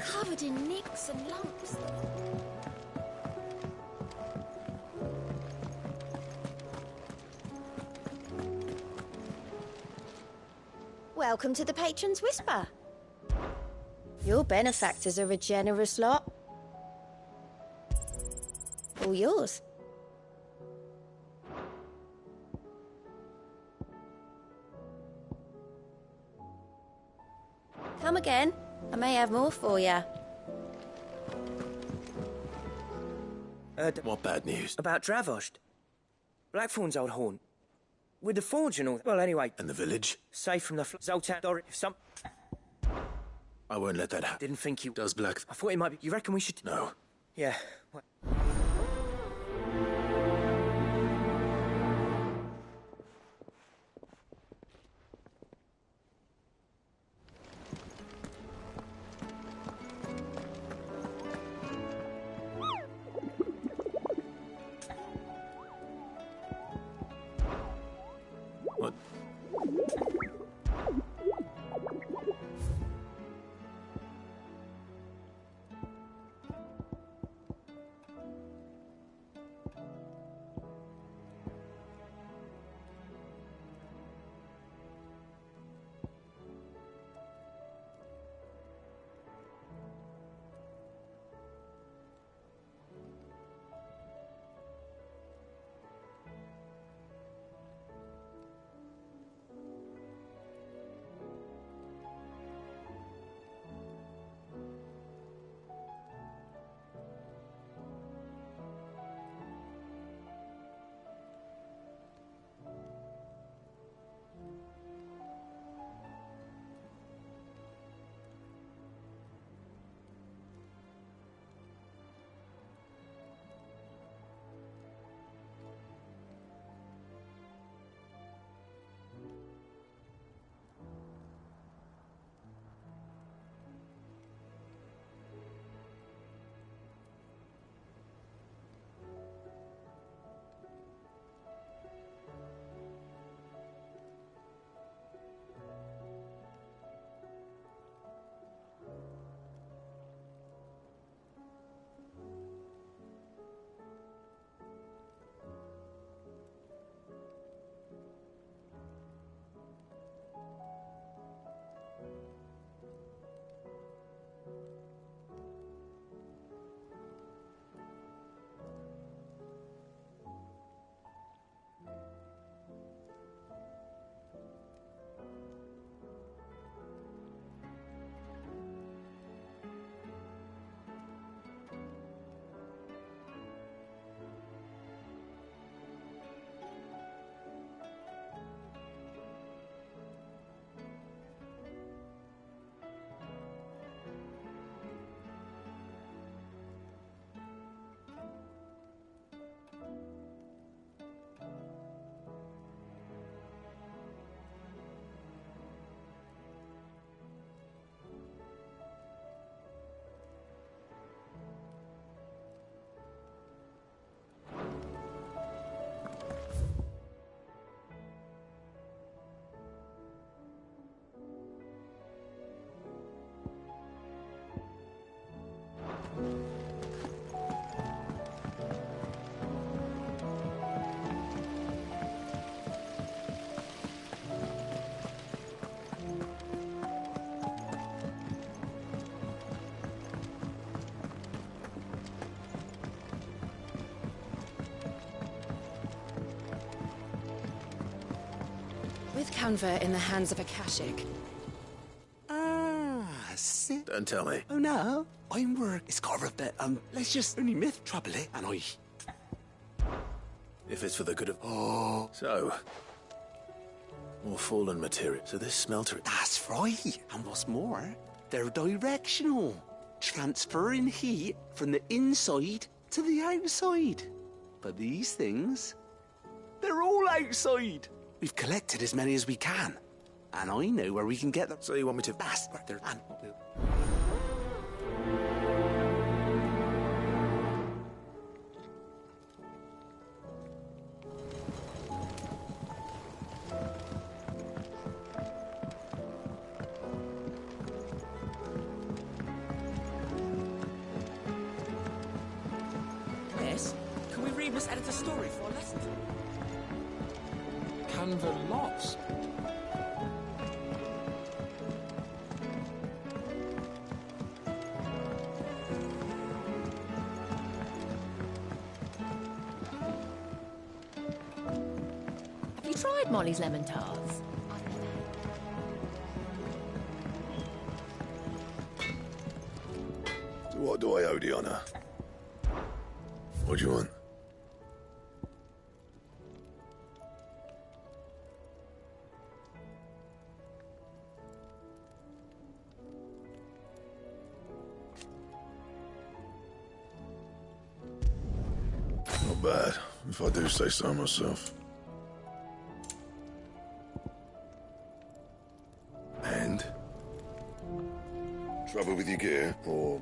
Covered in nicks and lumps. Welcome to the Patron's Whisper. Your benefactors are a generous lot. All yours. Come again. I may have more for you. What bad news? About Dravost. Blackthorn's old haunt. With the forge and all. Well, anyway. And the village? Safe from the Zoltan Dorrit. If some... I won't let that happen. Didn't think you... Does Black... I thought it might be... You reckon we should... No. Yeah. Well... with Canva in the hands of Akashic. Sit. Don't tell me. Oh no, I'm work. It's kind of a bit, let's just only myth trouble it, and I... If it's for the good of... Oh. So... more fallen material. So this smelter... That's right. And what's more, they're directional. Transferring heat from the inside to the outside. But these things, they're all outside. We've collected as many as we can. And I know where we can get them. So you want me to... That's right there. Yes? Can we read Miss Editor's story for a lesson? Canva lost. Have you tried Molly's lemon tarts? So what do I owe the honour? What do you want? Not bad, if I do say so myself. And? Trouble with your gear, or...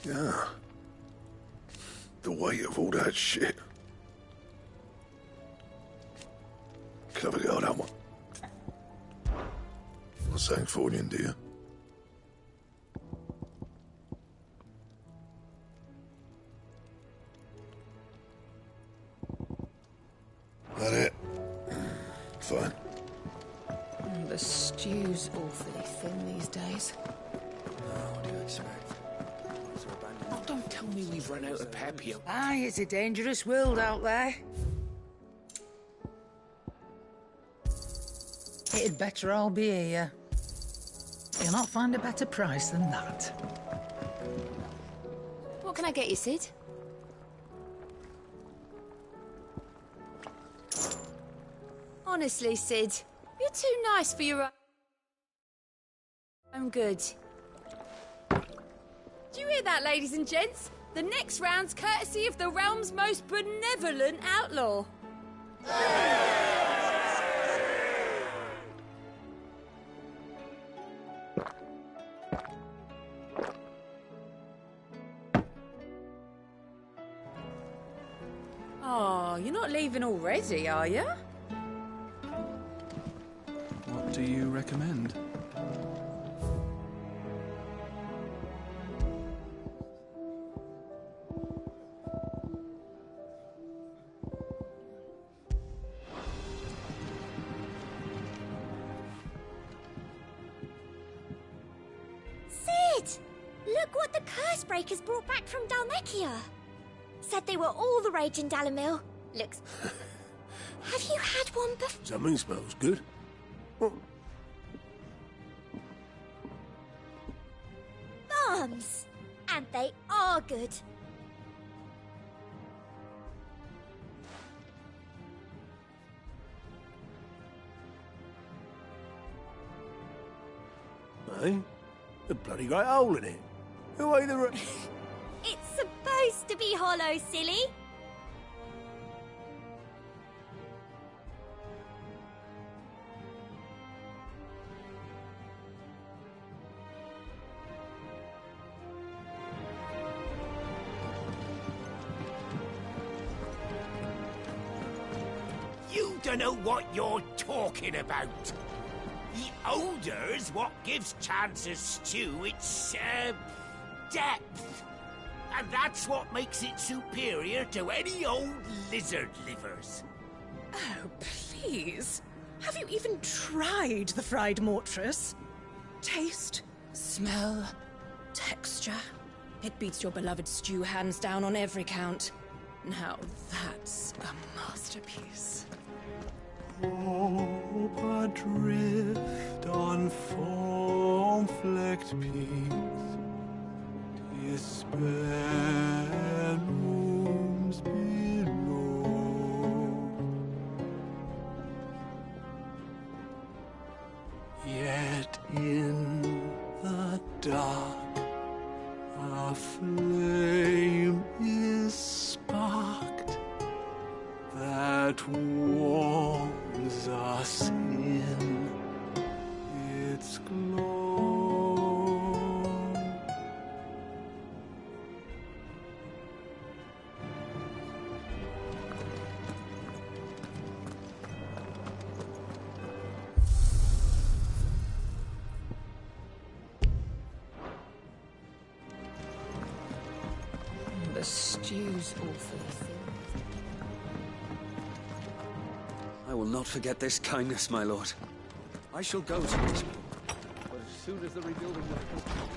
yeah. The weight of all that shit. Clever girl, that one. Not saying for you, do you? That it? Fine. The stew's awfully thin these days. What do you expect? Oh, don't tell me we've run out of pep here. Aye, it's a dangerous world out there. It'd better all be here. You'll not find a better price than that. What can I get you, Sid? Honestly, Sid, you're too nice for your own good. Do you hear that, ladies and gents? The next round's courtesy of the realm's most benevolent outlaw. Oh, you're not leaving already, are you? What do you recommend? Sid! Look what the Cursebreakers brought back from Dalmekia. Said they were all the rage in Dalamil. Looks... Have you had one before? Something smells good. Bombs! And they are good. Hey? A bloody great hole in it. Who ain't the... It's supposed to be hollow, silly. You don't know what you're talking about. The odor's what gives Chance's stew its, depth. And that's what makes it superior to any old lizard livers. Oh, please. Have you even tried the fried mortress? Taste, smell, texture. It beats your beloved stew hands down on every count. Now that's a masterpiece. Hope adrift on foam-flecked peaks, despair looms below. Yet in the dark, a flame is sparked that warms us in its glow. The stew's awfully thin. I will not forget this kindness, my lord. I shall go to these people, but as soon as the rebuilding is complete.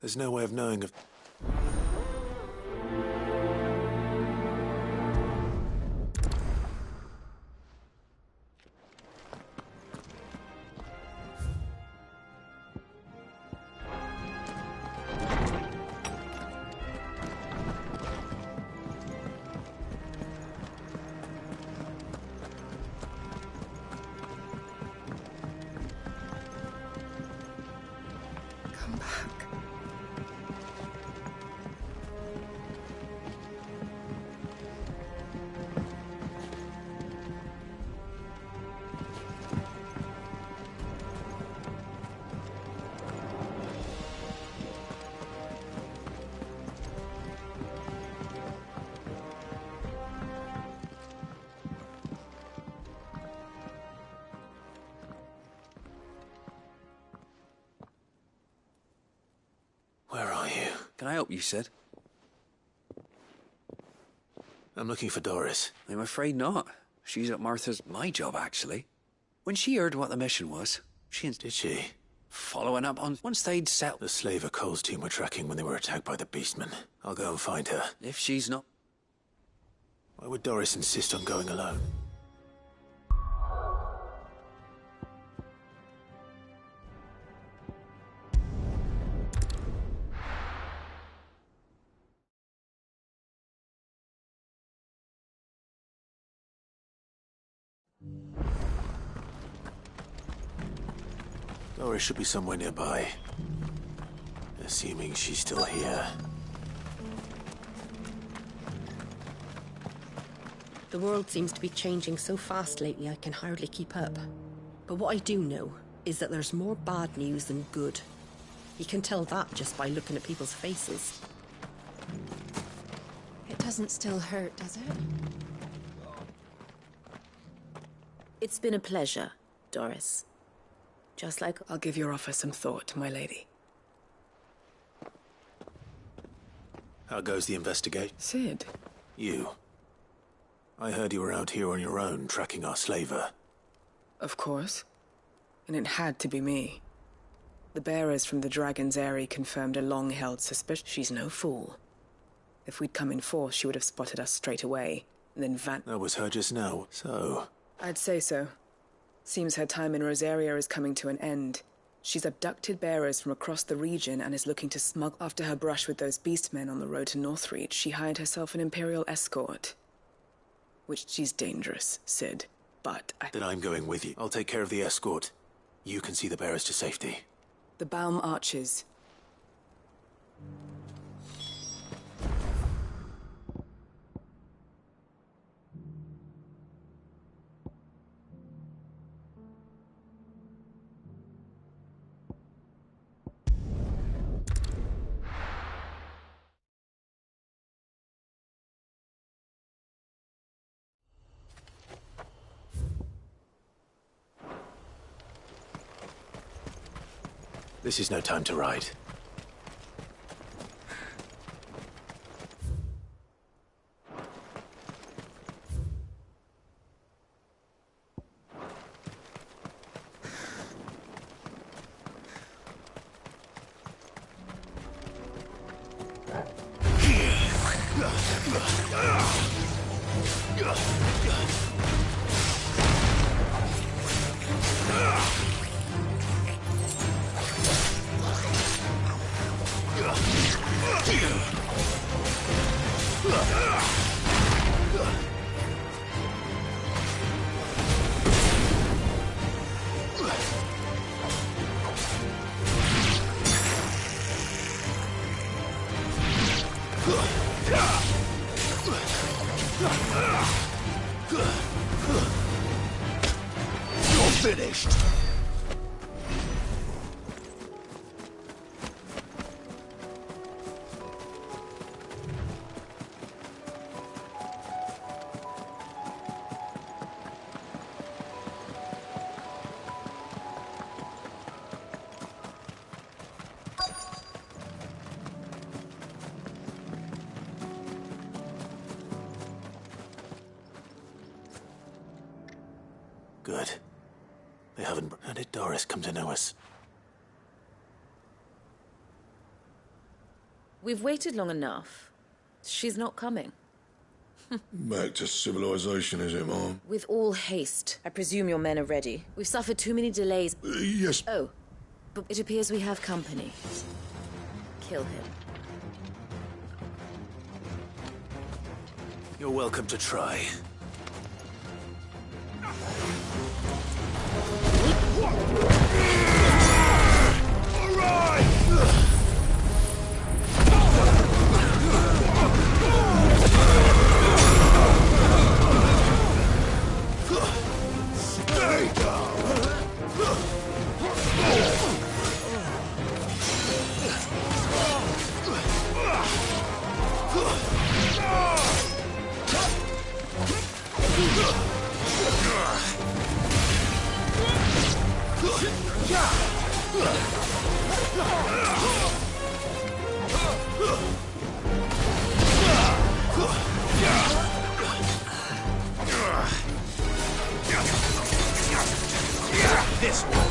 There's no way of knowing if... Come back. Where are you? Can I help you, Sid? I'm looking for Doris. I'm afraid not. She's at Martha's. My job, actually. When she heard what the mission was, Did she? following up on once they'd set. The slaver Cole's team were tracking when they were attacked by the Beastmen. I'll go and find her. If she's not. Why would Doris insist on going alone? Doris should be somewhere nearby. Assuming she's still here. The world seems to be changing so fast lately I can hardly keep up. But what I do know is that there's more bad news than good. You can tell that just by looking at people's faces. It doesn't still hurt, does it? It's been a pleasure, Doris. Just like... I'll give your offer some thought, my lady. How goes the investigation? Sid. You. I heard you were out here on your own, tracking our slaver. Of course. And it had to be me. The bearers from the Dragon's Eyrie confirmed a long-held suspicion. She's no fool. If we'd come in force, she would have spotted us straight away, and then That was her just now, so... I'd say so. Seems her time in Rosaria is coming to an end. She's abducted bearers from across the region and is looking to smuggle. After her brush with those beastmen on the road to Northreach, she hired herself an Imperial escort. Which she's dangerous, Sid, but Then I'm going with you. I'll take care of the escort. You can see the bearers to safety. The Baum Archers. This is no time to ride. You're finished! Good. They haven't. How did Doris come to know us? We've waited long enough. She's not coming. Back to civilization, is it, Mom? With all haste. I presume your men are ready. We've suffered too many delays. Yes. Oh, but it appears we have company. Kill him. You're welcome to try. This one.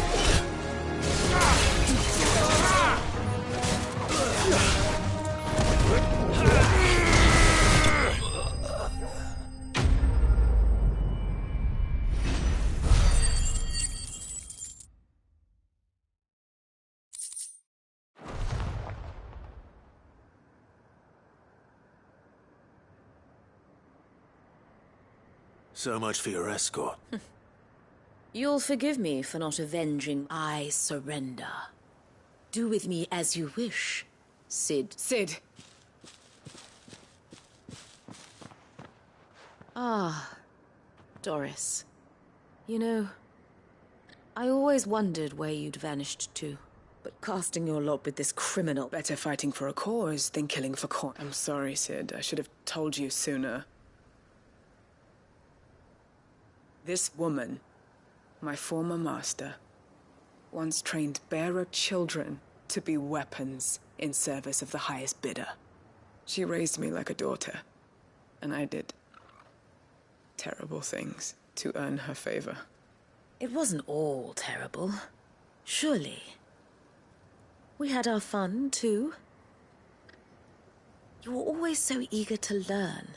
So much for your escort. You'll forgive me for not avenging. I surrender. Do with me as you wish, Cid. Cid. Ah, Doris. You know, I always wondered where you'd vanished to. But casting your lot with this criminal... Better fighting for a cause than killing for coin. I'm sorry, Cid. I should have told you sooner. This woman, my former master, once trained bearer children to be weapons in service of the highest bidder. She raised me like a daughter, and I did terrible things to earn her favor. It wasn't all terrible, surely. We had our fun, too. You were always so eager to learn,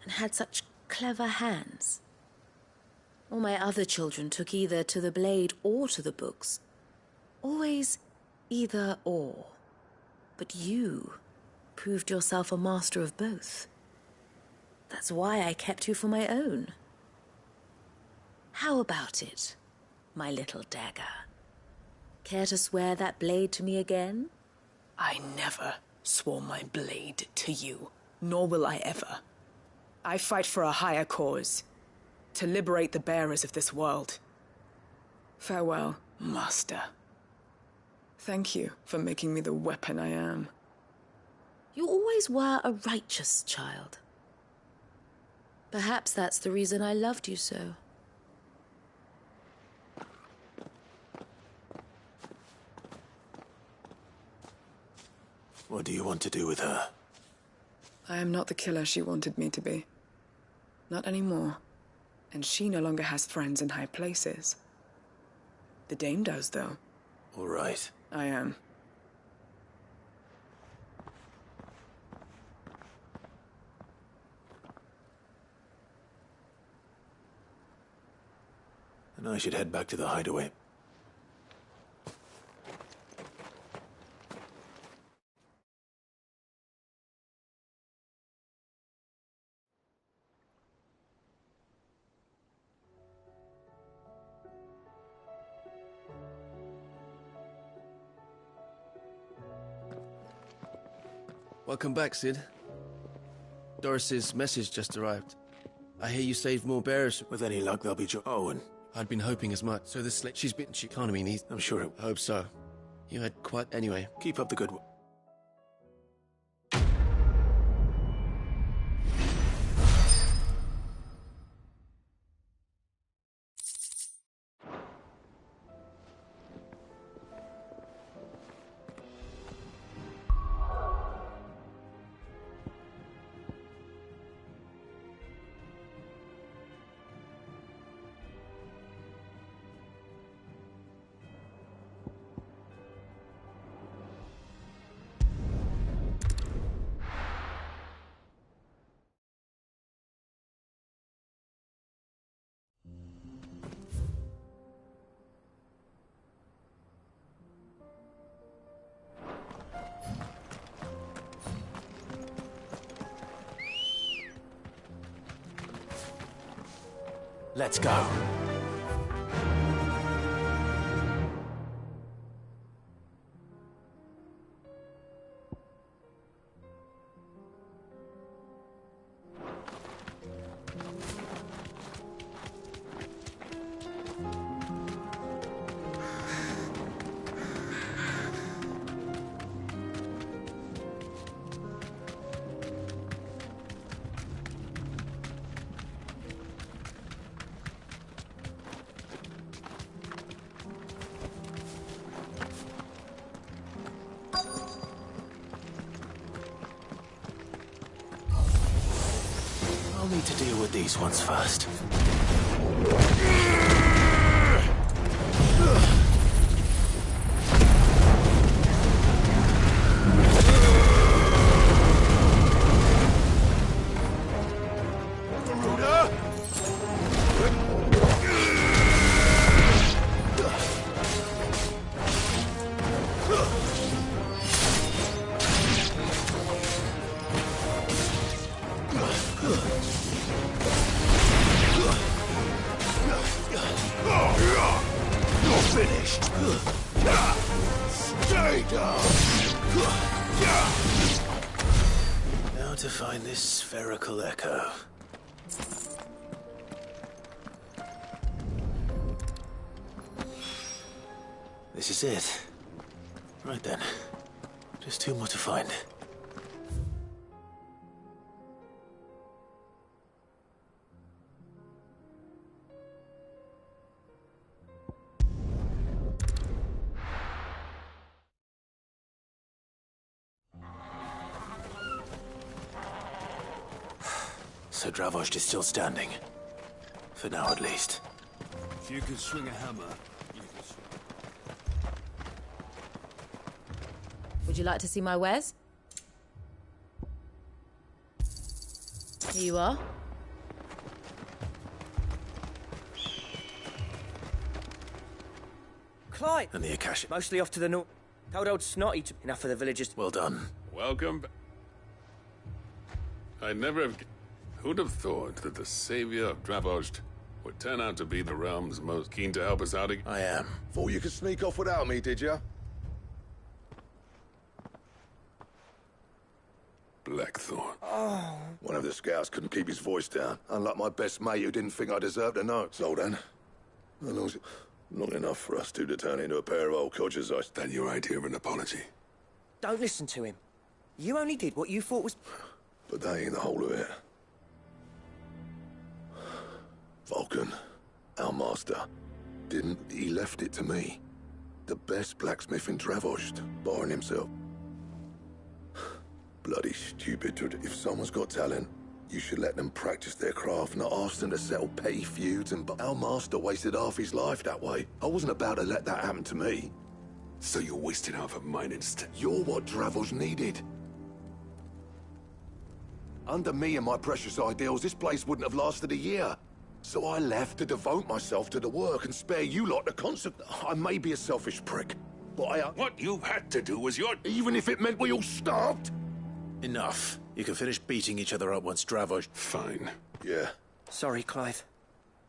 and had such clever hands. All my other children took either to the blade or to the books. Always either or. But you proved yourself a master of both. That's why I kept you for my own. How about it, my little dagger? Care to swear that blade to me again? I never swore my blade to you, nor will I ever. I fight for a higher cause. To liberate the bearers of this world. Farewell, Master. Thank you for making me the weapon I am. You always were a righteous child. Perhaps that's the reason I loved you so. What do you want to do with her? I am not the killer she wanted me to be. Not anymore. And she no longer has friends in high places. The Dame does, though. All right. I am. And I should head back to the hideaway. Welcome back, Cid. Doris's message just arrived. I hear you saved more bearers. With any luck, they'll be Owen. I'd been hoping as much. So this she's been economy needs. I'm sure it. I hope so. You had quite anyway. Keep up the good work. Let's go. I'll need to deal with these ones first. Finished. Stay down. Now to find this spherical echo. This is it. Right then. Just two more to find. So Dravost is still standing. For now, at least. If you could swing a hammer, you could swing. Would you like to see my wares? Here you are. Clive! And the Akasha. Mostly off to the north. Told old Snotty to... Enough for the villagers. Well done. Welcome back. I never have... Who'd have thought that the savior of Dravost would turn out to be the realm's most keen to help us out again? I am. Thought you could sneak off without me, did you? Blackthorn. Oh. One of the scouts couldn't keep his voice down, unlike my best mate who didn't think I deserved to know. So then, long enough for us two to turn into a pair of old codgers. Then your idea of an apology. Don't listen to him. You only did what you thought was... But that ain't the whole of it. Vulcan, our master, he left it to me. The best blacksmith in Dravost, barring himself. bloody stupid. If someone's got talent, you should let them practice their craft, not ask them to settle petty feuds. But our master wasted half his life that way. I wasn't about to let that happen to me. So you wasted half of mine instead. You're what Dravos needed. Under me and my precious ideals, this place wouldn't have lasted a year. So I left to devote myself to the work and spare you lot the consequence. I may be a selfish prick, but What you had to do was your... Even if it meant we all starved? Enough. You can finish beating each other up once Dravos... Fine. Yeah. Sorry, Clive.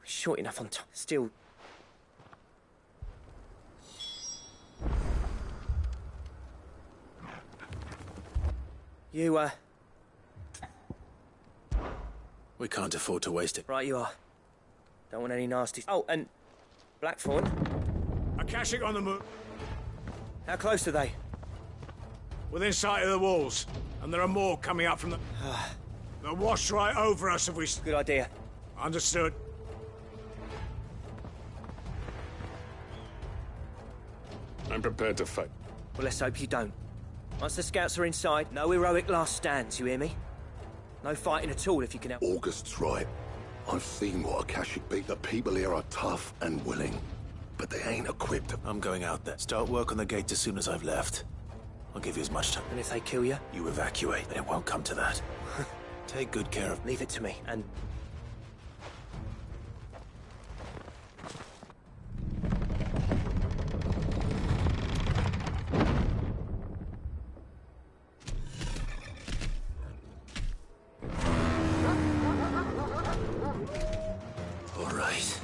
Short enough on time. Still... You, We can't afford to waste it. Right you are. Don't want any nasty... Oh, and... Blackthorn? Akashic on the move. How close are they? Within sight of the walls. And there are more coming up from the... They'll wash right over us if we... Good idea. Understood. I'm prepared to fight. Well, let's hope you don't. Once the scouts are inside, no heroic last stands, you hear me? No fighting at all if you can help. August's right. I've seen what Akashic beat. The people here are tough and willing, but they ain't equipped. I'm going out there. Start work on the gate as soon as I've left. I'll give you as much time. And if they kill you? You evacuate, and it won't come to that. Take good care of... Leave it to me, and... All right.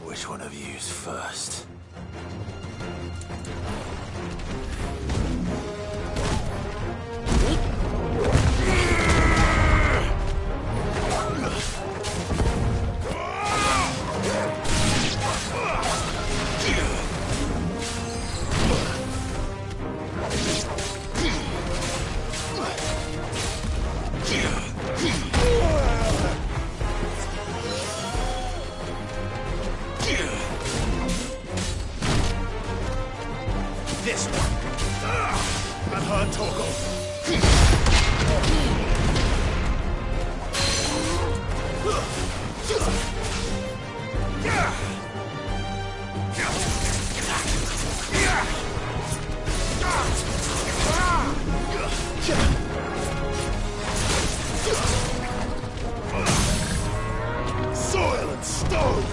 Which one of you's first? This one. I've heard talk of. Soil and stone!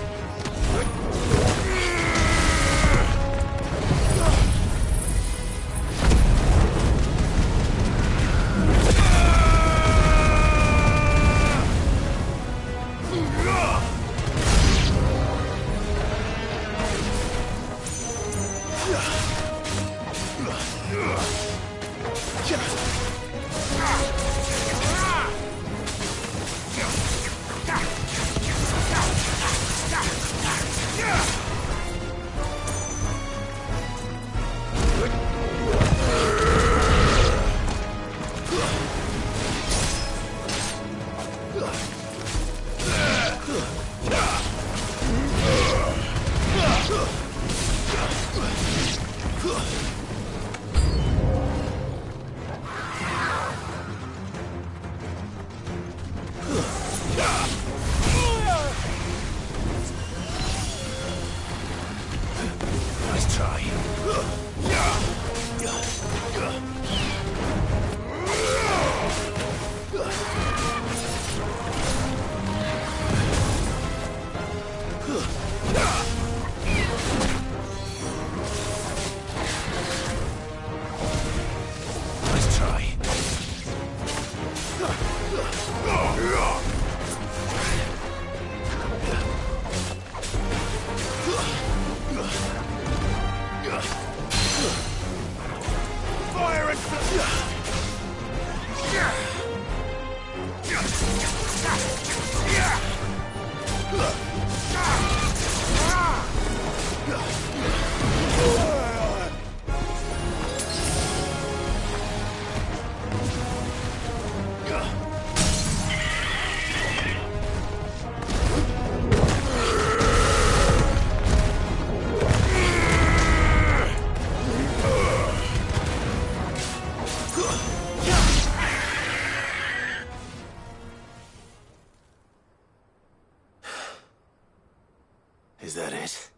Is that it?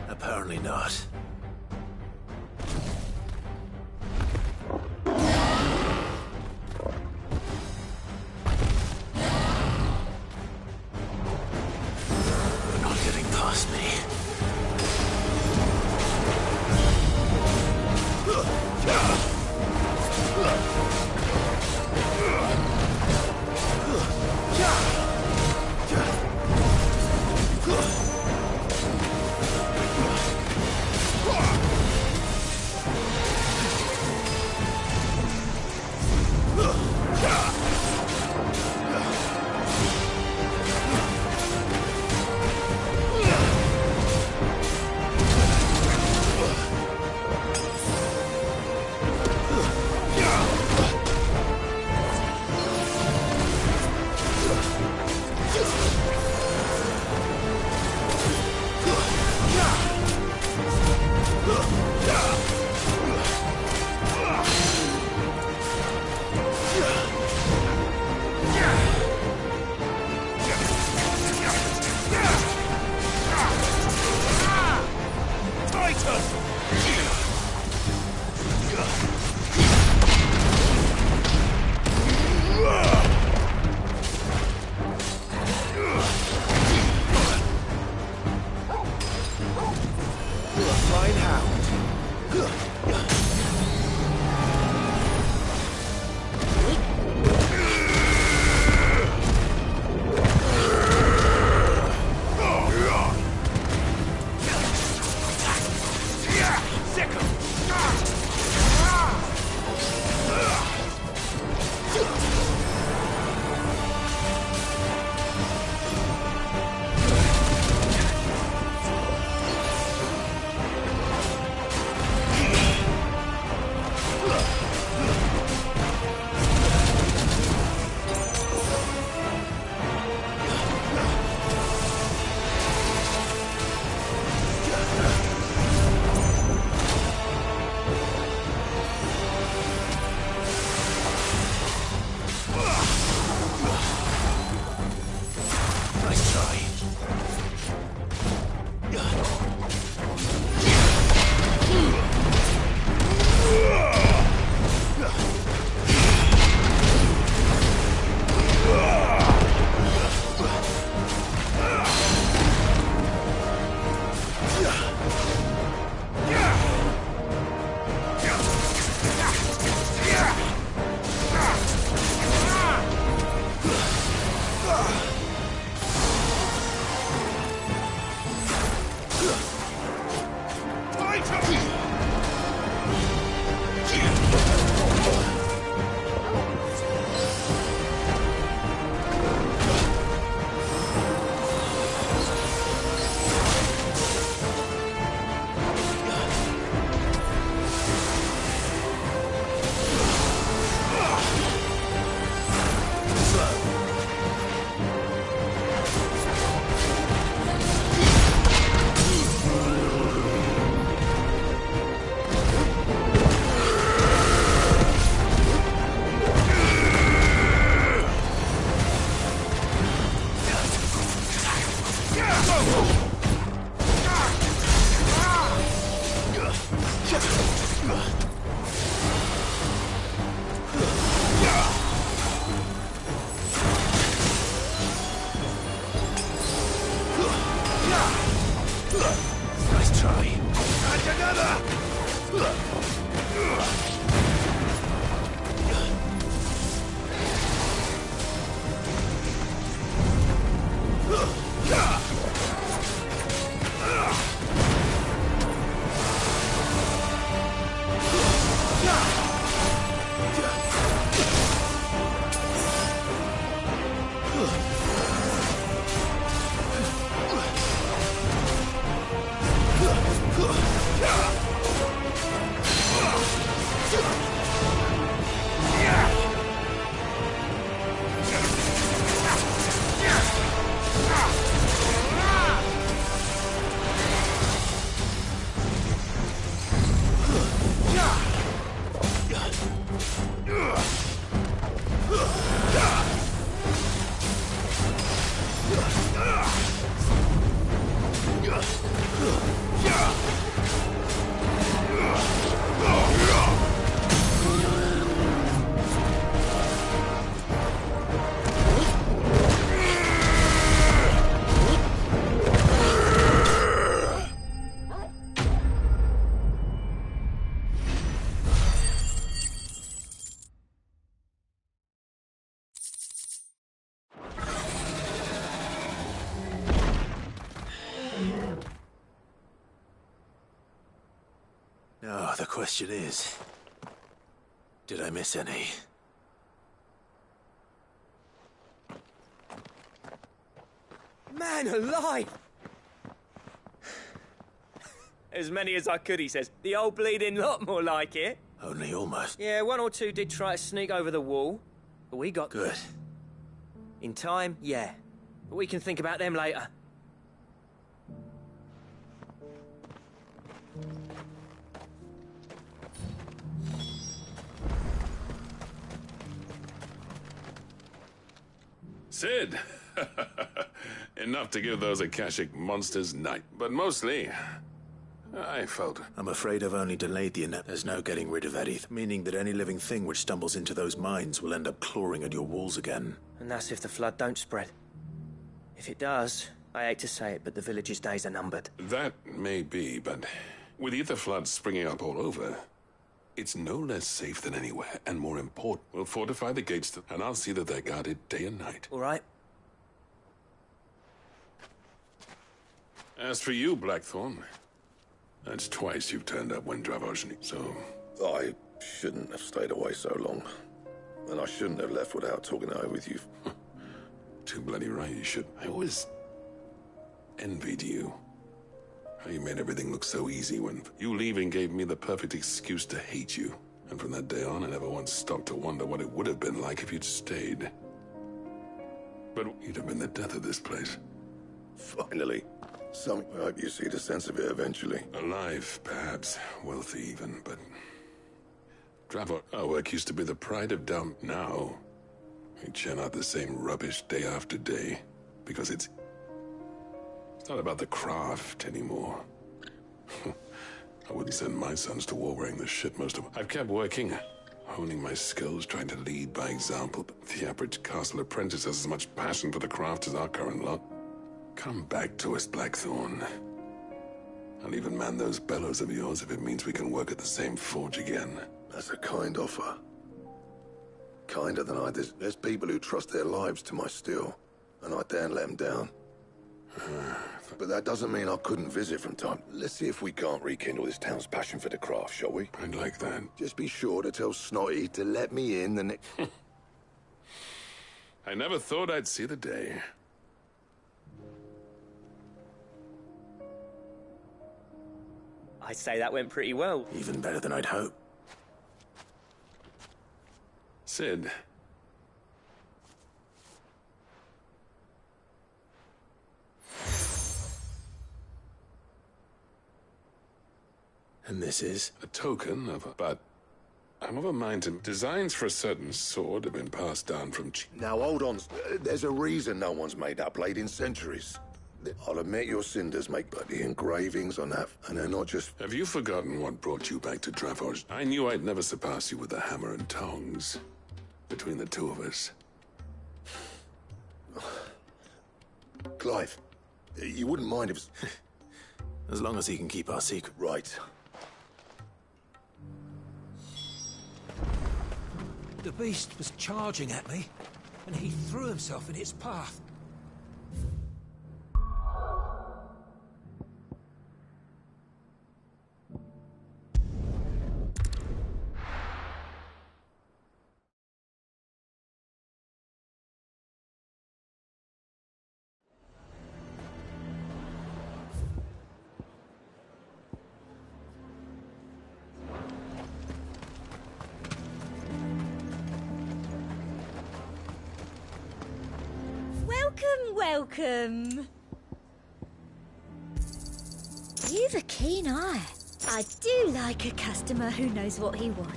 Apparently not. You're not getting past me. question is, did I miss any? Man alive! As many as I could, he says. The old bleeding lot, more like it. Only almost. Yeah, one or two did try to sneak over the wall, but we got... Good. In time, yeah. But we can think about them later. Sid! Enough to give those Akashic monsters night, but mostly... I felt... I'm afraid I've only delayed the inevitable. There's no getting rid of that ether, meaning that any living thing which stumbles into those mines will end up clawing at your walls again. And that's if the flood don't spread. If it does, I hate to say it, but the village's days are numbered. That may be, but with ether floods springing up all over, it's no less safe than anywhere, and more important, we'll fortify the gates, and I'll see that they're guarded day and night. All right. As for you, Blackthorn, that's twice you've turned up when Dravosny, so... I shouldn't have stayed away so long. And I shouldn't have left without talking it over with you. Too bloody right you should. I always envied you. How you made everything look so easy when you leaving gave me the perfect excuse to hate you. And from that day on, I never once stopped to wonder what it would have been like if you'd stayed. But you'd have been the death of this place. Finally. I hope you see the sense of it eventually. Alive, perhaps. Wealthy even, but... Dravos, our work used to be the pride of Dal. Now, we churn out the same rubbish day after day. Because it's not about the craft anymore. I wouldn't send my sons to war wearing the shit most of them. I've kept working, honing my skills, trying to lead by example. But the average castle apprentice has as much passion for the craft as our current lot. Come back to us, Blackthorn. I'll even man those bellows of yours if it means we can work at the same forge again. That's a kind offer. Kinder than I did. There's people who trust their lives to my steel, and I daren't let them down. But that doesn't mean I couldn't visit from time. Let's see if we can't rekindle this town's passion for the craft, shall we? I'd like that. Just be sure to tell Snotty to let me in the next... I never thought I'd see the day. I'd say that went pretty well. Even better than I'd hoped. Sid. And this is? A token of a... But I'm of a mind to... Designs for a certain sword have been passed down from... Now, hold on. There's a reason no one's made that blade in centuries. I'll admit your cinders make, but the engravings on that, and they're not just... Have you forgotten what brought you back to Dravos? I knew I'd never surpass you with the hammer and tongs. Between the two of us. Clive, you wouldn't mind if... As long as he can keep our secret. Right. The beast was charging at me, and he threw himself in its path. Welcome. You've a keen eye. I do like a customer who knows what he wants.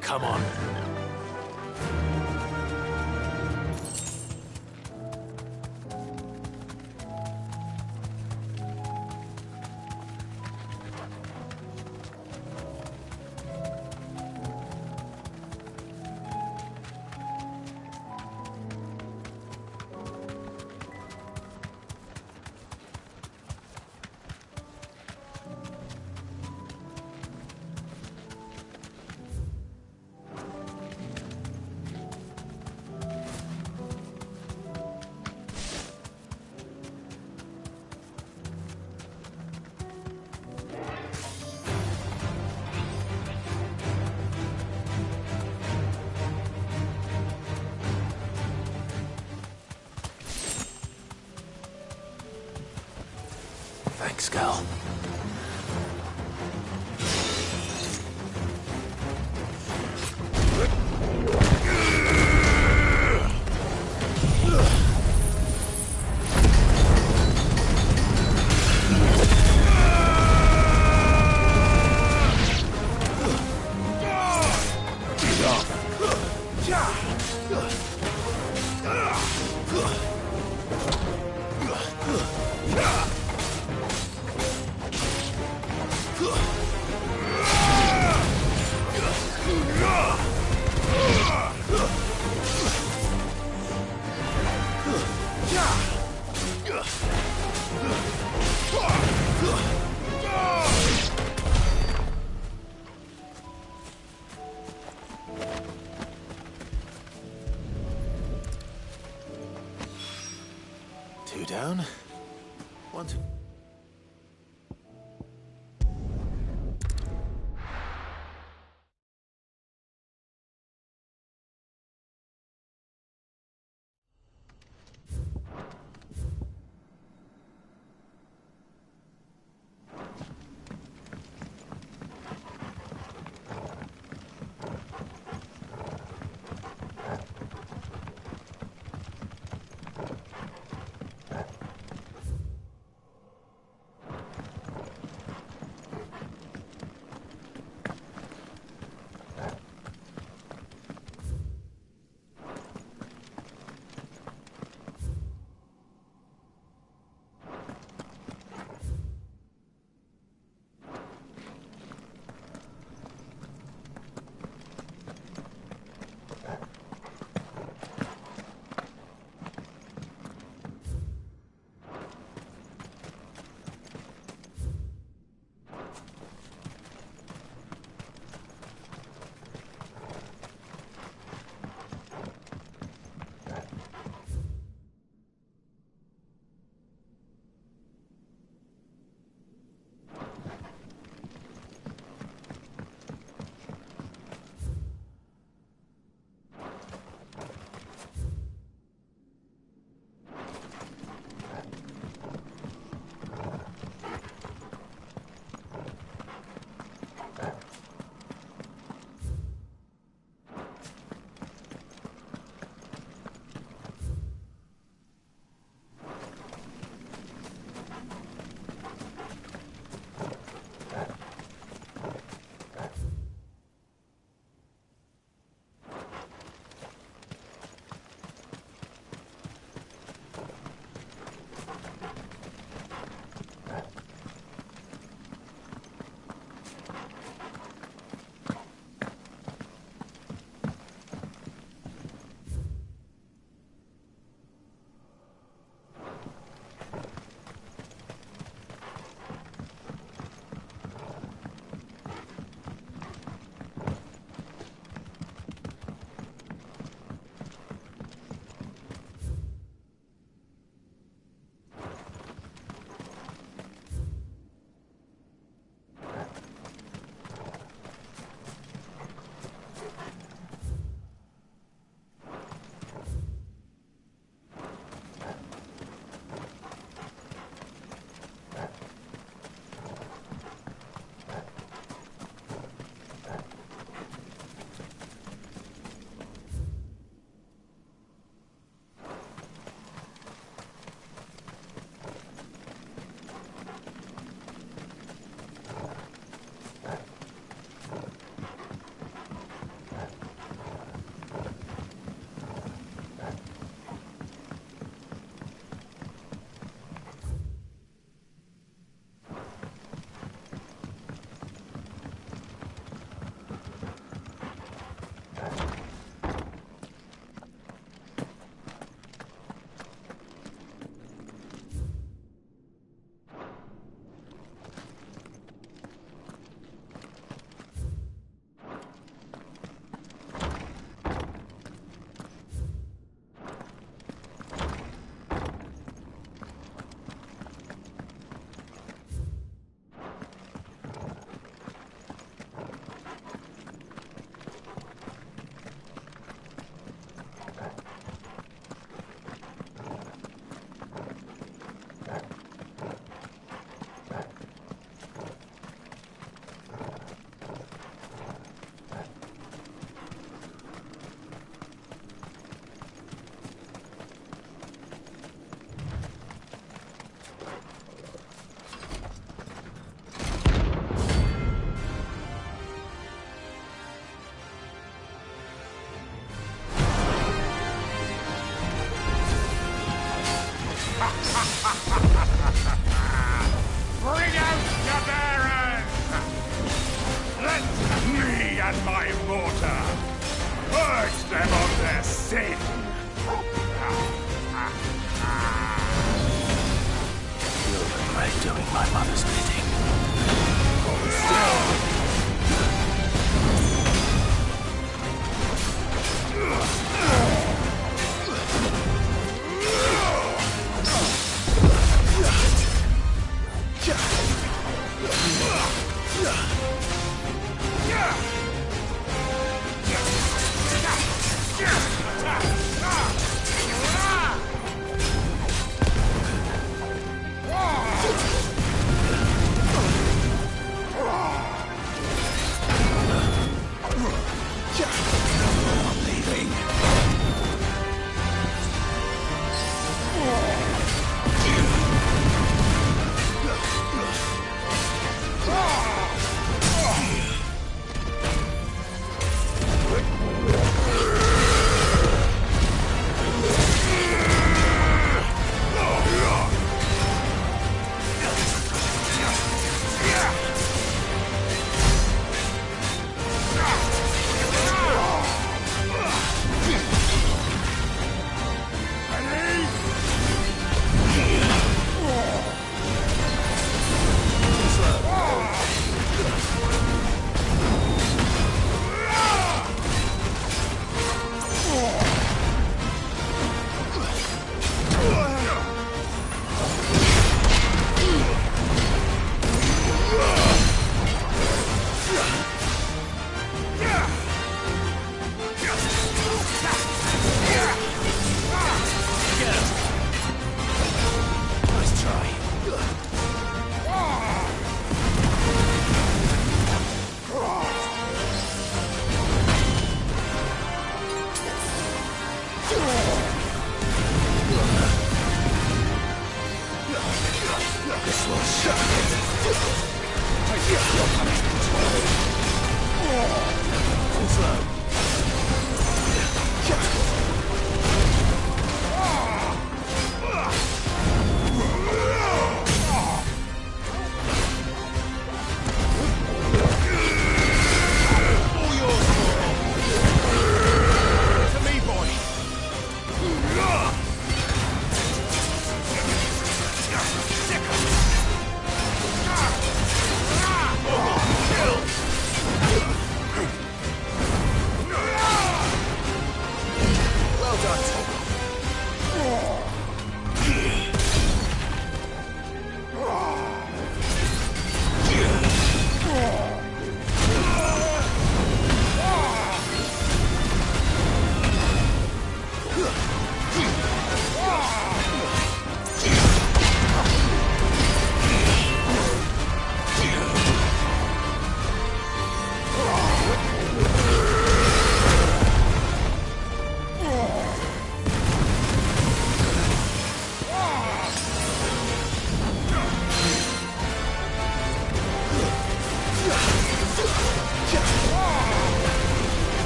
Come on. Thanks, girl. Two down. One to... Bring out your bearers! Let me and my mortar purge them of their sin! You'll regret doing my mother's bidding. Hold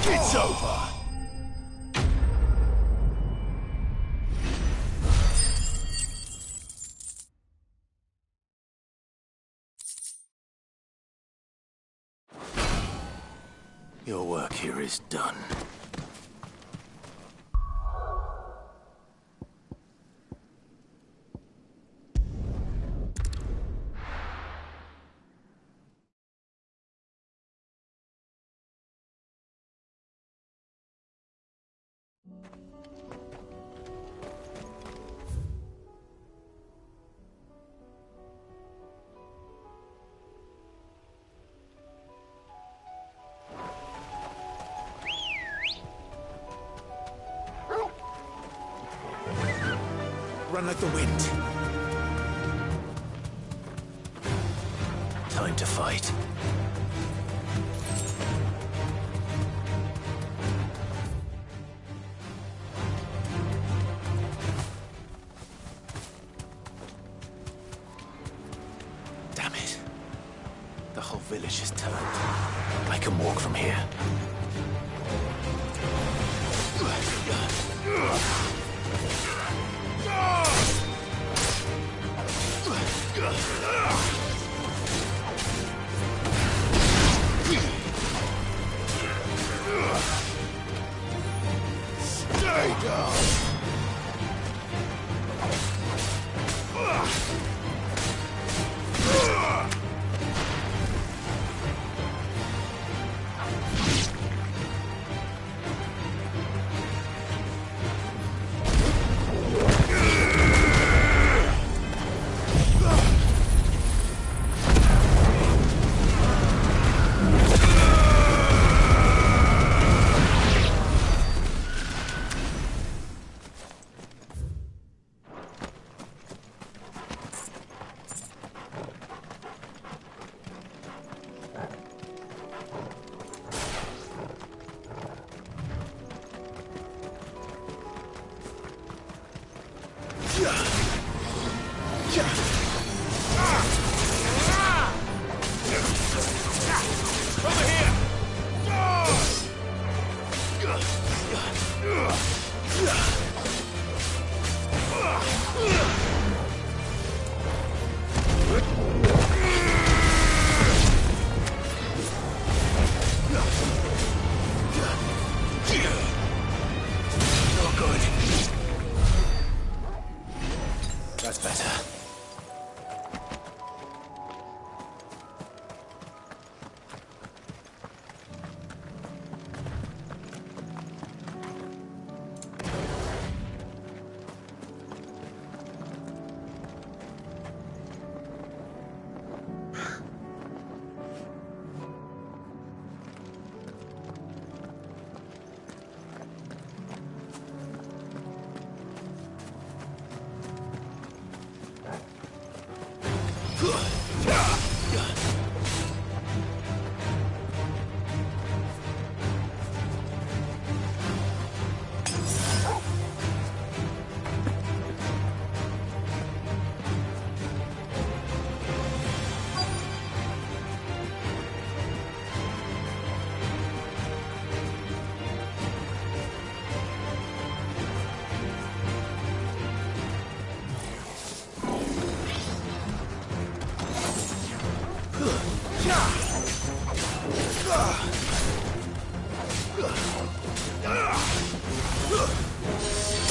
It's over! Your work here is done. Run like the wind. Time to fight. Damn it. The whole village has turned. I can walk from here. Over here! Not good. That's better.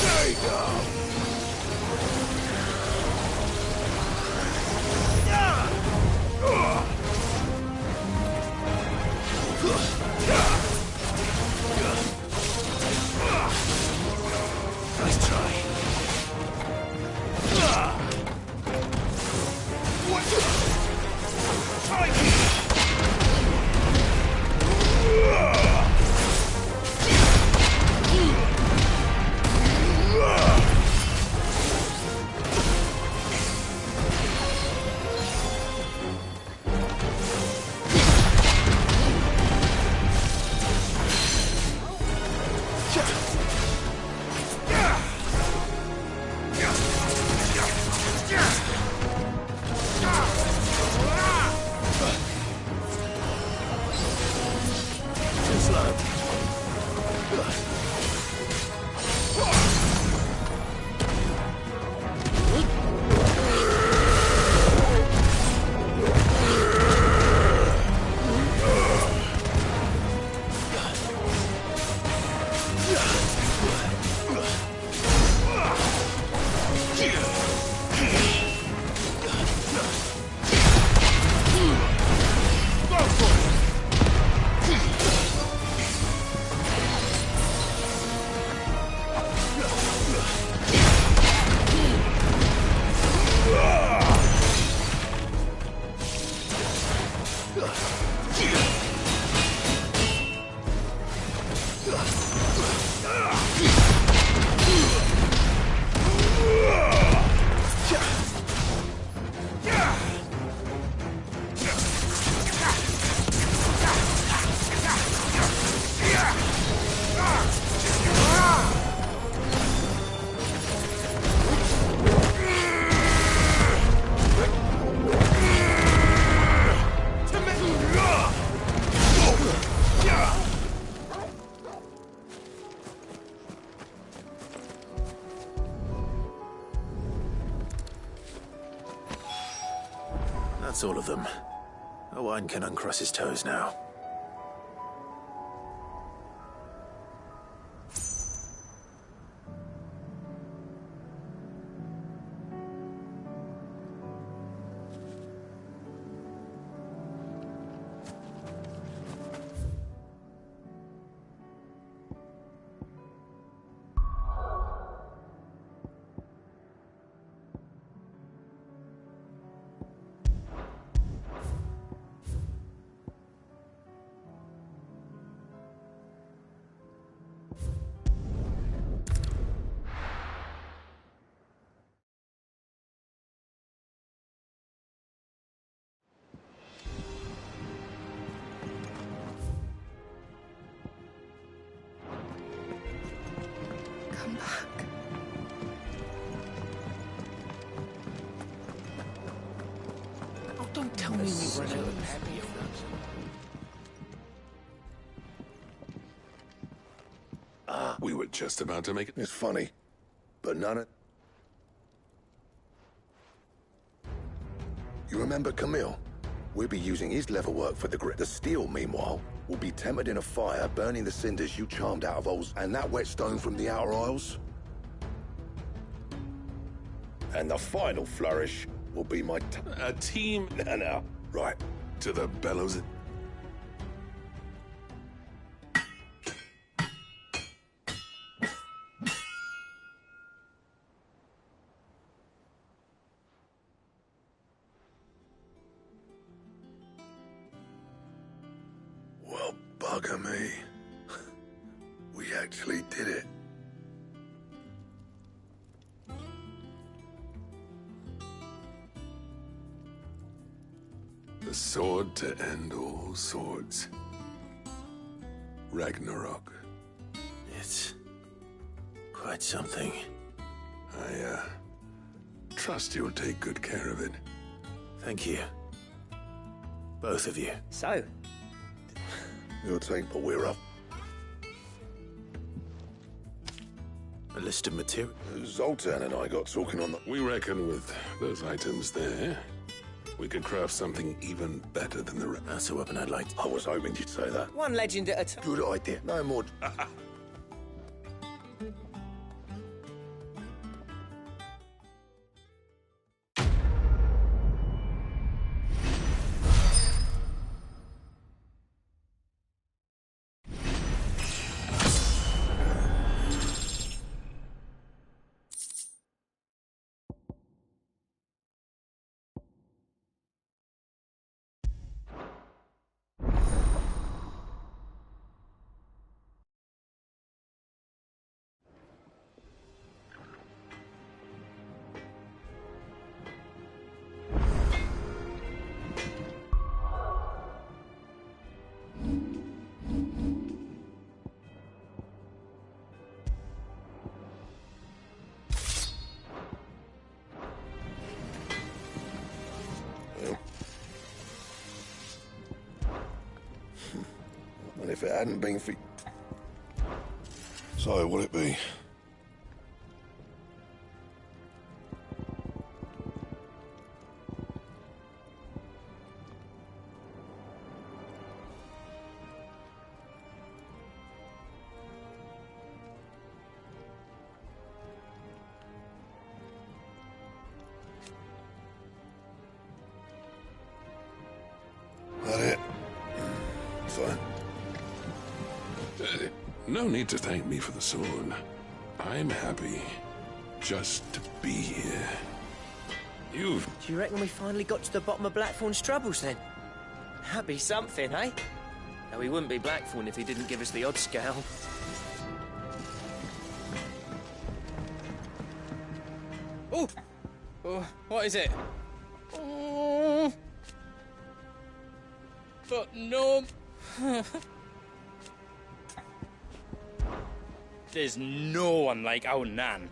There you go. Nice try. That's all of them. Owain can uncross his toes now. mean you run out of happy We were just about to make it. It's funny, but none of... You remember Camille? We'll be using his leather work for the grit. The steel, meanwhile, will be tempered in a fire, burning the cinders you charmed out of Oz, and that whetstone from the Outer Isles. And the final flourish will be my... A team... No. Right. To the bellows... Well, bugger me. We actually did it. The sword to end all swords. Ragnarok. It's quite something. I, trust you'll take good care of it. Thank you. Both of you. So? You'll take what we're up. A list of material. Zoltan and I got talking on the... We reckon with those items there, we could craft something even better than the... That's a weapon I'd like. I was hoping you'd say that. One legend at a time. Good idea. No more... And if it hadn't been for... So, what'd it be? That it? Fine. No need to thank me for the sword. I'm happy just to be here. You've... Do you reckon we finally got to the bottom of Blackthorn's troubles then? That'd be something, eh? No, he wouldn't be Blackthorn if he didn't give us the odd scale. Oh! Oh, what is it? Oh. But no... There's no one like our Nan.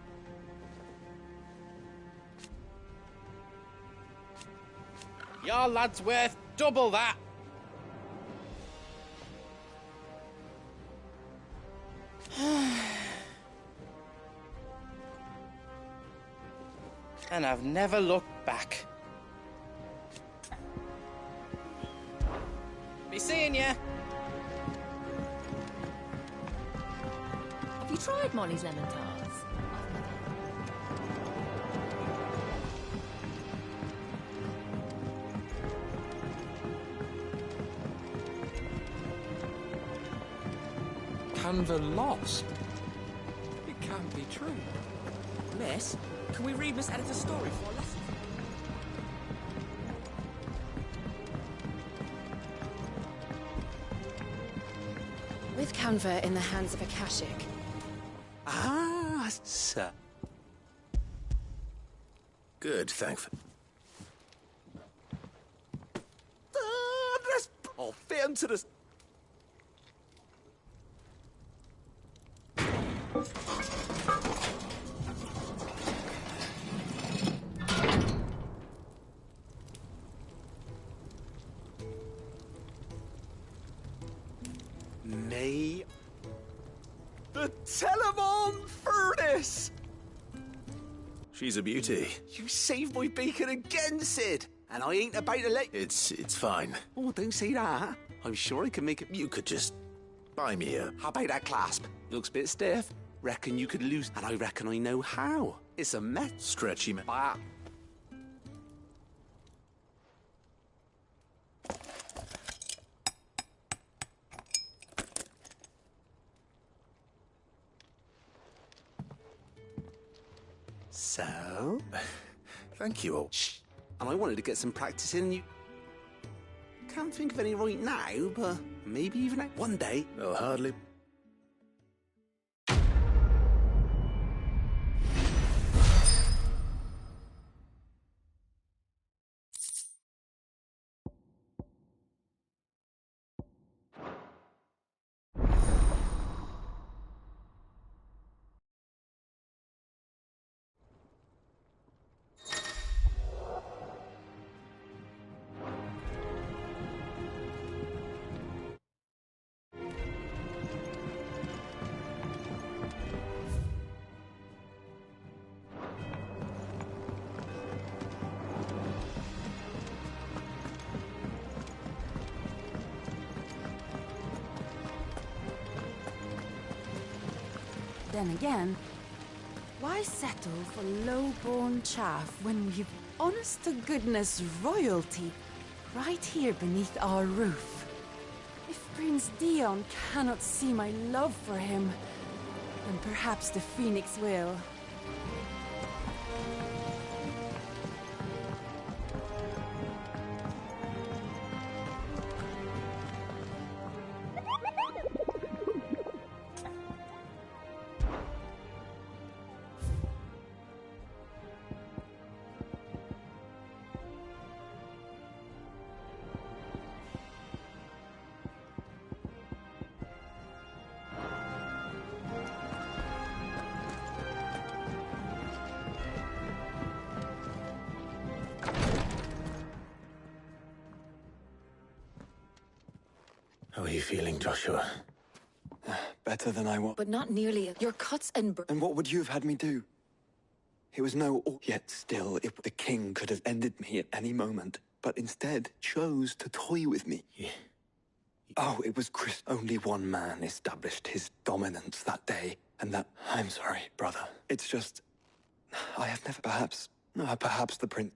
Your lad's worth double that. And I've never looked back. Be seeing ya. Have you tried Molly's lemon tarts? Canva lost. It can't be true. Miss, can we read Miss Editor's story for a lesson? With Canva in the hands of Akashic. Ah, sir. Good, thanks. I'll fit into this. Nay. The Telemon furnace! She's a beauty. You saved my beacon again, Sid! And I ain't about to let... It's fine. Oh, don't say that. I'm sure I can make it... You could just buy me a... How about that clasp? Looks a bit stiff. Reckon you could lose... And I reckon I know how. It's a mess. Stretchy man. Bah. So? Thank you all. Shh. And I wanted to get some practice in. You can't think of any right now, but maybe even one day. They'll hardly... Then again, why settle for low-born chaff when we've honest-to-goodness royalty right here beneath our roof? If Prince Dion cannot see my love for him, then perhaps the Phoenix will. How are you feeling, Joshua? Better than I was. But not nearly. Your cuts and... And what would you have had me do? It was no... Yet still, the king could have ended me at any moment, but instead chose to toy with me. Yeah. Oh, it was Chris. Only one man established his dominance that day, and that... I'm sorry, brother. It's just... I have never... Perhaps the prince...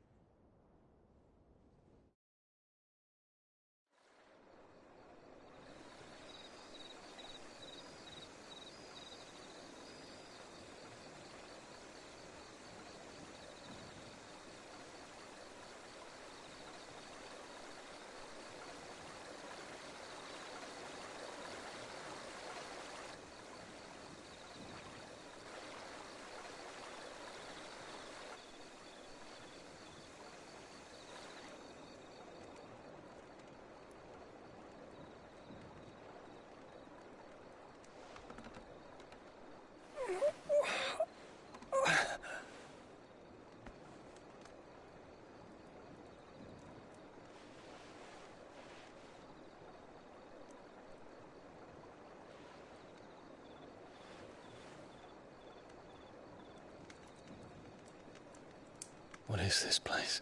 What is this place?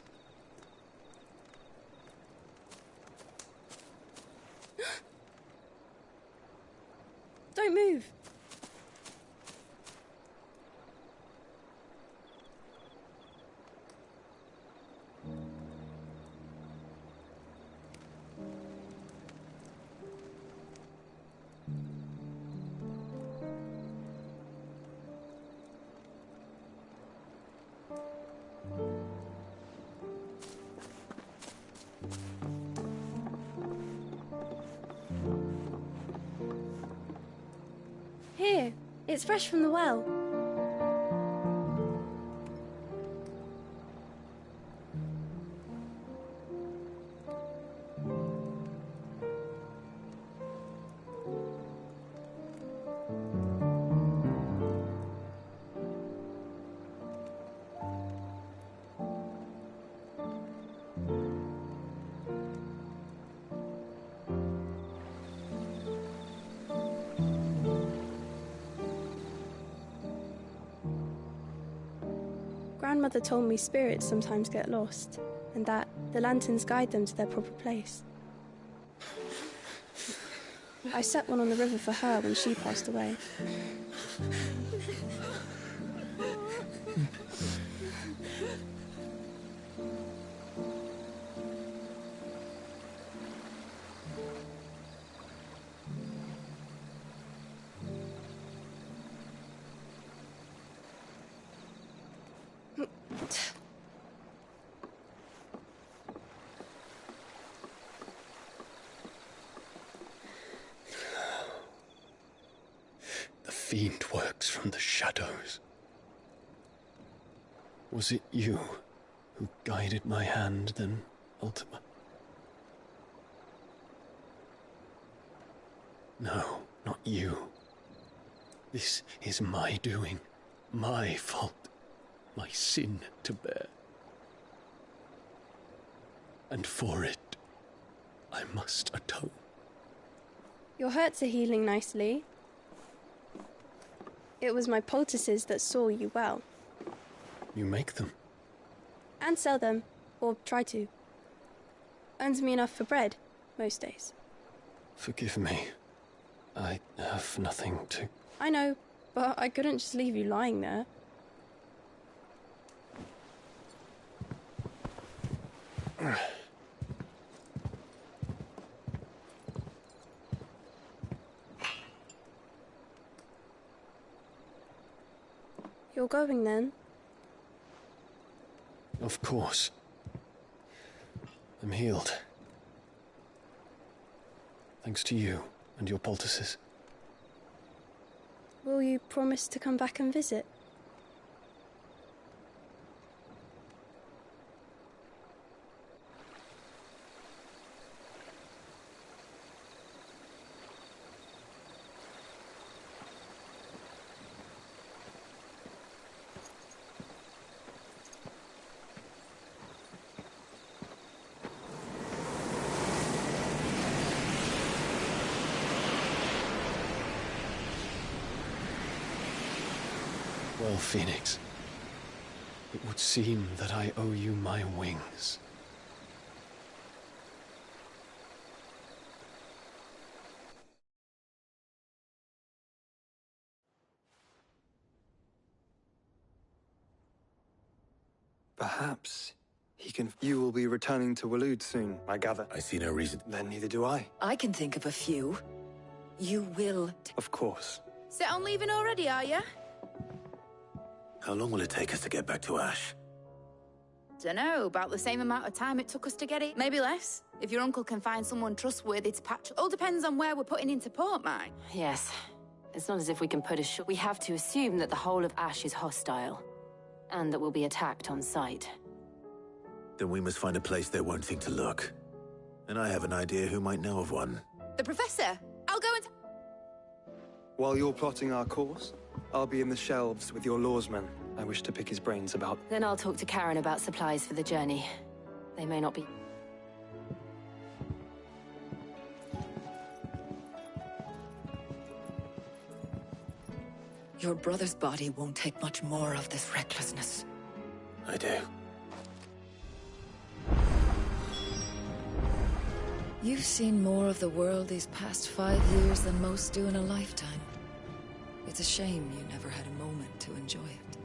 Don't move. Here, it's fresh from the well. Grandmother told me spirits sometimes get lost, and that the lanterns guide them to their proper place. I set one on the river for her when she passed away. The fiend works from the shadows. Was it you who guided my hand, then, Ultima? No, not you. This is my doing, my fault, my sin to bear. And for it, I must atone. Your hurts are healing nicely. It was my poultices that saw you well. You make them? And sell them, or try to. Earns me enough for bread, most days. Forgive me. I have nothing to... I know, but I couldn't just leave you lying there. You're going then? Of course. I'm healed. Thanks to you and your poultices. Will you promise to come back and visit? Well, Phoenix, it would seem that I owe you my wings. Perhaps he can... You will be returning to Waloed soon, I gather. I see no reason. Then neither do I. I can think of a few. You will... Of course. Set on leaving already, are you? How long will it take us to get back to Ash? Dunno, about the same amount of time it took us to get it. Maybe less, if your uncle can find someone trustworthy to patch. All depends on where we're putting into port, mine. Yes. It's not as if we can put a shot. We have to assume that the whole of Ash is hostile, and that we'll be attacked on sight. Then we must find a place they won't think to look. And I have an idea who might know of one. The Professor! I'll go and... While you're plotting our course, I'll be in the shelves with your lawsman. I wish to pick his brains about... Then I'll talk to Karen about supplies for the journey. They may not be... Your brother's body won't take much more of this recklessness. I do. You've seen more of the world these past 5 years than most do in a lifetime. It's a shame you never had a moment to enjoy it.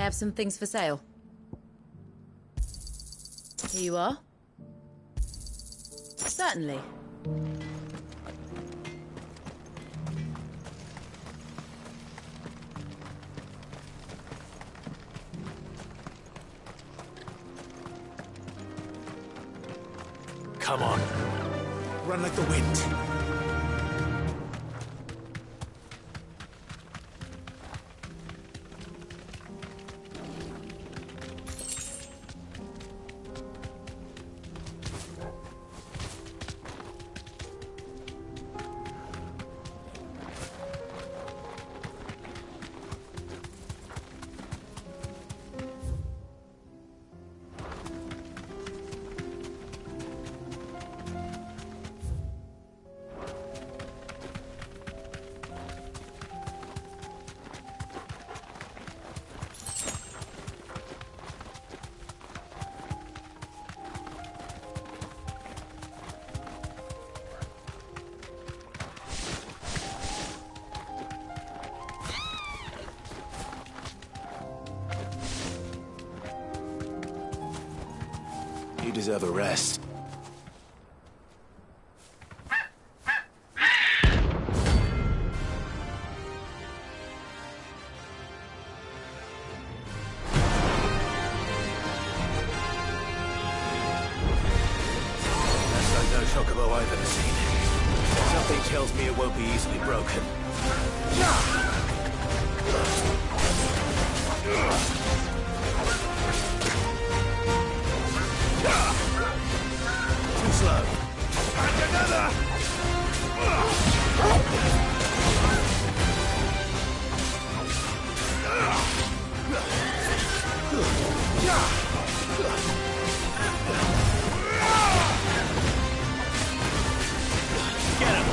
have some things for sale. Here you are. Certainly. Come on. Run like the wind. You deserve a rest. That's like no chocobo I've ever seen. Something tells me it won't be easily broken. Too slow. And another! Get him!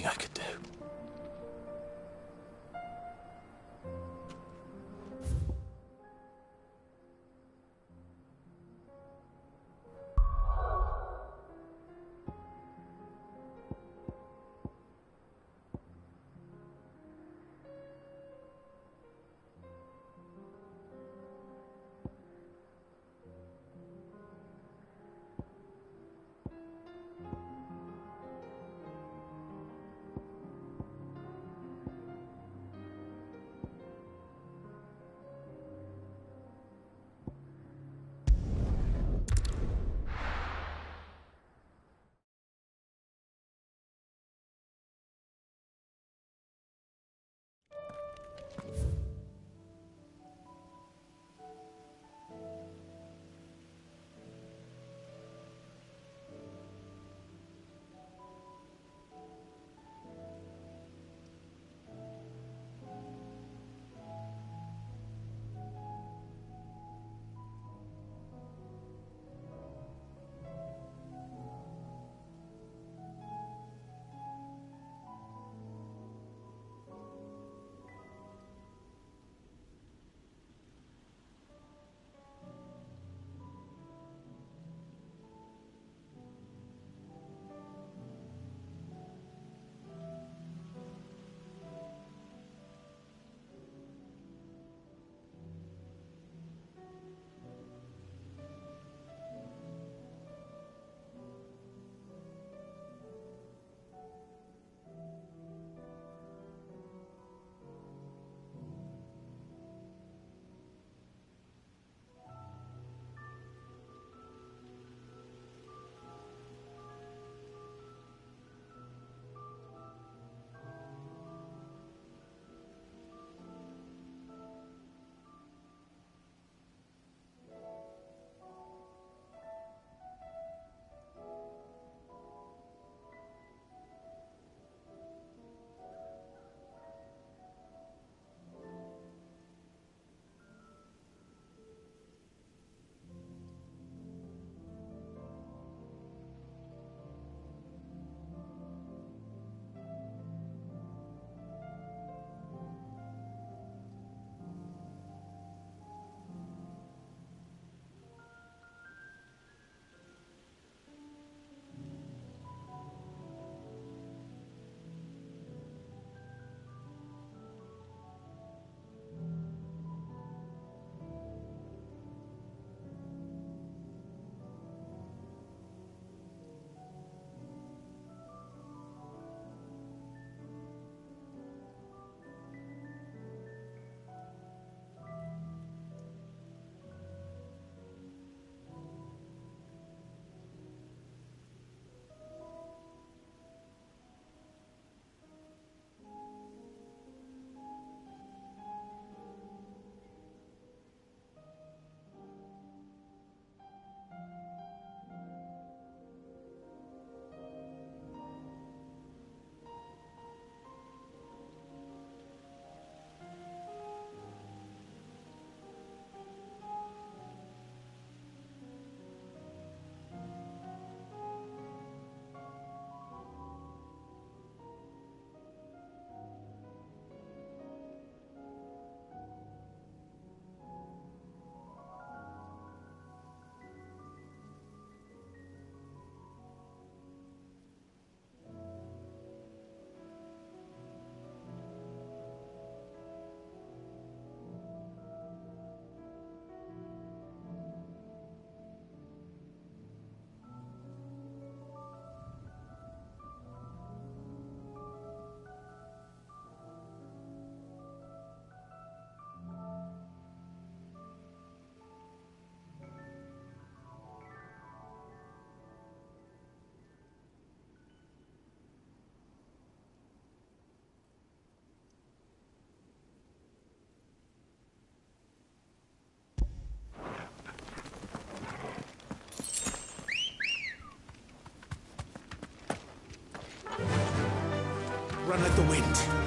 anything I could do. Run like the wind.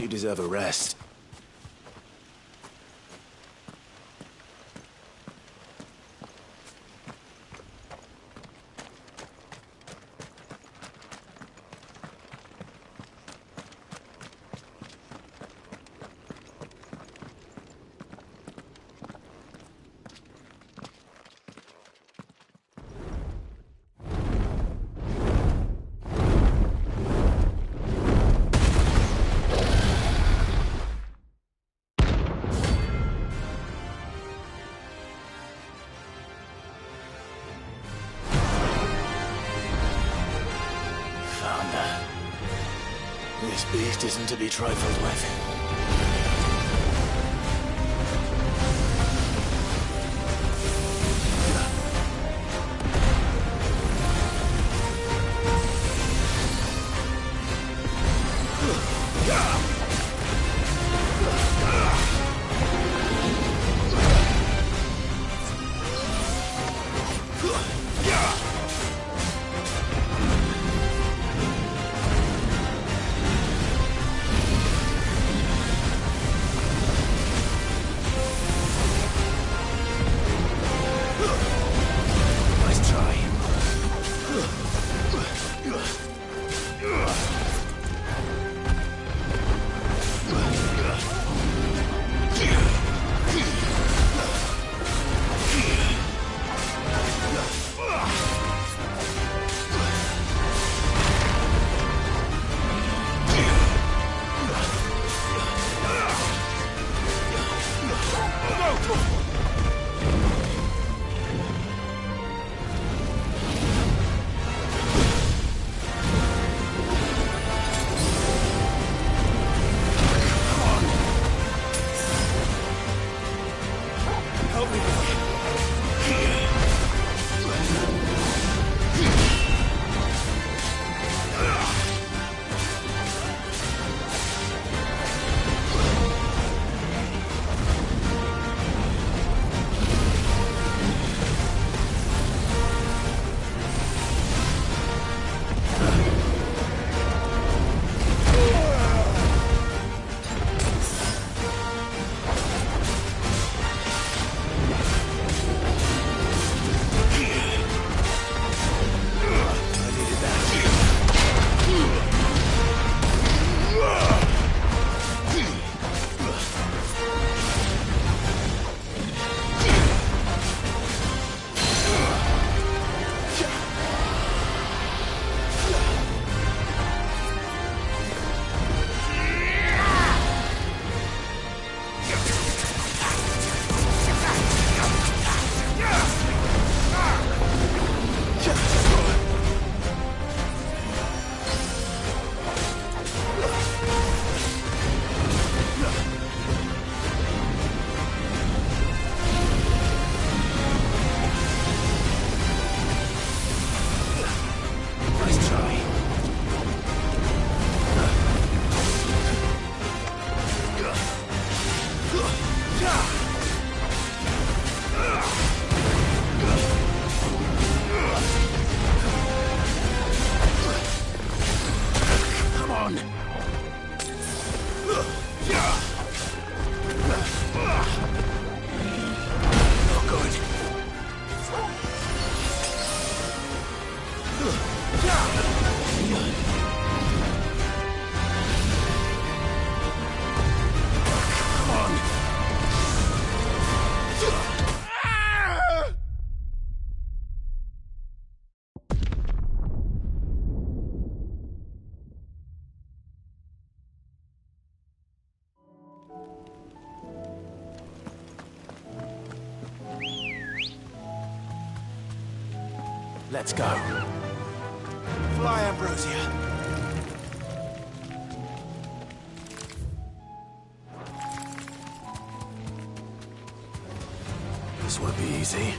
You deserve a rest. This beast isn't to be trifled with. Let's go. Fly, Ambrosia. This won't be easy.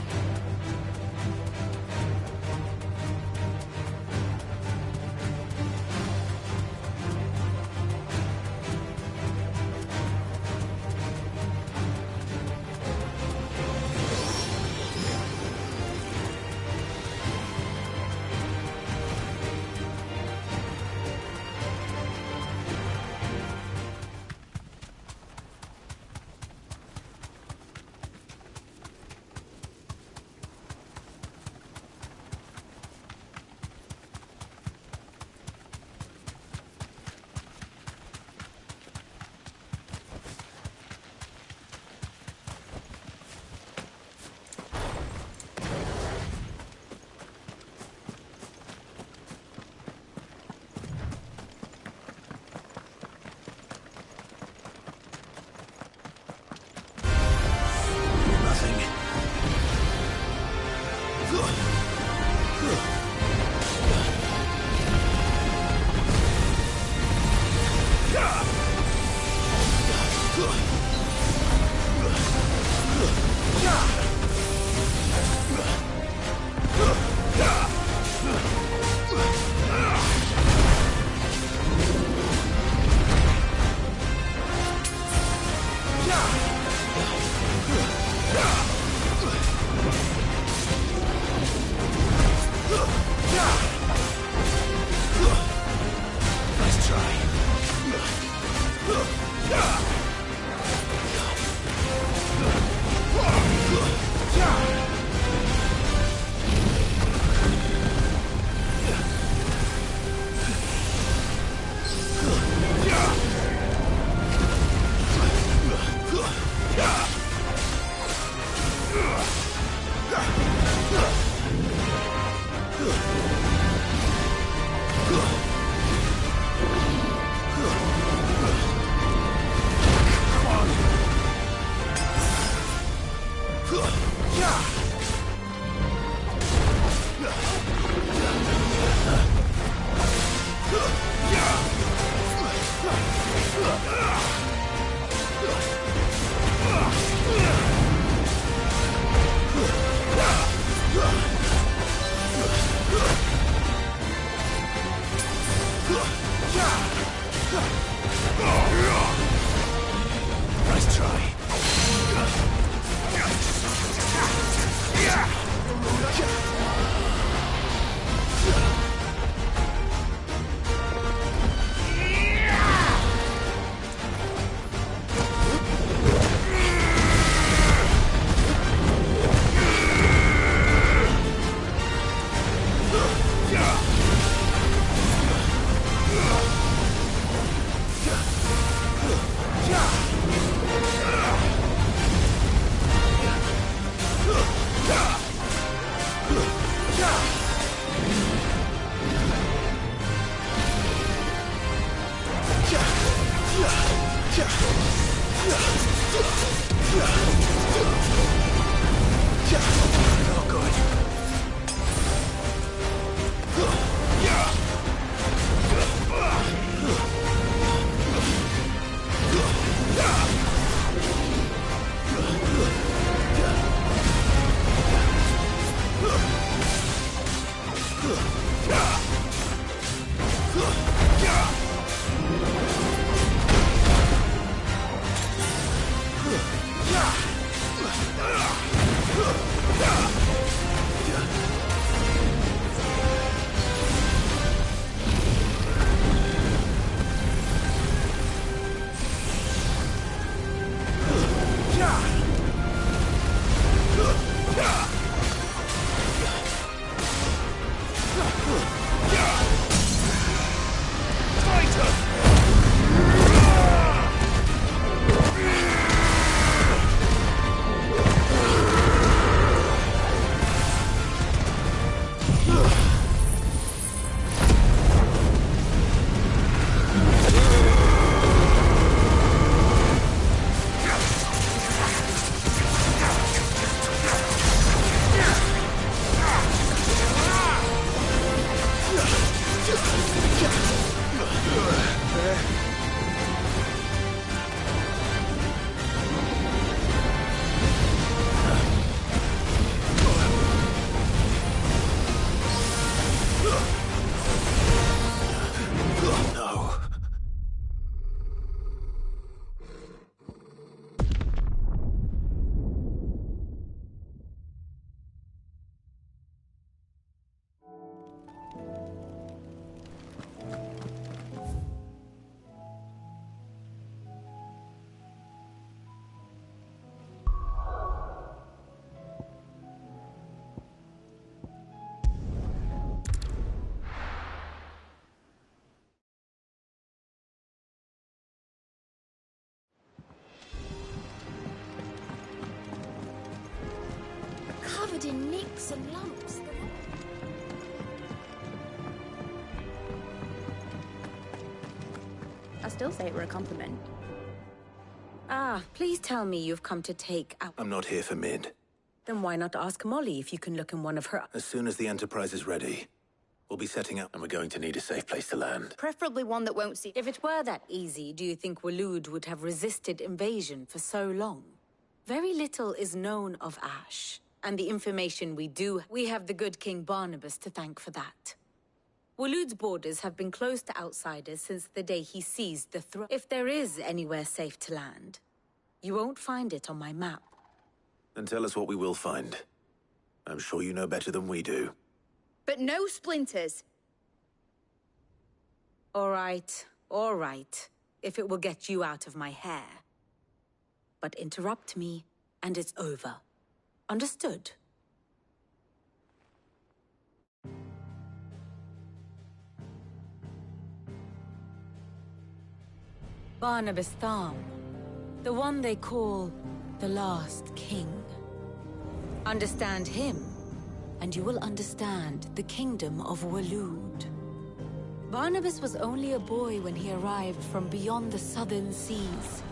Nice try. Covered in nicks and lumps. I still say it were a compliment. Ah, please tell me you've come to take out... I'm not here for Mid. Then why not ask Molly if you can look in one of her... As soon as the Enterprise is ready, we'll be setting up and we're going to need a safe place to land. Preferably one that won't see... If it were that easy, do you think Waloed would have resisted invasion for so long? Very little is known of Ash, and the information we do, we have the good King Barnabas to thank for that. Waloed's borders have been closed to outsiders since the day he seized the throne. If there is anywhere safe to land, you won't find it on my map. Then tell us what we will find. I'm sure you know better than we do. But no splinters. All right. If it will get you out of my hair. But interrupt me, and it's over. Understood? Barnabas Tham, the one they call the Last King. Understand him, and you will understand the kingdom of Waloed. Barnabas was only a boy when he arrived from beyond the southern seas,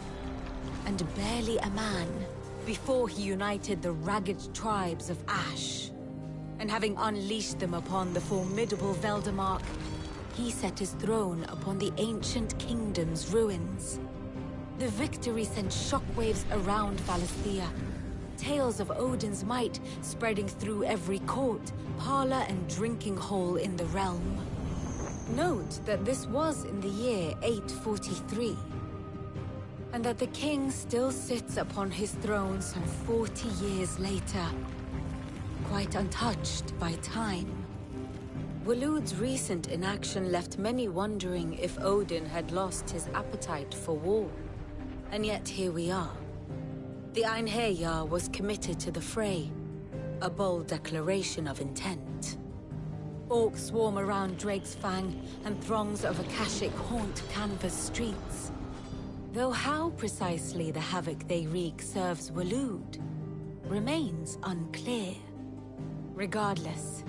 and barely a man before he united the ragged tribes of Ash. And having unleashed them upon the formidable Veldamark, he set his throne upon the ancient kingdom's ruins. The victory sent shockwaves around Valisthea. Tales of Odin's might spreading through every court, parlor, and drinking hole in the realm. Note that this was in the year 843, and that the king still sits upon his throne some 40 years later, quite untouched by time. Waloed's recent inaction left many wondering if Odin had lost his appetite for war. And yet here we are. The Einherjar was committed to the fray, a bold declaration of intent. Orcs swarm around Drake's Fang, and throngs of Akashic haunt Canva's streets. Though how precisely the havoc they wreak serves Waloed remains unclear. Regardless,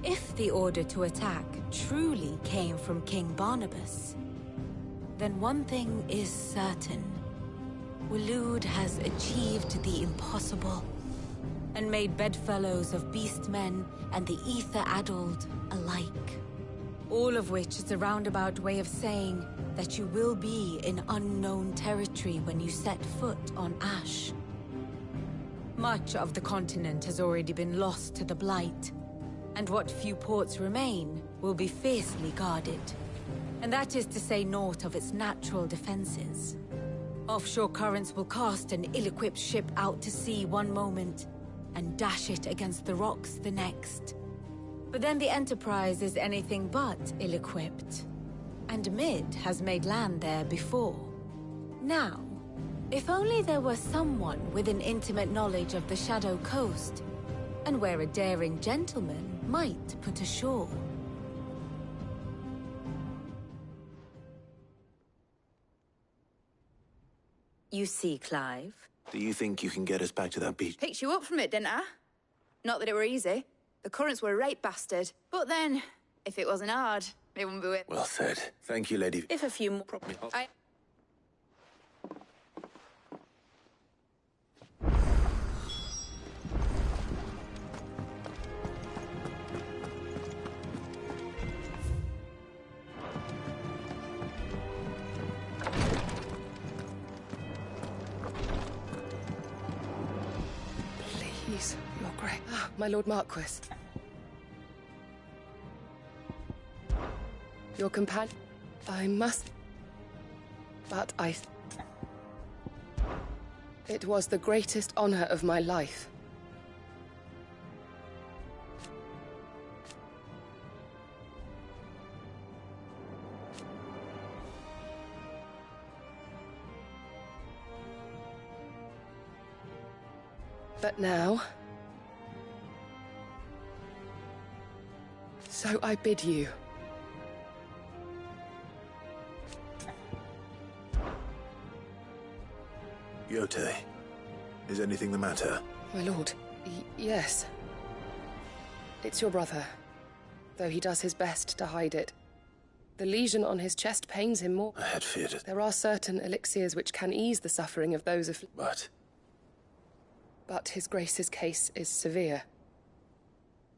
if the order to attack truly came from King Barnabas, then one thing is certain. Waloed has achieved the impossible, and made bedfellows of beastmen and the ether-addled alike. All of which is a roundabout way of saying that you will be in unknown territory when you set foot on Ash. Much of the continent has already been lost to the Blight, and what few ports remain will be fiercely guarded. And that is to say naught of its natural defenses. Offshore currents will cast an ill-equipped ship out to sea one moment, and dash it against the rocks the next. But then the Enterprise is anything but ill-equipped. And Mid has made land there before. Now, if only there were someone with an intimate knowledge of the Shadow Coast, and where a daring gentleman might put ashore. You see, Clive? Do you think you can get us back to that beach? Picked you up from it, didn't I? Not that it were easy. The currents were a right bastard. But then, if it wasn't hard, it wouldn't be it. Well said. Thank you, lady. If a few more... Probably. Please, Your Grace. Ah, my Lord Marquis. Your companion... I must... But It was the greatest honor of my life. But now... So I bid you. Yote, is anything the matter? My lord, yes. It's your brother, though he does his best to hide it. The lesion on his chest pains him more. I had feared it. There are certain elixirs which can ease the suffering of those But his Grace's case is severe.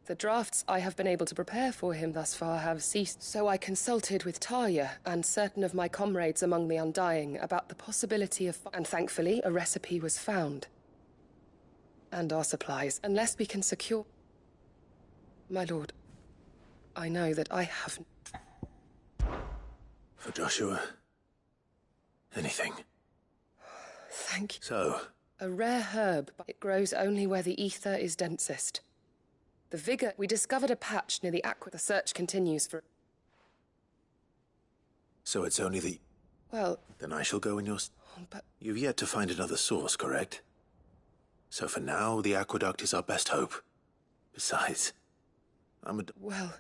The drafts I have been able to prepare for him thus far have ceased, so I consulted with Tarja and certain of my comrades among the Undying about the possibility of... And thankfully, a recipe was found. And our supplies, unless we can secure... My lord, I know that I have... For Joshua? Anything? Thank you. So? A rare herb, but it grows only where the ether is densest. The vigor... We discovered a patch near the aqua. The search continues for... So it's only the... Well... Then I shall go in your... But... You've yet to find another source, correct? So for now, the aqueduct is our best hope. Besides, Well,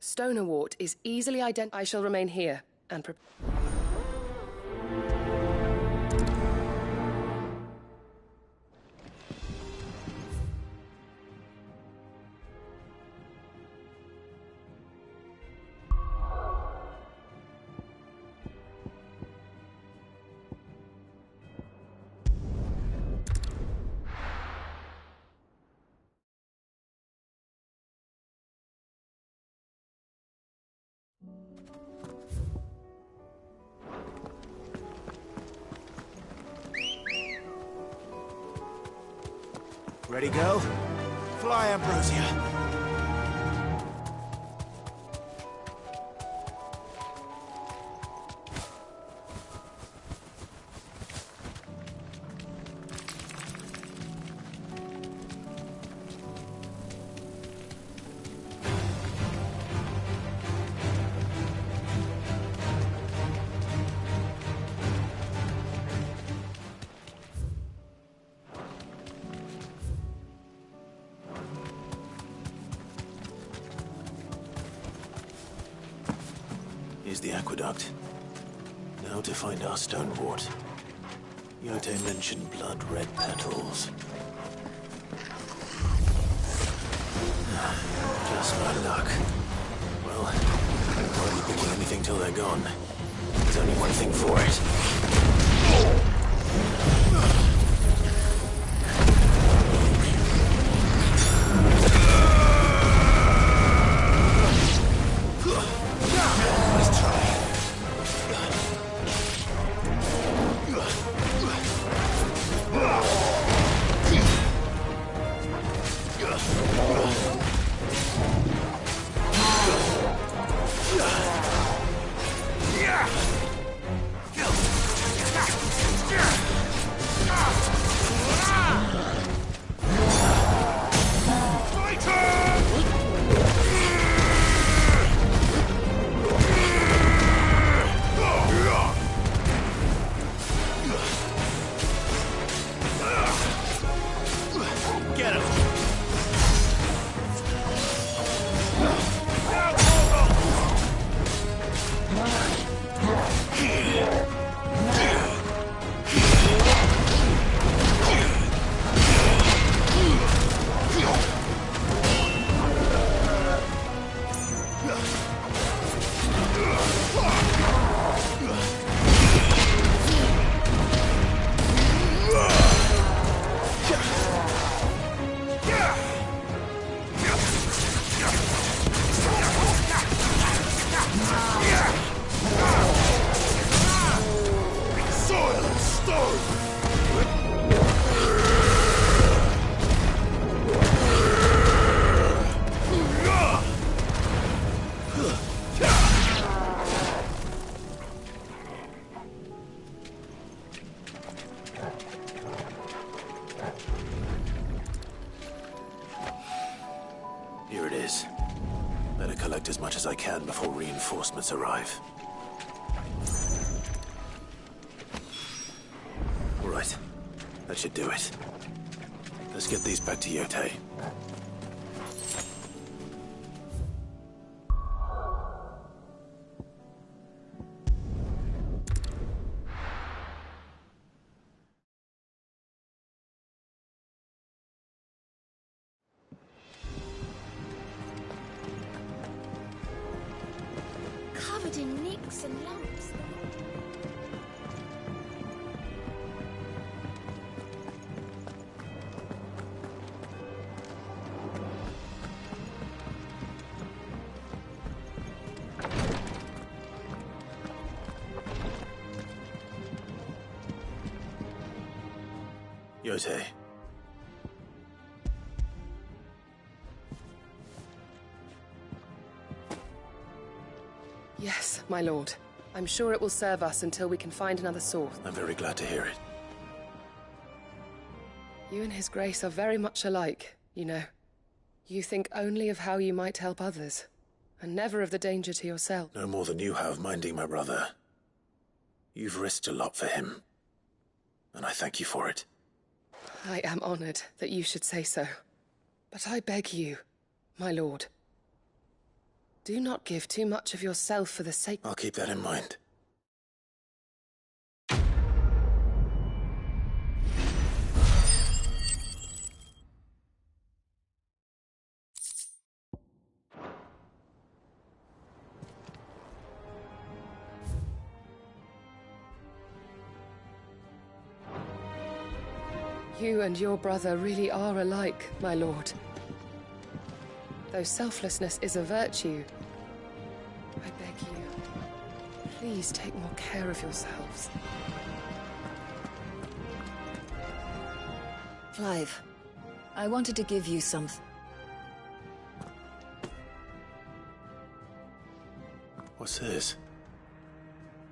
Stonerwort is easily I shall remain here and Ready, girl? Fly, Ambrosia. Here's the aqueduct. Now to find our stonewort. Yote mentioned blood-red petals. Just my luck. Well, I won't be picking anything till they're gone. There's only one thing for it. Let's try. Here it is. Better collect as much as I can before reinforcements arrive. All right. That should do it. Let's get these back to Yote. Covered in nicks and lumps. Yote. Yes, my lord. I'm sure it will serve us until we can find another source. I'm very glad to hear it. You and His Grace are very much alike, you know. You think only of how you might help others, and never of the danger to yourself. No more than you have minding my brother. You've risked a lot for him, and I thank you for it. I am honored that you should say so. But I beg you, my lord, do not give too much of yourself for the sake... I'll keep that in mind. You and your brother really are alike, my lord. Though selflessness is a virtue, I beg you, please take more care of yourselves. Clive, I wanted to give you something. What's this?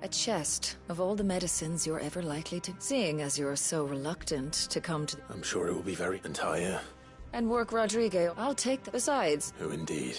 A chest of all the medicines you're ever likely to... Seeing as you're so reluctant to come to... I'm sure it will be very entire. And work Rodrigo, I'll take the... Besides... Oh, indeed.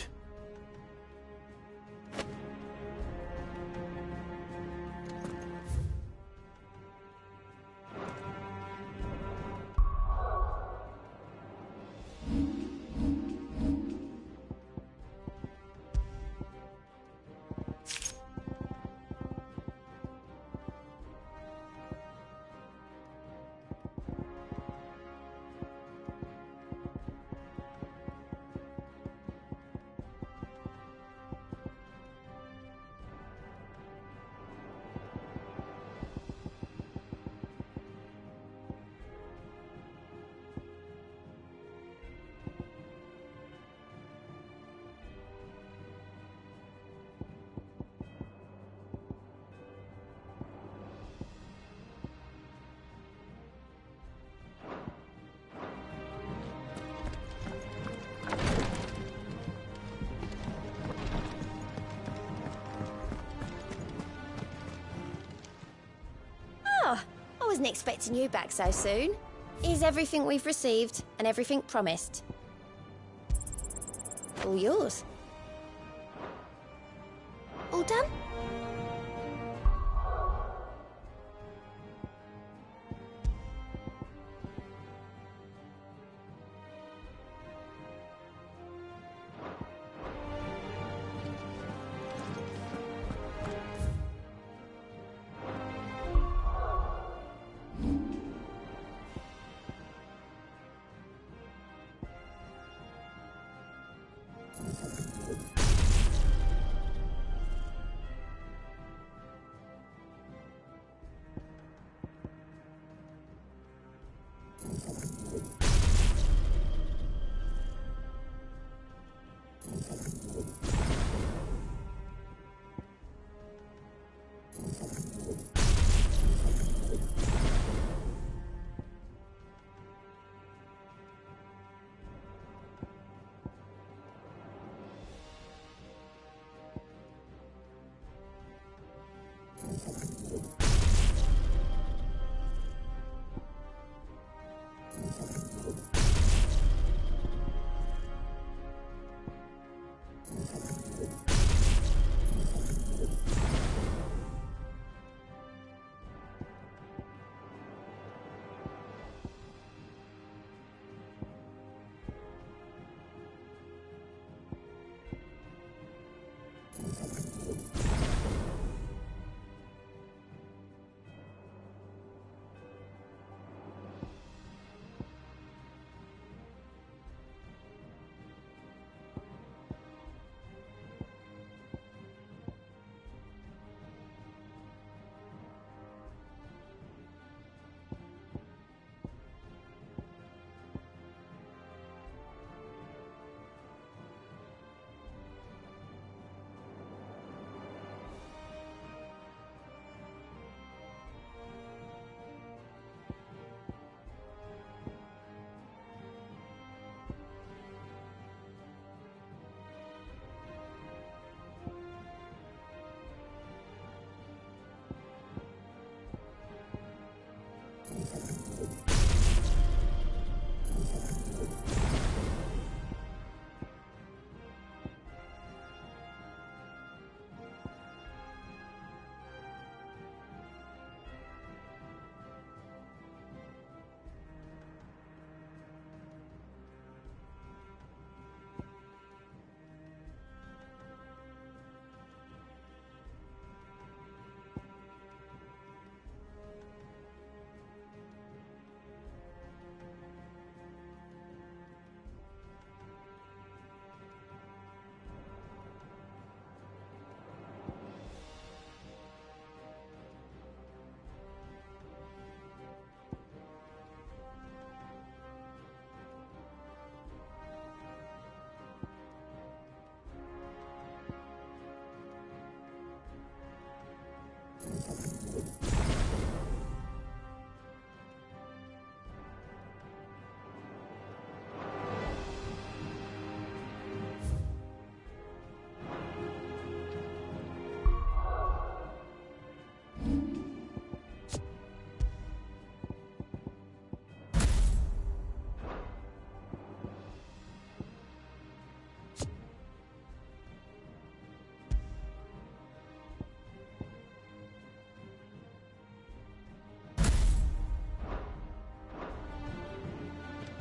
I wasn't expecting you back so soon. Here's everything we've received and everything promised. All yours. All done?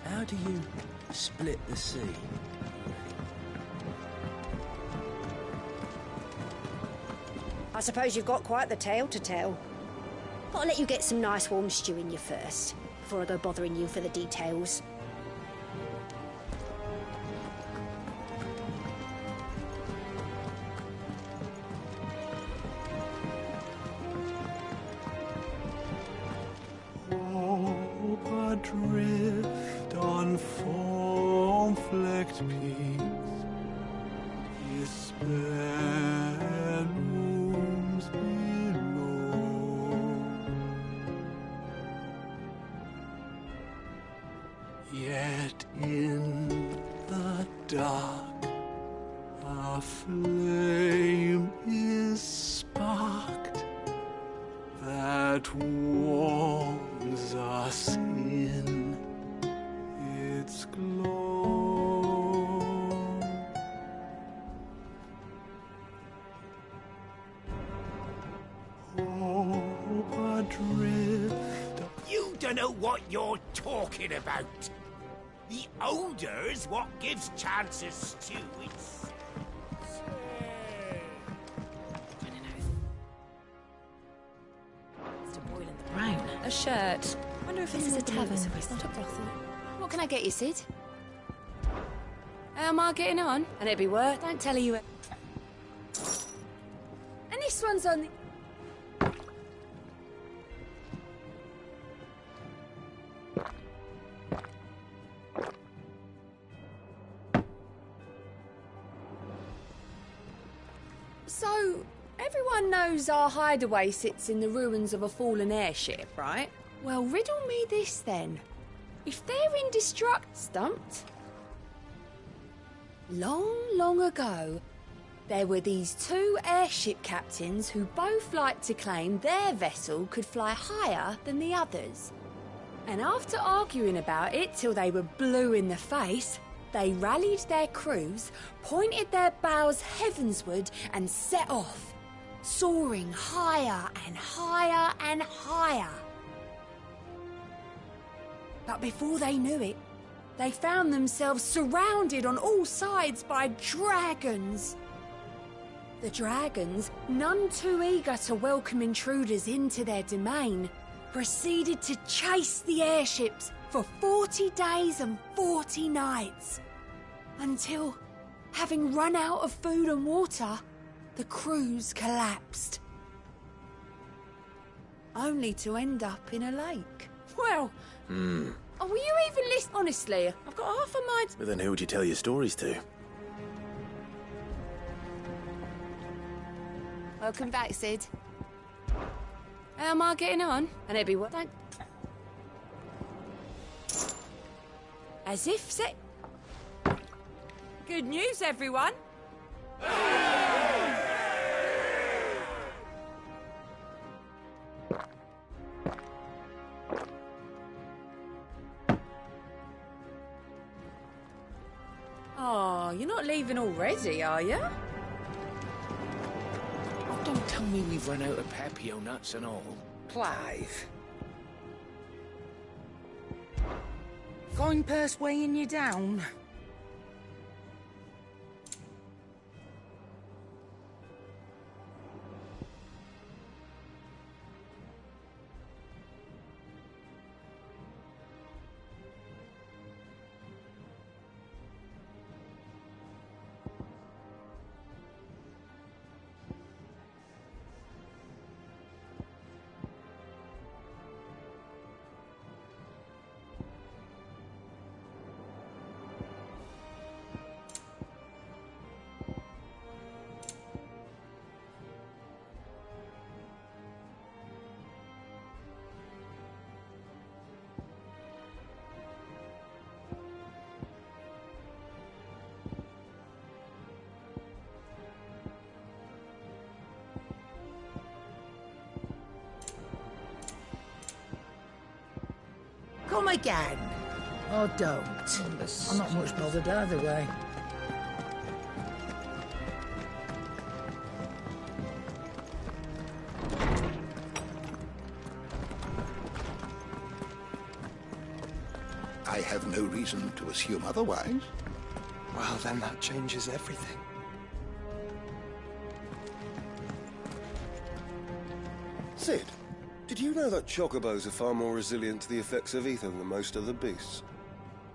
How do you split the sea? I suppose you've got quite the tale to tell. But I'll let you get some nice warm stew in you first, before I go bothering you for the details. Adrift on foam-flecked peaks, despair looms below. Yet in the dark, a flame is sparked that warm bathes us in its glow. Hope adrift. You don't know what you're talking about. The odor's what gives chances to its... Brown. A shirt. Wonder if this is a tavern. It's not a brothel. What can I get you, Sid? How am I getting on? And it'd be worth. Don't tell her you. And this one's on the... So, everyone knows our hideaway sits in the ruins of a fallen airship, right? Well, riddle me this then. If they're stumped? Long ago, there were these two airship captains who both liked to claim their vessel could fly higher than the others. And after arguing about it till they were blue in the face, they rallied their crews, pointed their bows heavensward, and set off, soaring higher and higher and higher. But before they knew it, they found themselves surrounded on all sides by dragons. The dragons, none too eager to welcome intruders into their domain, proceeded to chase the airships for 40 days and 40 nights. Until, having run out of food and water, the crews collapsed. Only to end up in a lake. Well, oh, were you even listening? Honestly, I've got half a mind. But then who would you tell your stories to? Welcome back, Sid. How am I getting on? And it'd be what? Don't. As if set. Good news, everyone. Oh, you're not leaving already, are you? Oh, don't tell me we've run out of Papio nuts and all. Clive. Going purse weighing you down. Come again. Or don't. I'm not much bothered either way. I have no reason to assume otherwise. Well, then that changes everything. Sid, did you know that chocobos are far more resilient to the effects of ether than most other beasts?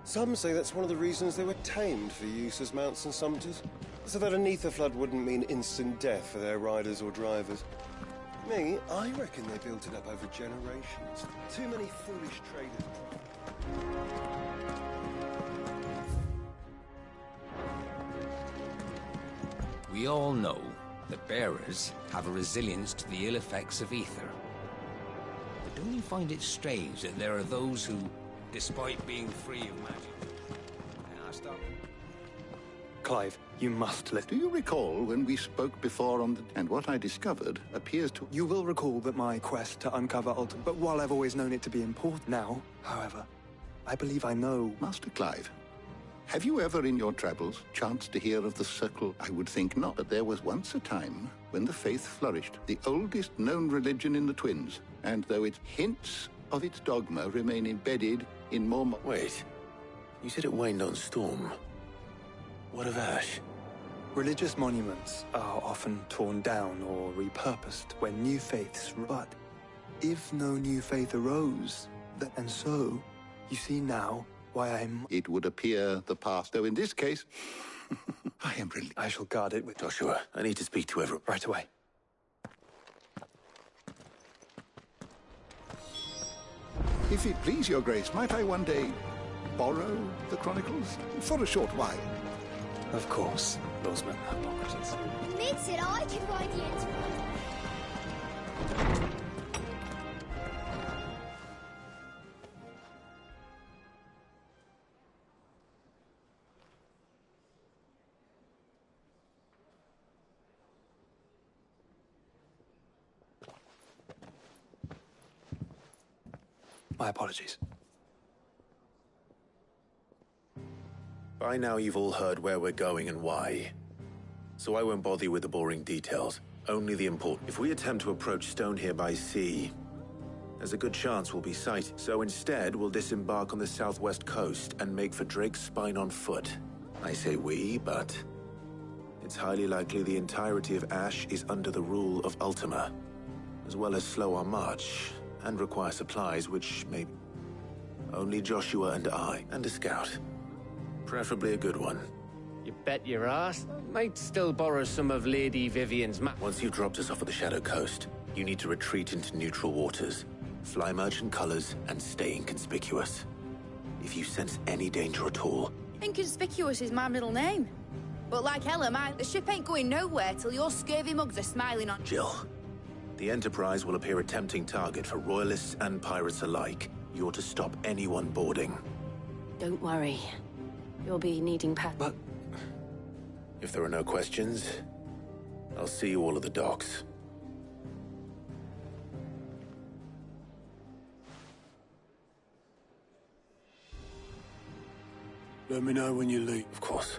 Some say that's one of the reasons they were tamed for use as mounts and sumpters, so that an ether flood wouldn't mean instant death for their riders or drivers. Me, I reckon they built it up over generations. Too many foolish traders. We all know that bearers have a resilience to the ill effects of ether. But don't you find it strange that there are those who, despite being free of magic... Clive, You must let... Do you recall when we spoke before on the... And what I discovered appears to... You will recall that my quest to uncover Ultima... But while I've always known it to be important now, however, I believe I know... Master Clive, have you ever in your travels chanced to hear of the Circle? I would think not, but there was once a time when the faith flourished, the oldest known religion in the Twins, and though its hints of its dogma remain embedded in more... Wait, you said it waned on Storm. What of Ash? Religious monuments are often torn down or repurposed when new faiths... But if no new faith arose, and so, you see now why I'm... It would appear the past, though in this case... I am really... I shall guard it with... Joshua, I need to speak to everyone. Right away. If it please your grace, might I one day borrow the Chronicles? For a short while. Of course, Lordsman Hippocrates. Admit it, I can ride the Enterprise. My apologies. By now you've all heard where we're going and why. So I won't bother you with the boring details, only the important. If we attempt to approach Stone here by sea, there's a good chance we'll be sighted. So instead, we'll disembark on the southwest coast and make for Drake's Spine on foot. I say we, but it's highly likely the entirety of Ash is under the rule of Ultima, as well as slow our march and require supplies, which may... Only Joshua and I, and a scout. Preferably a good one. You bet your ass. Might still borrow some of Lady Vivian's map. Once you've dropped us off at the Shadow Coast, you need to retreat into neutral waters, fly merchant colors, and stay inconspicuous. If you sense any danger at all... Inconspicuous is my middle name. But like Ella, the ship ain't going nowhere till your scurvy mugs are smiling on... Jill, the Enterprise will appear a tempting target for royalists and pirates alike. You're to stop anyone boarding. Don't worry. You'll be needing But... if there are no questions, I'll see you all at the docks. Let me know when you leave. Of course.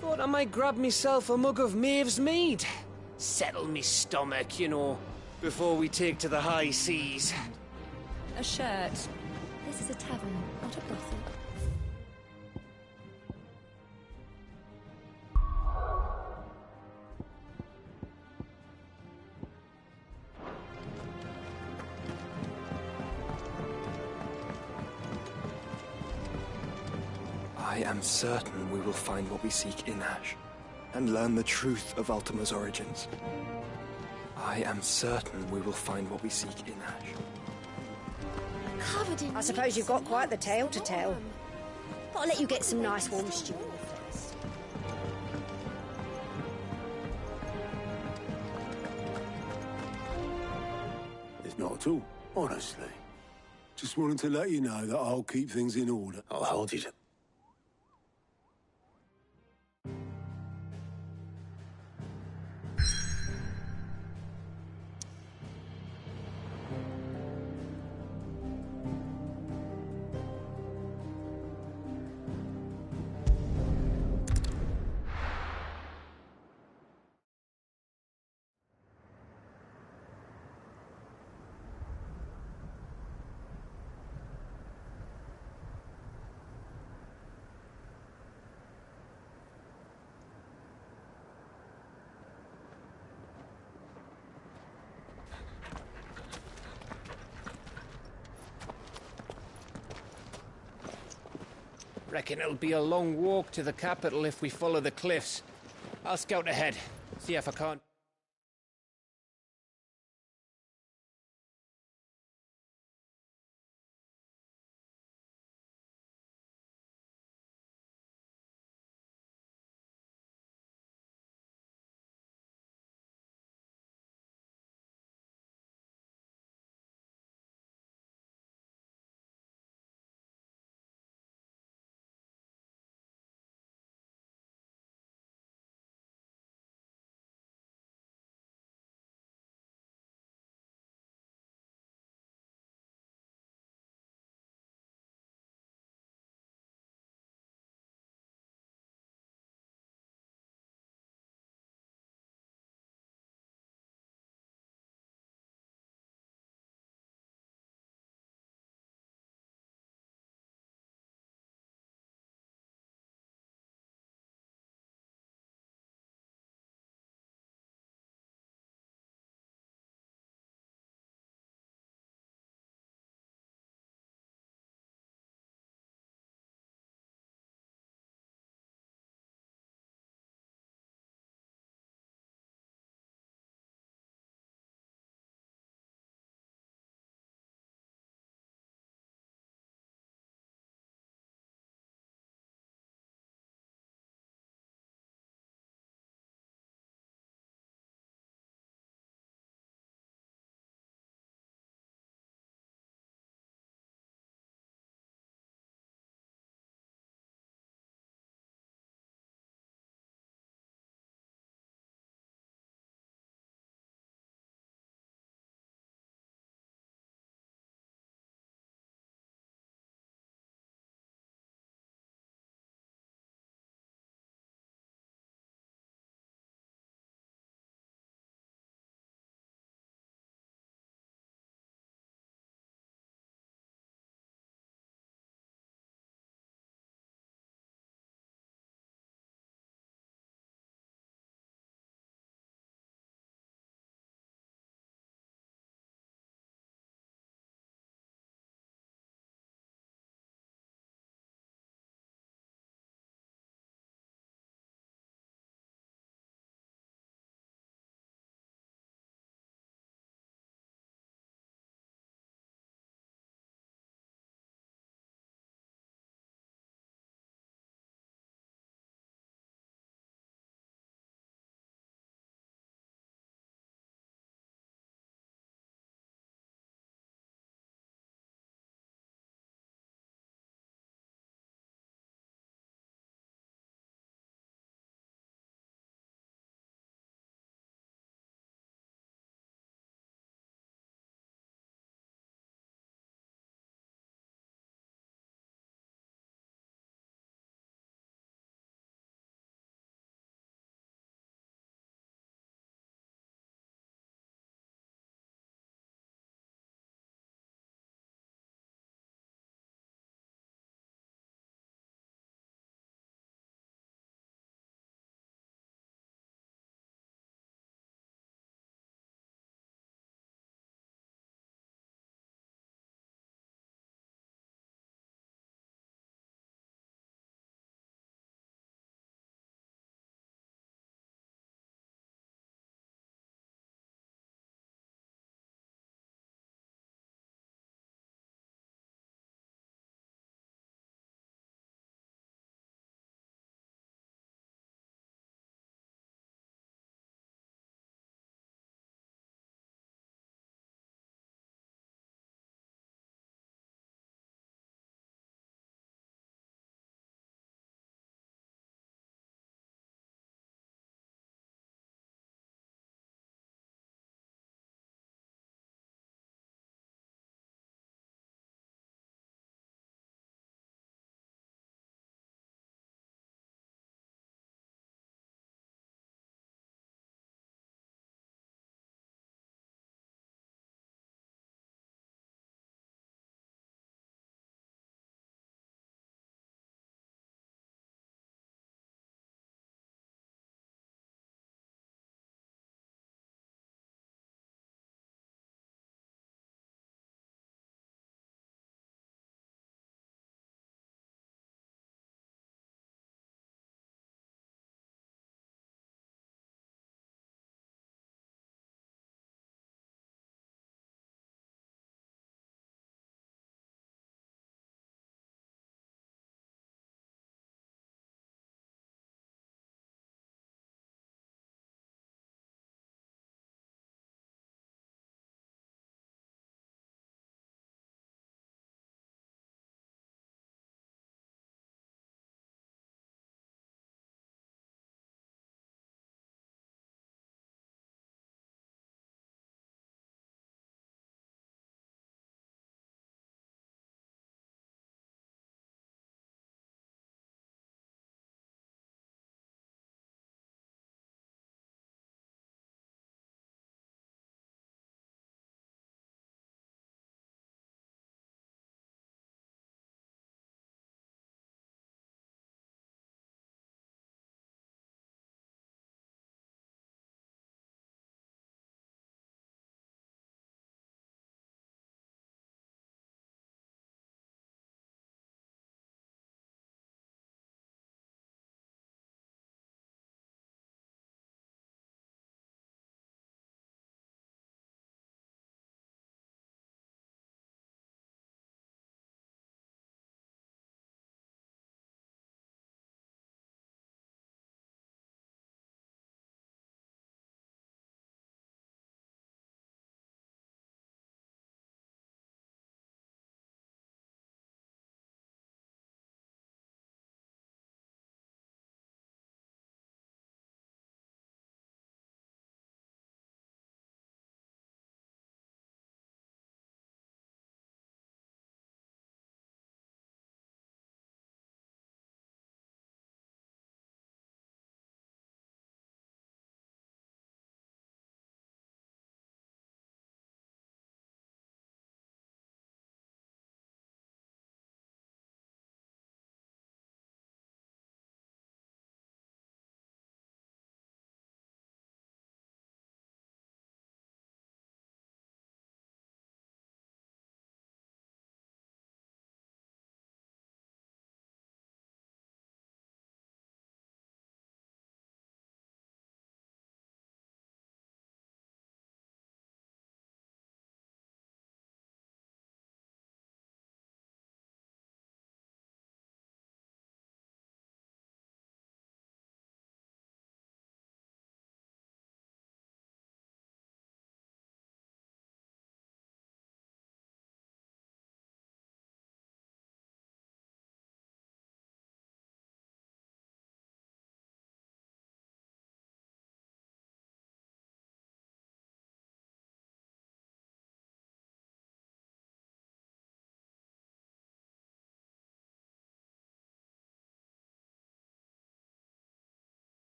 Thought I might grab myself a mug of Maeve's mead. Settle me stomach, you know, before we take to the high seas. A shirt. This is a tavern, not a brothel. I am certain we will find what we seek in Ash, and learn the truth of Ultima's origins. I am certain we will find what we seek in Ash. Covered in... I suppose you've got quite the tale to tell. But I'll let you get some nice warm stew. It's not at all, honestly. Just wanted to let you know that I'll keep things in order. I'll hold you to... Reckon it'll be a long walk to the capital if we follow the cliffs. I'll scout ahead, see if I can't...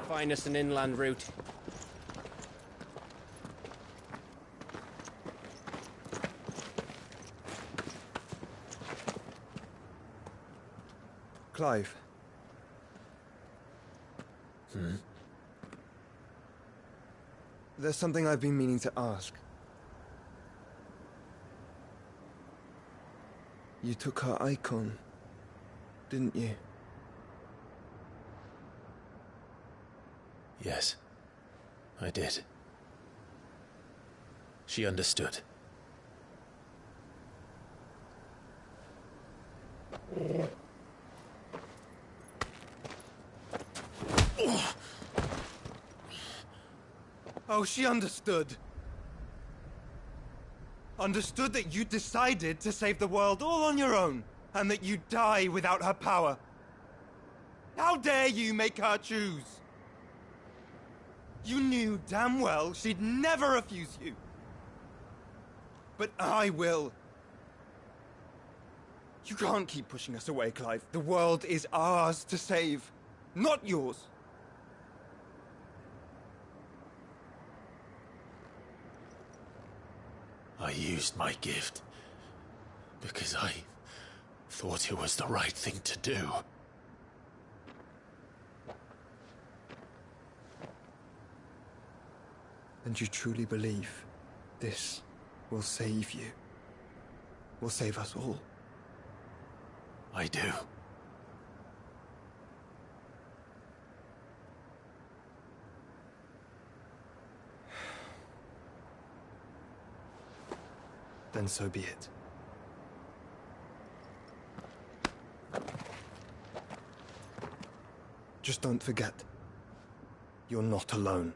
find us an inland route. Clive. There's something I've been meaning to ask. You took her icon, didn't you? Yes, I did. She understood. Oh, she understood. Understood that you decided to save the world all on your own, and that you'd die without her power. How dare you make her choose? You knew damn well she'd never refuse you. But I will. You can't keep pushing us away, Clive. The world is ours to save, not yours. I used my gift because I thought it was the right thing to do. And you truly believe this will save you? Will save us all? I do. Then so be it. Just don't forget, you're not alone.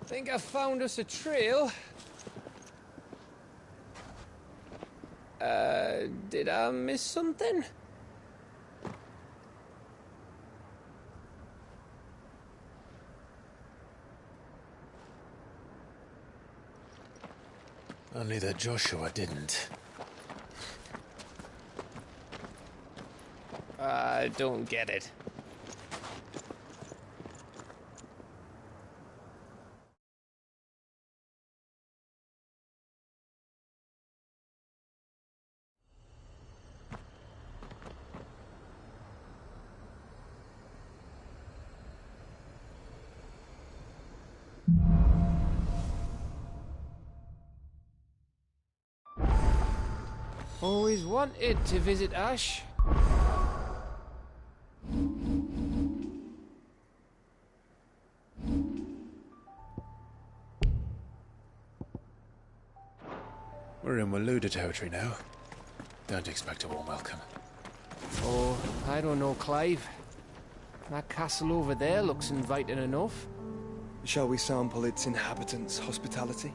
Think I found us a trail. Did I miss something? Only that Joshua didn't. I don't get it. Always wanted to visit Ash. We're in Waluda territory now. Don't expect a warm welcome. Oh, I don't know, Clive. That castle over there looks inviting enough. Shall we sample its inhabitants' hospitality?